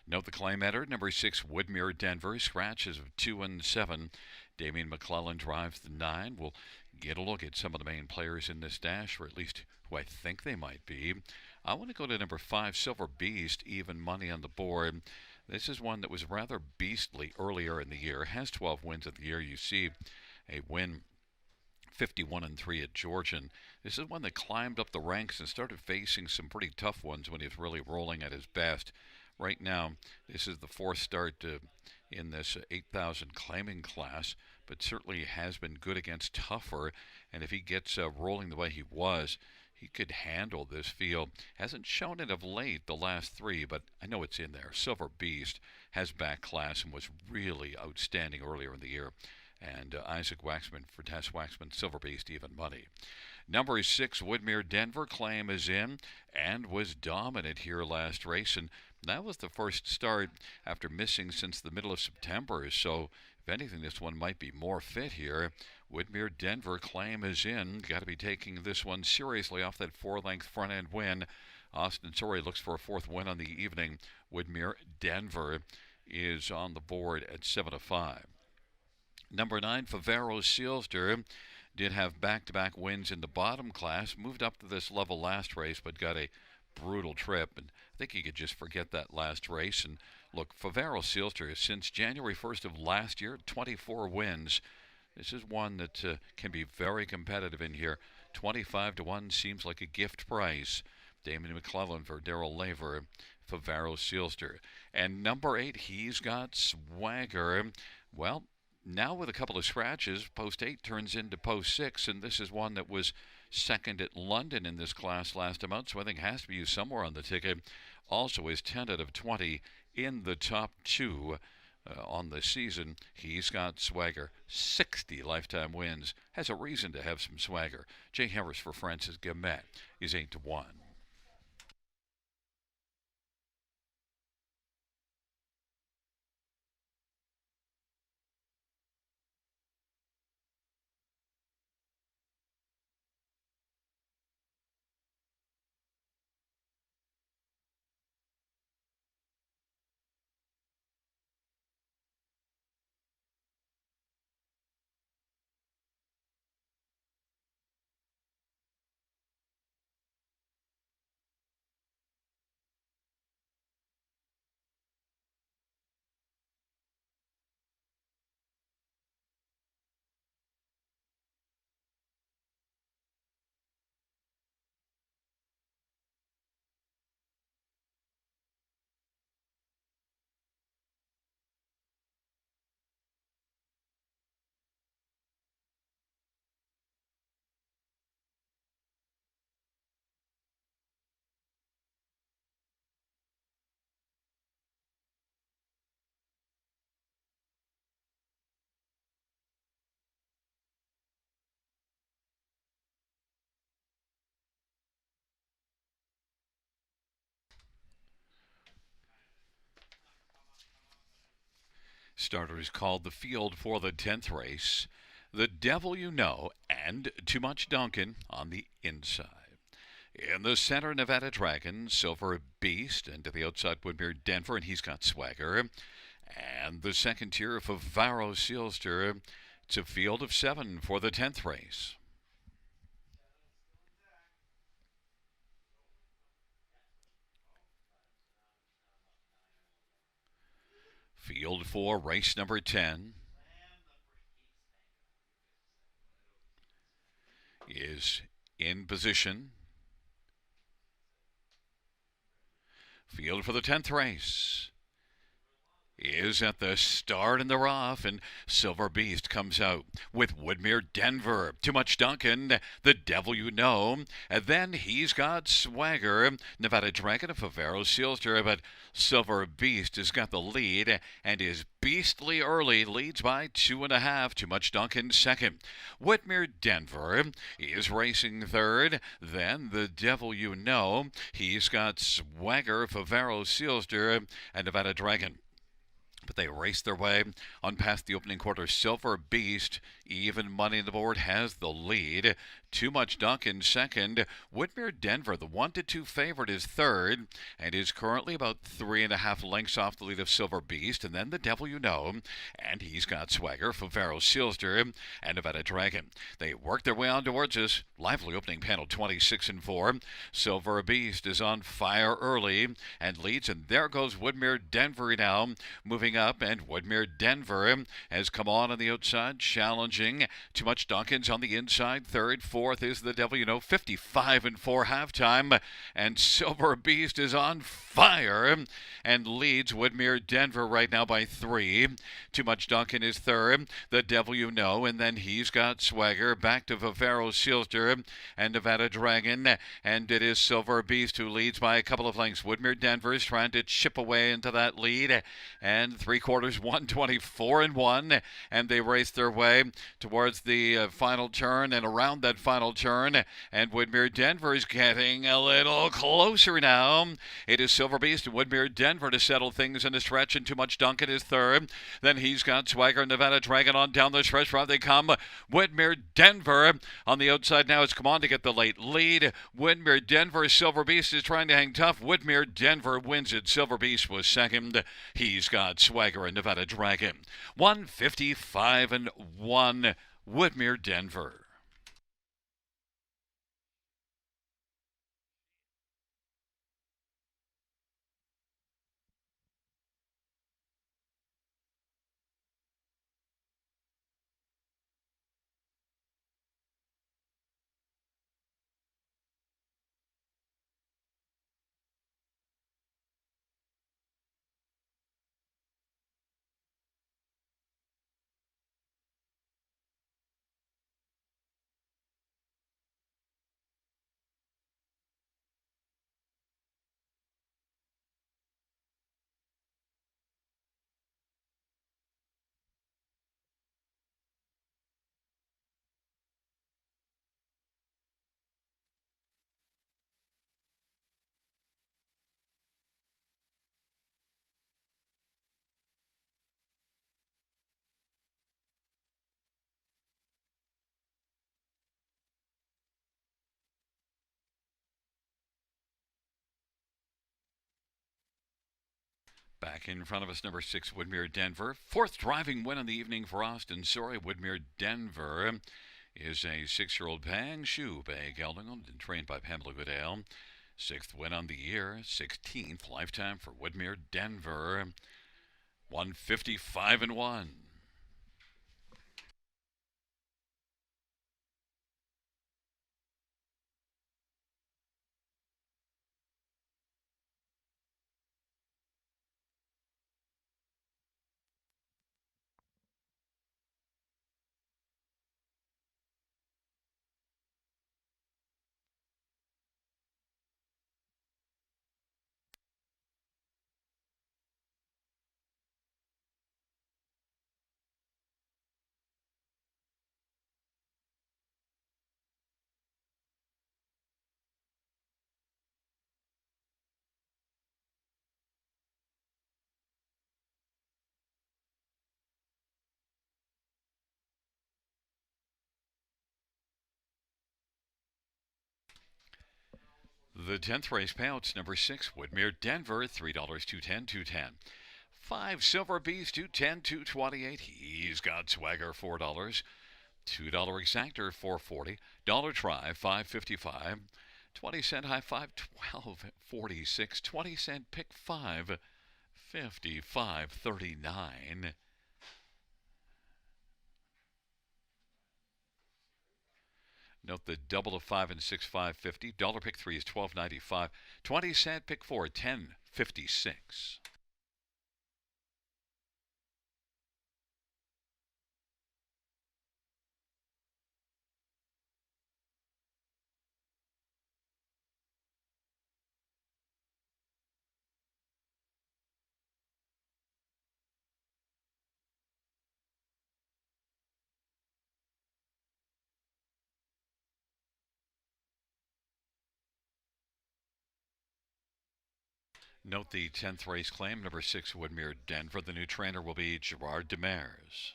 Note the claim entered. Number 6, Woodmere Denver, scratches of 2 and 7. Damien McClellan drives the 9. We'll get a look at some of the main players in this dash, or at least who I think they might be. I want to go to number 5, Silver Beast, even money on the board. This is one that was rather beastly earlier in the year. Has 12 wins of the year. You see a win 51 and 3 at Georgian. This is one that climbed up the ranks and started facing some pretty tough ones when he was really rolling at his best. Right now, this is the 4th start in this 8,000 claiming class, but certainly has been good against tougher. And if he gets rolling the way he was, he could handle this field. Hasn't shown it of late, the last 3, but I know it's in there. Silver Beast has back class and was really outstanding earlier in the year. And Isaac Waxman for Tess Waxman, Silver Beast, even money. Number 6, Woodmere Denver, claim is in and was dominant here last race. And that was the first start after missing since the middle of September. So, if anything, this one might be more fit here. Woodmere Denver, claim is in. Got to be taking this one seriously off that 4-length front-end win. Austin Torrey looks for a 4th win on the evening. Woodmere Denver is on the board at 7-5. Number 9, Favaro Sealster, did have back-to-back wins in the bottom class. Moved up to this level last race, but got a brutal trip. And I think you could just forget that last race. And look, Favaro Sealster, since January 1st of last year, 24 wins. This is one that can be very competitive in here. 25-1 seems like a gift price. Damon McClellan for Daryl Laver, Favaro Sealster. And number 8, He's Got Swagger. Well, now with a couple of scratches, post 8 turns into post 6, and this is one that was second at London in this class last month, so I think has to be used somewhere on the ticket. Also is 10 out of 20 in the top 2 on the season. He's Got Swagger, 60 lifetime wins. Has a reason to have some swagger. Jay Harris for Francis Gimet is 8-1. Starter is called the field for the 10th race. The Devil You Know and Too Much Duncan on the inside. In the center, Nevada Dragon, Silver Beast, and to the outside, Woodmere Denver, and He's Got Swagger. And the second tier, Favaro Sealster. It's a field of 7 for the 10th race. Field 4, race number 10 is in position. Field for the 10th race is at the start in the rough, and Silver Beast comes out with Woodmere Denver. Too Much Duncan, The Devil You Know, and then He's Got Swagger, Nevada Dragon, and Favero Sealster, but Silver Beast has got the lead and is beastly early, leads by 2.5. Too Much Duncan second. Woodmere Denver is racing third. Then The Devil You Know, He's Got Swagger, Favero Sealster, and Nevada Dragon. But they race their way on past the opening quarter. Silver Beast, even money on the board, has the lead. Too Much Duncan second. Woodmere Denver, the 1-2 favorite, is third and is currently about 3.5 lengths off the lead of Silver Beast. And then The Devil You Know, and He's Got Swagger, Favero Sealster, and Nevada Dragon. They work their way on towards us. Lively opening panel, 26-4. Silver Beast is on fire early and leads, and there goes Woodmere Denver now, moving up, and Woodmere Denver has come on the outside, challenging. Too Much Duncan's on the inside, third. Fourth is The Devil You Know, 55-4 halftime, and Silver Beast is on fire and leads Woodmere Denver right now by 3. Too Much Duncan is third. The Devil You Know, and then He's Got Swagger, back to Favero Sealster and Nevada Dragon, and it is Silver Beast who leads by a couple of lengths. Woodmere Denver is trying to chip away into that lead, and 3/4, 124-1, and they race their way towards the final turn and around that final turn, and Woodmere Denver is getting a little closer now. It is Silver Beast and Woodmere Denver to settle things in the stretch, and Too Much Duncan is third. Then He's Got Swagger, Nevada Dragon on down the stretch. Round they come. Woodmere Denver on the outside now. It's come on to get the late lead. Woodmere Denver, Silver Beast is trying to hang tough. Woodmere Denver wins it. Silver Beast was second. He's Got Swagger and Nevada Dragon. 155-1. Woodmere Denver. Back in front of us, number 6, Woodmere Denver. Fourth driving win of the evening for Austin Sorry. Woodmere Denver is a 6-year-old Pang Shu Bay gelding, and trained by Pamela Goodale. 6th win on the year, 16th lifetime for Woodmere Denver. 155-1. The 10th race payouts, number 6, Woodmere Denver, $3, 210, 210. 5, Silver Beast, 210, 228. He's Got Swagger, $4. $2 exactor, $4.40. Dollar try, $5.55. 20-cent high five, $12.46. 20-cent pick, $5. 55.39. Note the double of 5 and 6, $5.50. Dollar pick 3 is $12.95. 20-cent pick 4, $10.56. Note the 10th race claim, number 6, Woodmere, Denver. The new trainer will be Gerard Demers.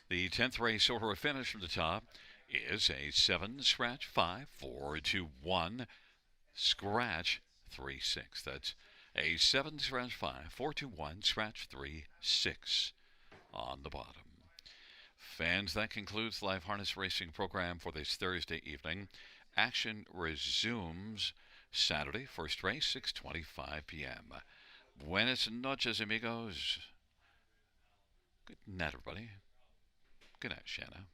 The 10th race order of finish from the top is a 7, scratch 5, 4, 2, 1, scratch 3, 6. That's a 7, scratch 5, 4, 2, 1, scratch 3, 6 on the bottom. Fans, that concludes the live harness racing program for this Thursday evening. Action resumes Saturday, first race, 6:25 p.m. Buenas noches, amigos. Good night, everybody. Good night, Shanna.